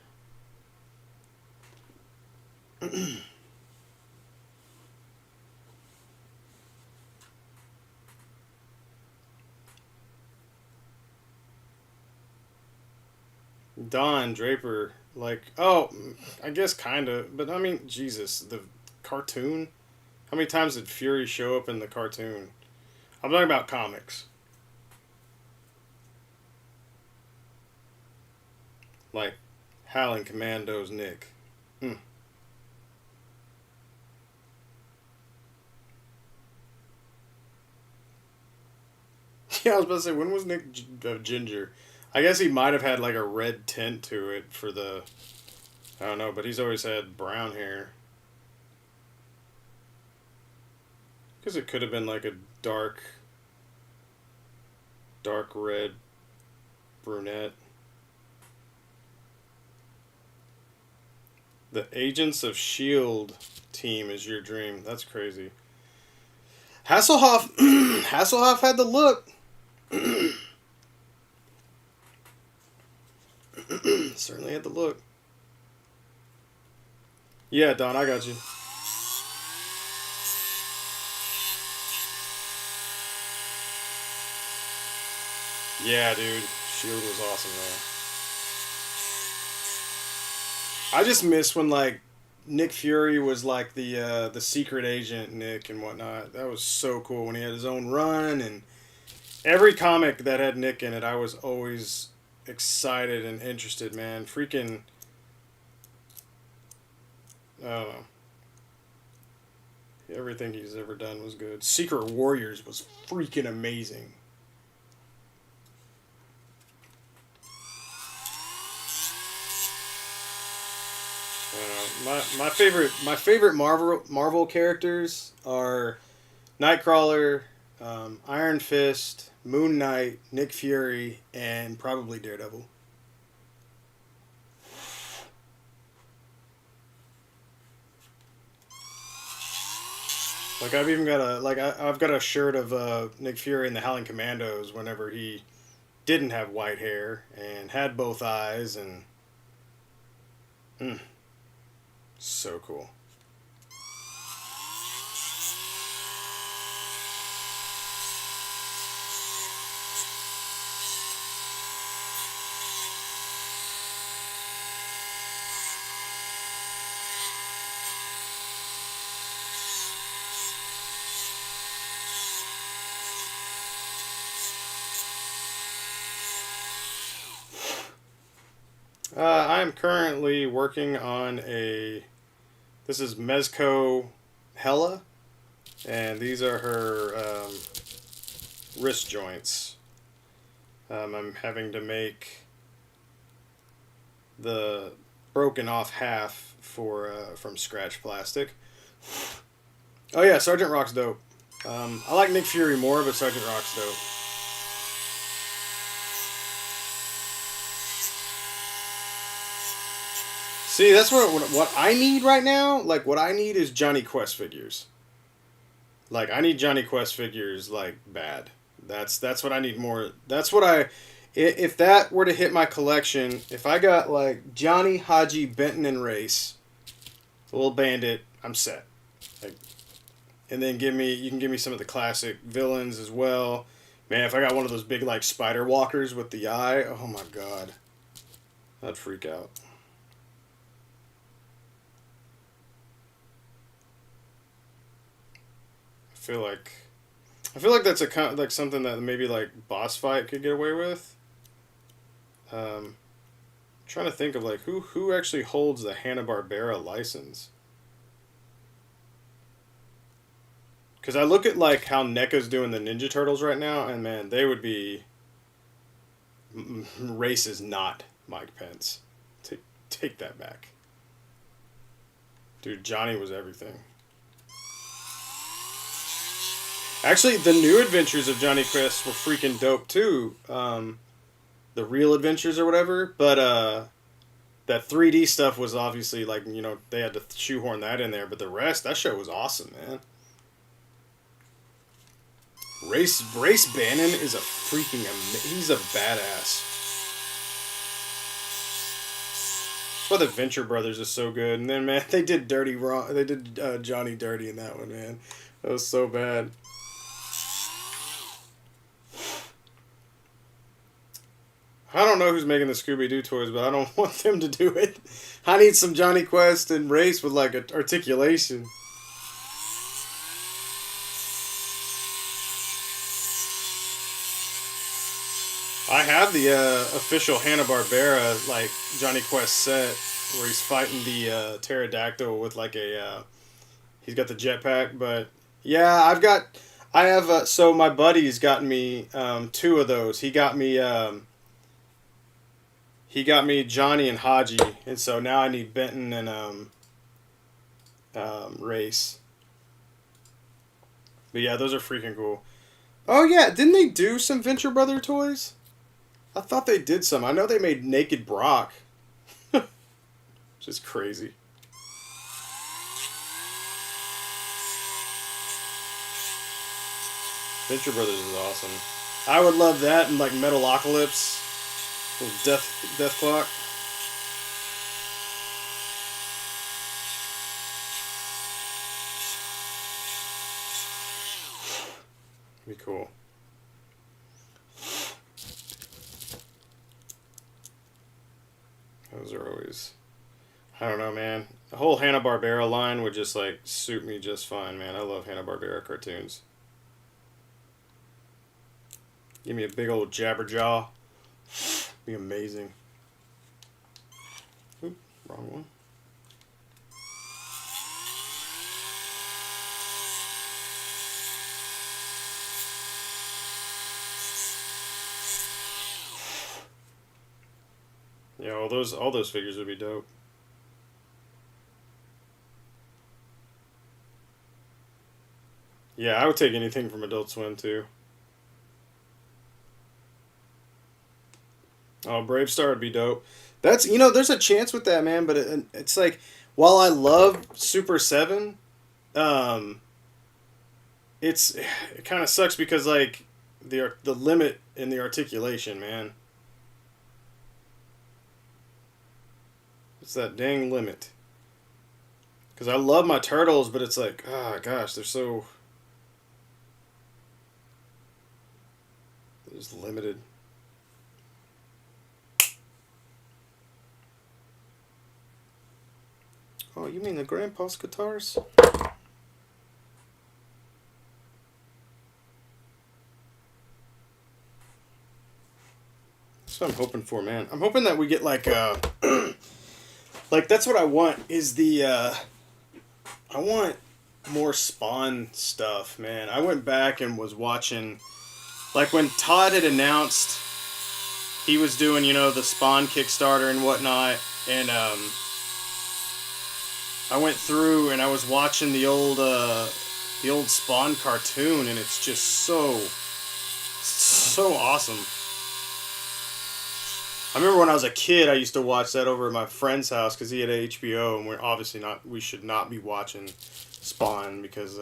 Don Draper, like, oh, I guess kind of, but I mean, Jesus, the cartoon? How many times did Fury show up in the cartoon? I'm talking about comics. Like, Howling Commandos Nick. Hmm. Yeah, I was about to say, when was Nick Ginger? I guess he might have had like a red tint to it for the... I don't know, but he's always had brown hair. Because it could have been like a dark red brunette. The Agents of S.H.I.E.L.D. team is your dream. That's crazy. Hasselhoff Hasselhoff had the look. Certainly had the look. Yeah, Don, I got you. Yeah, dude. S.H.I.E.L.D. was awesome, man. I just miss when, like, Nick Fury was, like, the secret agent Nick and whatnot. That was so cool when he had his own run, and every comic that had Nick in it, I was always excited and interested, man. Freaking, I don't know. Everything he's ever done was good. Secret Warriors was freaking amazing. My favorite Marvel characters are Nightcrawler, Iron Fist, Moon Knight, Nick Fury, and probably Daredevil. Like I've even got I've got a shirt of Nick Fury in the Howling Commandos whenever he didn't have white hair and had both eyes and mm, so cool. I am currently working on a. This is Mezco Hella, and these are her wrist joints. I'm having to make the broken off half for from scratch plastic. Oh yeah, Sergeant Rock's dope. I like Nick Fury more, but Sergeant Rock's dope. See, that's what I need right now. Like, what I need is Johnny Quest figures. Like, I need Johnny Quest figures like bad. That's what I need more. That's what I. If that were to hit my collection, if I got like Johnny, Haji, Benton, and Race, Little Bandit, I'm set. Like, and then you can give me some of the classic villains as well. Man, if I got one of those big like spider walkers with the eye, oh my god, I'd freak out. feel like I feel like that's like something that maybe like boss fight could get away with. Trying to think of like who actually holds the Hanna-Barbera license. Because I look at like how NECA's doing the Ninja Turtles right now, and man, they would be. Race is not Mike Pence. Take that back, dude. Johnny was everything. Actually, the new adventures of Johnny Quest were freaking dope too. The real adventures or whatever, but that 3D stuff was obviously like they had to shoehorn that in there. But the rest, that show was awesome, man. Race Bannon is a freaking he's a badass. That's why the Venture Brothers is so good. And then man, they did Dirty wrong. They did Johnny Dirty in that one, man. That was so bad. I don't know who's making the Scooby-Doo toys, but I don't want them to do it. I need some Johnny Quest and Race with like articulation. I have the official Hanna-Barbera like Johnny Quest set where he's fighting the pterodactyl with like a he's got the jetpack, but yeah, I have so my buddy's gotten me two of those. He got me Johnny and Haji, and so now I need Benton and Race. But yeah, those are freaking cool. Oh yeah, didn't they do some Venture Brother toys? I thought they did some. I know they made Naked Brock. Just crazy. Venture Brothers is awesome. I would love that and like Metalocalypse. Death Clock. Be cool. Those are always. I don't know, man. The whole Hanna-Barbera line would just like suit me just fine, man. I love Hanna-Barbera cartoons. Give me a big old Jabberjaw. Be amazing. Oop, wrong one. Yeah, all those figures would be dope. Yeah, I would take anything from Adult Swim too. Oh, Brave Star would be dope. That's there's a chance with that, man. But it's like, while I love Super 7, um, it kind of sucks because like the limit in the articulation, man. It's that dang limit. Because I love my turtles, but it's like, oh gosh, they're just limited. Oh, you mean the Grandpa's guitars? That's what I'm hoping for, man. I'm hoping that we get like like that's what I want is I want more Spawn stuff, man. I went back and was watching, like when Todd had announced he was doing, the Spawn Kickstarter and whatnot, and I went through and I was watching the old Spawn cartoon, and it's just so awesome. I remember when I was a kid, I used to watch that over at my friend's house because he had HBO, and we should not be watching Spawn because,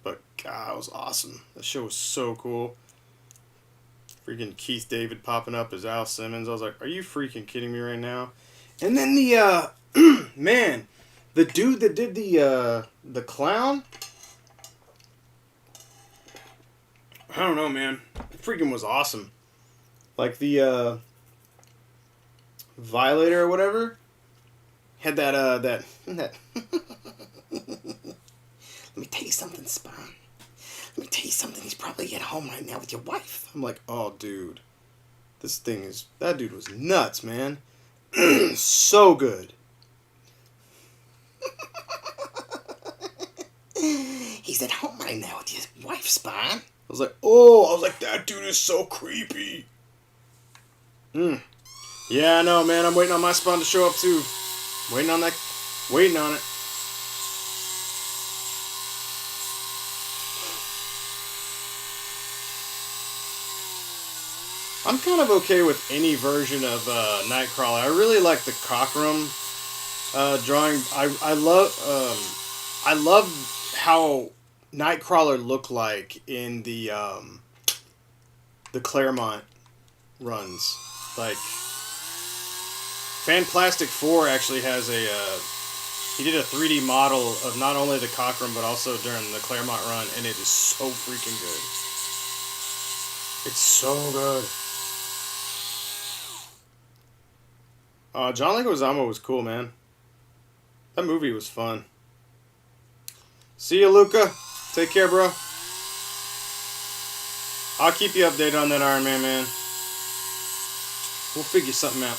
but God, it was awesome. That show was so cool. Freaking Keith David popping up as Al Simmons. I was like, are you freaking kidding me right now? And then the, man, the dude that did the clown, I don't know, man. It freaking was awesome. Like the, Violator or whatever had that let me tell you something, Spawn. Let me tell you something. He's probably at home right now with your wife. I'm like, oh, dude, that dude was nuts, man. So good. He's at home right now with his wife, Spawn. I was like, that dude is so creepy. Yeah, I know, man. I'm waiting on my Spawn to show up, too. Waiting on it. I'm kind of okay with any version of Nightcrawler. I really like the Cockrum drawing. I love how Nightcrawler looked like in the Claremont runs. Like, Fanplastic 4 actually has he did a 3D model of not only the Cockrum, but also during the Claremont run, and it is so freaking good. It's so good. John Leguizamo was cool, man. That movie was fun. See you, Luca. Take care, bro. I'll keep you updated on that Iron Man, man. We'll figure something out.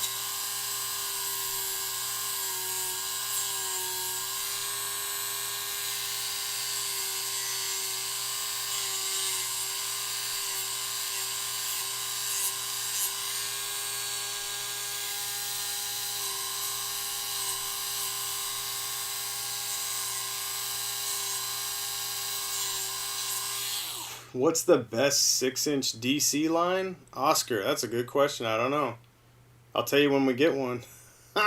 What's the best 6-inch DC line? Oscar, that's a good question. I don't know. I'll tell you when we get one. We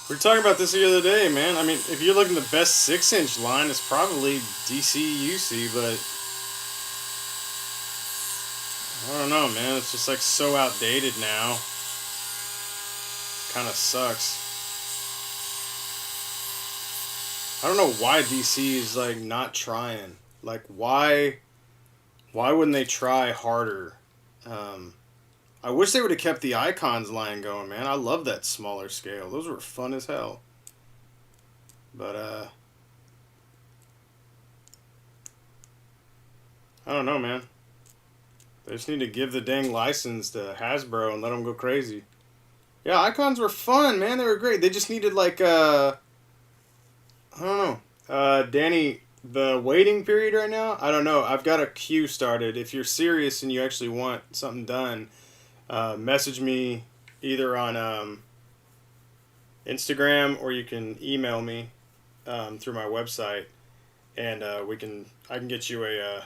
were talking about this the other day, man. I mean, if you're looking at the best 6-inch line, it's probably DC UC, but I don't know, man. It's just like so outdated now. Kind of sucks. I don't know why DC is like not trying. Like why wouldn't they try harder? I wish they would have kept the Icons line going, man. I love that smaller scale. Those were fun as hell. But I don't know, man. They just need to give the dang license to Hasbro and let them go crazy. Yeah, icons were fun, man. They were great. They just needed like I don't know. Danny, the waiting period right now, I don't know. I've got a queue started. If you're serious and you actually want something done, message me either on Instagram, or you can email me through my website, and I can get you a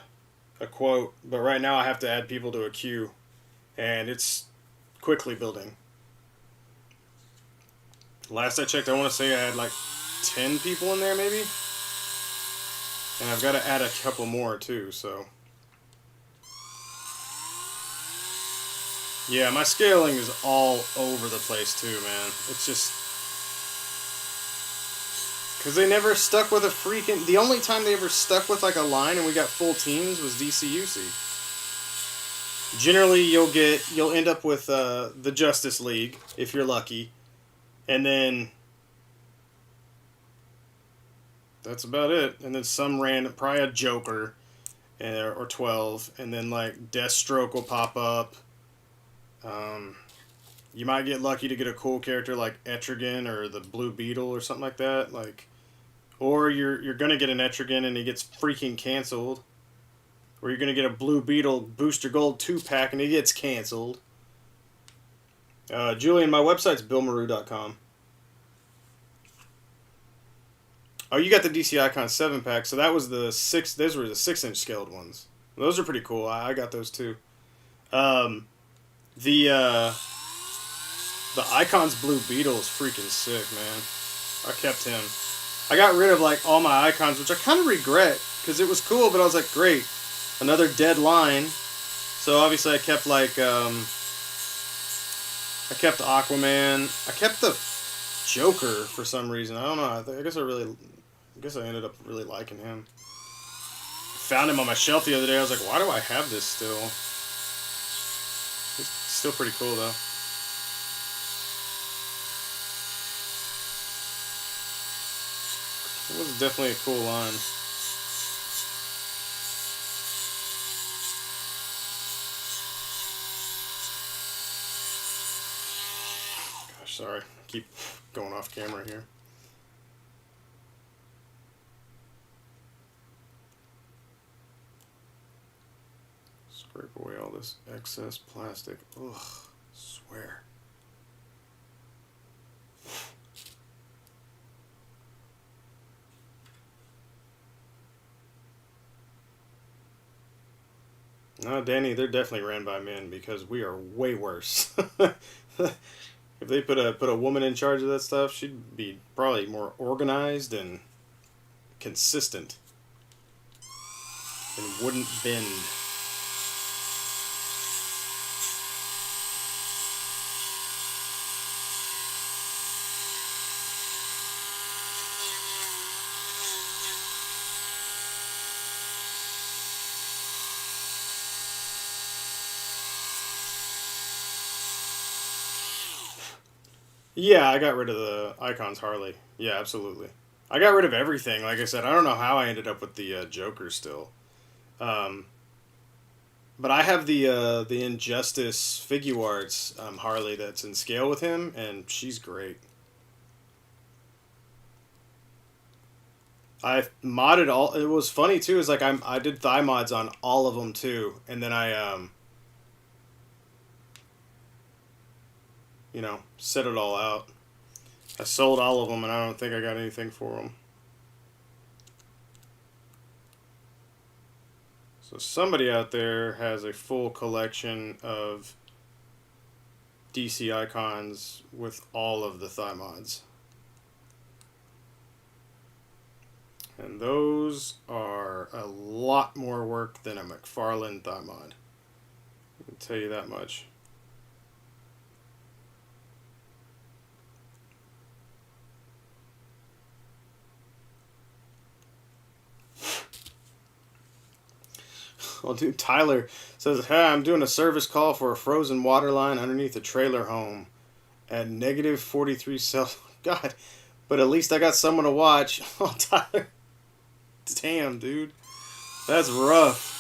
quote. But right now I have to add people to a queue, and it's quickly building. Last I checked, I want to say I had like 10 people in there maybe, and I've got to add a couple more too. So yeah, my scaling is all over the place too, man. It's just because they never stuck with a freaking. The only time they ever stuck with like a line and we got full teams was DCUC. Generally, you'll end up with the Justice League if you're lucky, and then that's about it. And then some random, probably a Joker, or 12, and then like Deathstroke will pop up. You might get lucky to get a cool character like Etrigan or the Blue Beetle or something like that. Like, or you're gonna get an Etrigan and he gets freaking canceled. Or you're gonna get a Blue Beetle Booster Gold 2-pack and he gets canceled. Julian, my website's billmaru.com. Oh, you got the DC Icon 7-pack, so that was the 6. Those were the 6-inch scaled ones. Those are pretty cool. I got those too. The Icon's Blue Beetle is freaking sick, man. I kept him. I got rid of like all my Icons, which I kind of regret because it was cool, but I was like, great, another dead line. So obviously I kept like I kept Aquaman. I kept the Joker for some reason. I don't know. I guess I ended up really liking him. Found him on my shelf the other day. I was like, why do I have this still? It's still pretty cool though. It was definitely a cool line. Gosh, sorry. I keep going off camera here. Scrape away all this excess plastic. Ugh, swear. No, Danny, they're definitely ran by men because we are way worse. If they put a woman in charge of that stuff, she'd be probably more organized and consistent and wouldn't bend. Yeah, I got rid of the Icons Harley. Yeah, absolutely. I got rid of everything. Like I said, I don't know how I ended up with the Joker still. Um, but I have the Injustice Figuarts Harley that's in scale with him, and she's great. I modded all. It was funny too. Is like I did thigh mods on all of them too, and then I set it all out. I sold all of them, and I don't think I got anything for them. So somebody out there has a full collection of DC Icons with all of the thigh mods. And those are a lot more work than a McFarlane thigh mod. I can tell you that much. Well, dude, Tyler says, hey, I'm doing a service call for a frozen water line underneath a trailer home at negative 43 Celsius. God, but at least I got someone to watch. Oh, Tyler. Damn, dude. That's rough.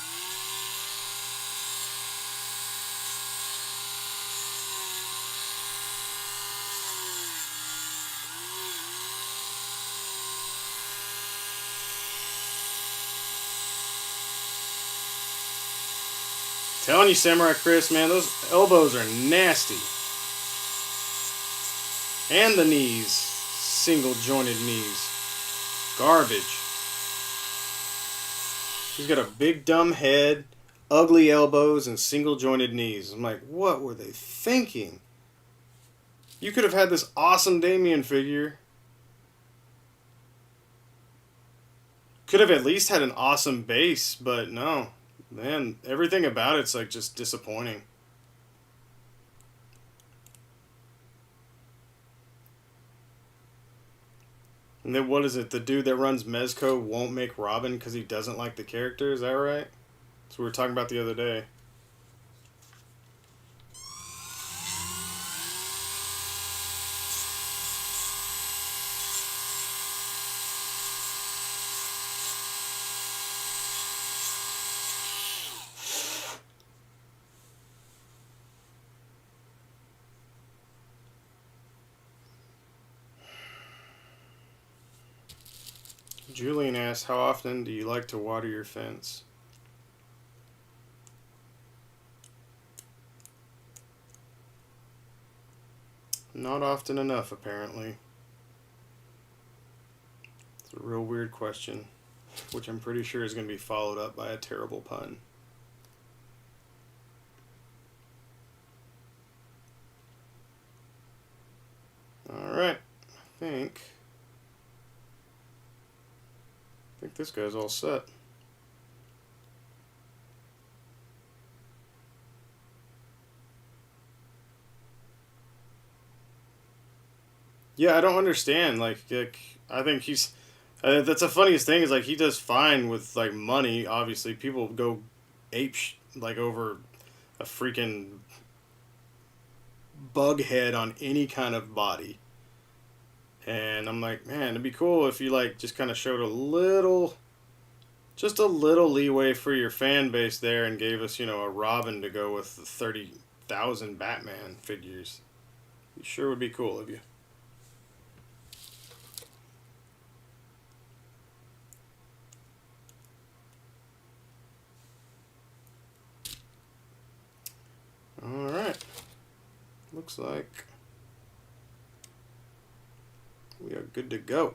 Telling you, Samurai Chris, man, those elbows are nasty. And the knees. Single jointed knees. Garbage. He's got a big dumb head, ugly elbows, and single jointed knees. I'm like, what were they thinking? You could have had this awesome Damien figure. Could have at least had an awesome base, but no. Man, everything about it's like just disappointing. And then what is it? The dude that runs Mezco won't make Robin because he doesn't like the character? Is that right? That's what we were talking about the other day. Julian asks, how often do you like to water your fence? Not often enough, apparently. It's a real weird question, which I'm pretty sure is going to be followed up by a terrible pun. Alright, I think this guy's all set. Yeah, I don't understand. Like I think he's. That's the funniest thing is like he does fine with like money. Obviously, people go like over a freaking bug head on any kind of body. And I'm like, man, it'd be cool if you like just kind of showed just a little leeway for your fan base there and gave us, a Robin to go with the 30,000 Batman figures. It sure would be cool of you. Alright. Looks like we are good to go.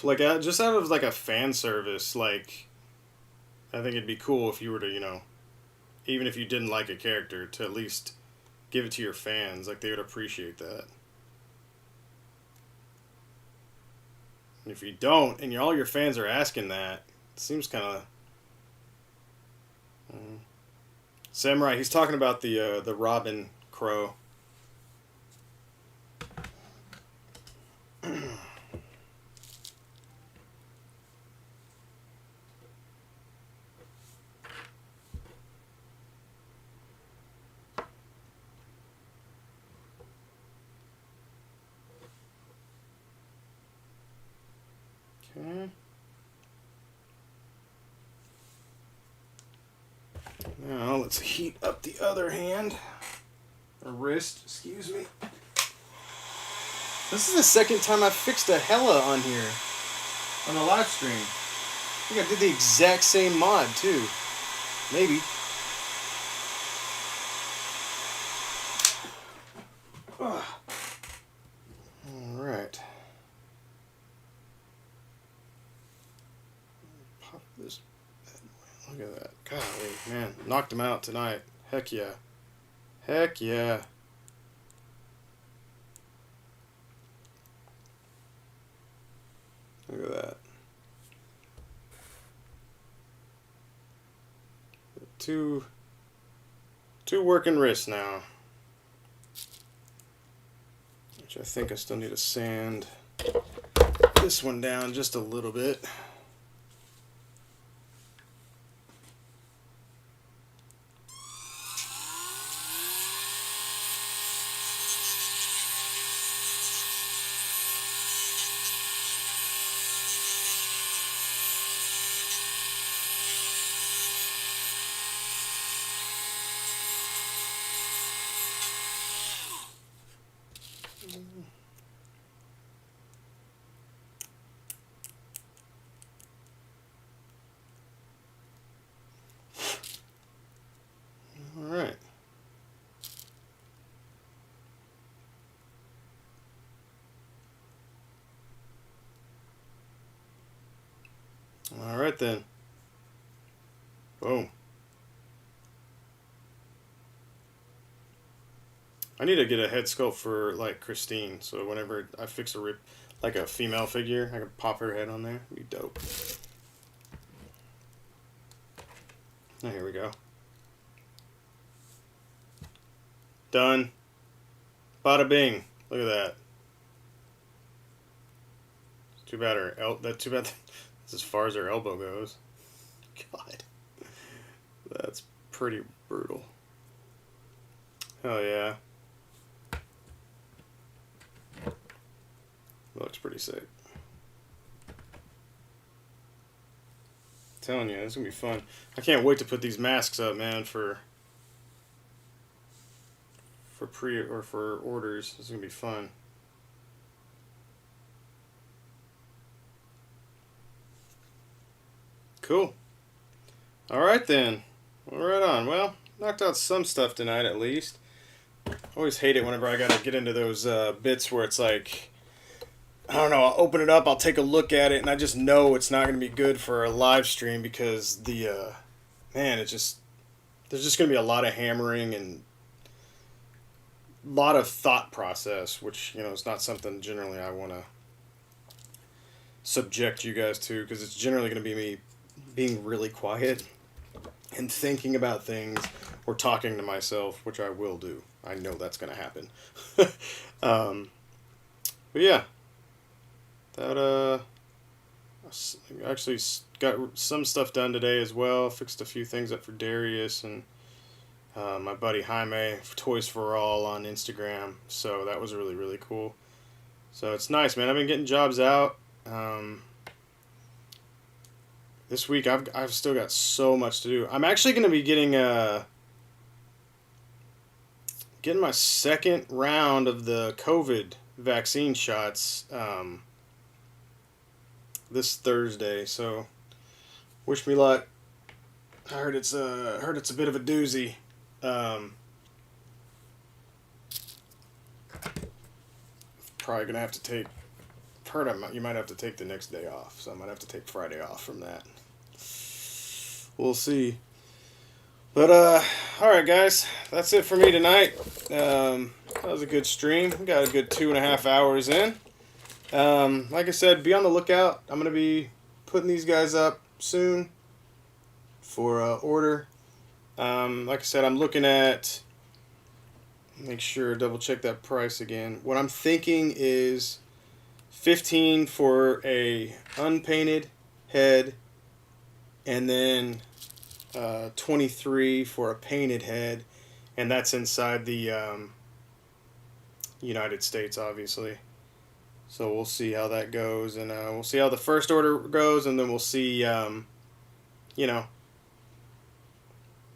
Like, just out of like a fan service, like, I think it'd be cool if you were to, even if you didn't like a character, to at least give it to your fans. Like, they would appreciate that. And if you don't, and all your fans are asking that, it seems kind of... Samurai, he's talking about the Robin Crow. Okay. Now let's heat up the other hand. Or wrist, excuse me. This is the second time I've fixed a Hella on here. On the live stream. I think I did the exact same mod too. Maybe. Alright. Pop this. Look at that. Golly, man. Knocked him out tonight. Heck yeah. Heck yeah. Look at that. Two working wrists now. Which I think I still need to sand this one down just a little bit. then. Boom. I need to get a head sculpt for like Christine, so whenever I fix like a female figure, I can pop her head on there. It'd be dope. Oh, here we go. Done. Bada bing. Look at that. Too bad too bad that's as far as her elbow goes. God. That's pretty brutal. Hell yeah. Looks pretty sick. I'm telling you, it's gonna be fun. I can't wait to put these masks up, man, for for orders. It's gonna be fun. Cool. All right then. Well, right on. Well, knocked out some stuff tonight at least. I always hate it whenever I gotta get into those bits where it's like, I don't know, I'll open it up, I'll take a look at it, and I just know it's not going to be good for a live stream because man, there's just going to be a lot of hammering and a lot of thought process, which, is not something generally I want to subject you guys to, because it's generally going to be me being really quiet and thinking about things or talking to myself, which I will do. I know that's going to happen. But yeah. That, actually got some stuff done today as well. Fixed a few things up for Darius and my buddy Jaime, Toys for All on Instagram. So that was really, really cool. So it's nice, man. I've been getting jobs out. This week I've still got so much to do. I'm actually going to be getting my second round of the COVID vaccine shots this Thursday, so wish me luck. I heard it's a bit of a doozy. Probably gonna have to take. You might have to take the next day off, so I might have to take Friday off from that. We'll see. But all right, guys, that's it for me tonight. That was a good stream. We got a good 2.5 hours in. Like I said, be on the lookout. I'm going to be putting these guys up soon for order. Like I said, I'm looking at, make sure, double check that price again. What I'm thinking is $15 for a unpainted head, and then $23 for a painted head, and that's inside the United States, obviously. So we'll see how that goes, and we'll see how the first order goes, and then we'll see,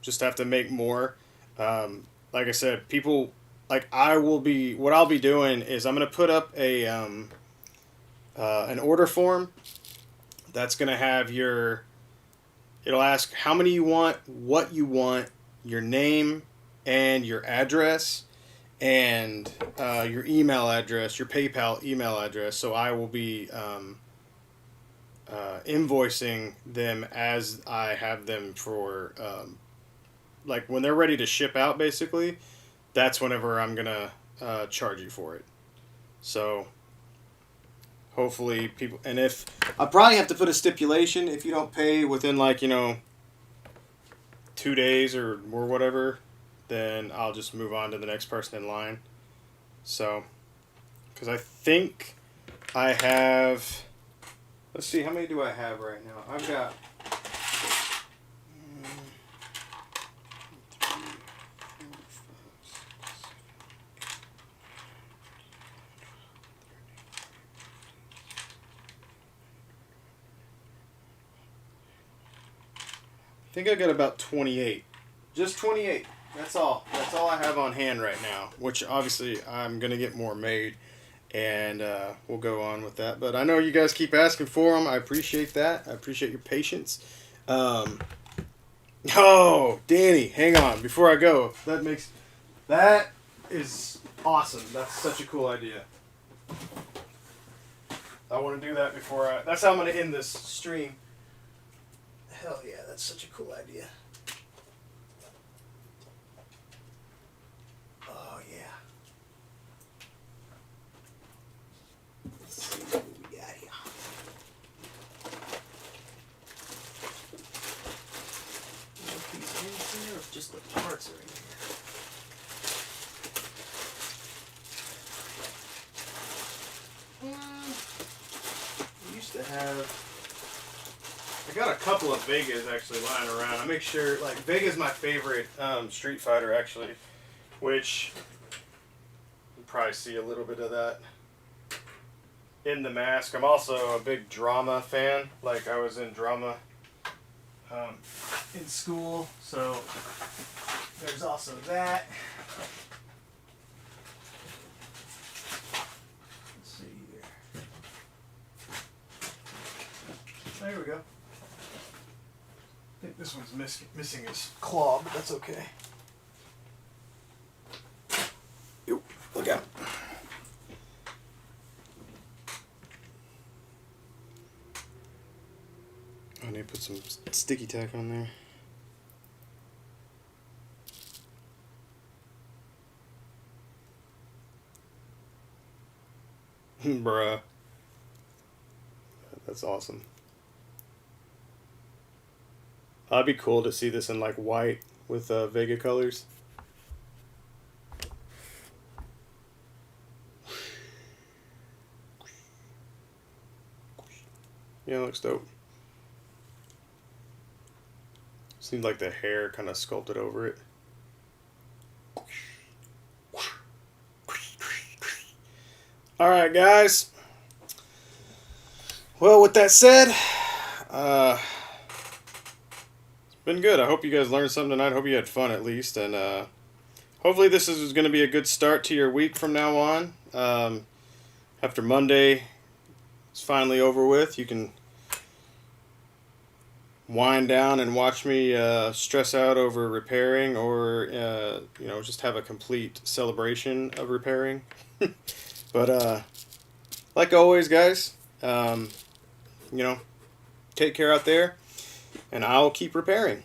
just have to make more. Like I said, people, what I'll be doing is I'm going to put up an order form that's going to have it'll ask how many you want, what you want, your name, and your address, and your email address, your PayPal email address. So I will be invoicing them as I have them for, when they're ready to ship out, basically. That's whenever I'm going to charge you for it. So hopefully people, and if, I'll probably have to put a stipulation, if you don't pay within 2 days or whatever, then I'll just move on to the next person in line. So, because I think I have, let's see, how many do I have right now? I've got, I think I got about 28. Just 28. That's all. That's all I have on hand right now, which obviously I'm going to get more made, and we'll go on with that. But I know you guys keep asking for them. I appreciate that. I appreciate your patience. Oh, Danny, hang on. Before I go, that is awesome. That's such a cool idea. I want to do that before that's how I'm going to end this stream. Hell yeah, that's such a cool idea. Oh yeah. Let's see what we got here. No piece in here, or just the parts are in here? We used to have. I got a couple of Vegas actually lying around. I make sure, like, Vega's my favorite Street Fighter actually, which you probably see a little bit of that in the mask. I'm also a big drama fan. Like, I was in drama in school, so there's also that. Let's see here. There we go. I think this one's missing his claw, but that's okay. Yo, look out. I need to put some sticky tack on there. Bruh. That's awesome. It'd be cool to see this in like white with Vega colors. Yeah, it looks dope. Seems like the hair kind of sculpted over it. Alright guys. Well, with that said, been good. I hope you guys learned something tonight. I hope you had fun at least, and hopefully this is going to be a good start to your week from now on. After Monday is finally over with, you can wind down and watch me stress out over repairing, or you know, just have a complete celebration of repairing. But like always, guys, you know, take care out there. And I'll keep repairing.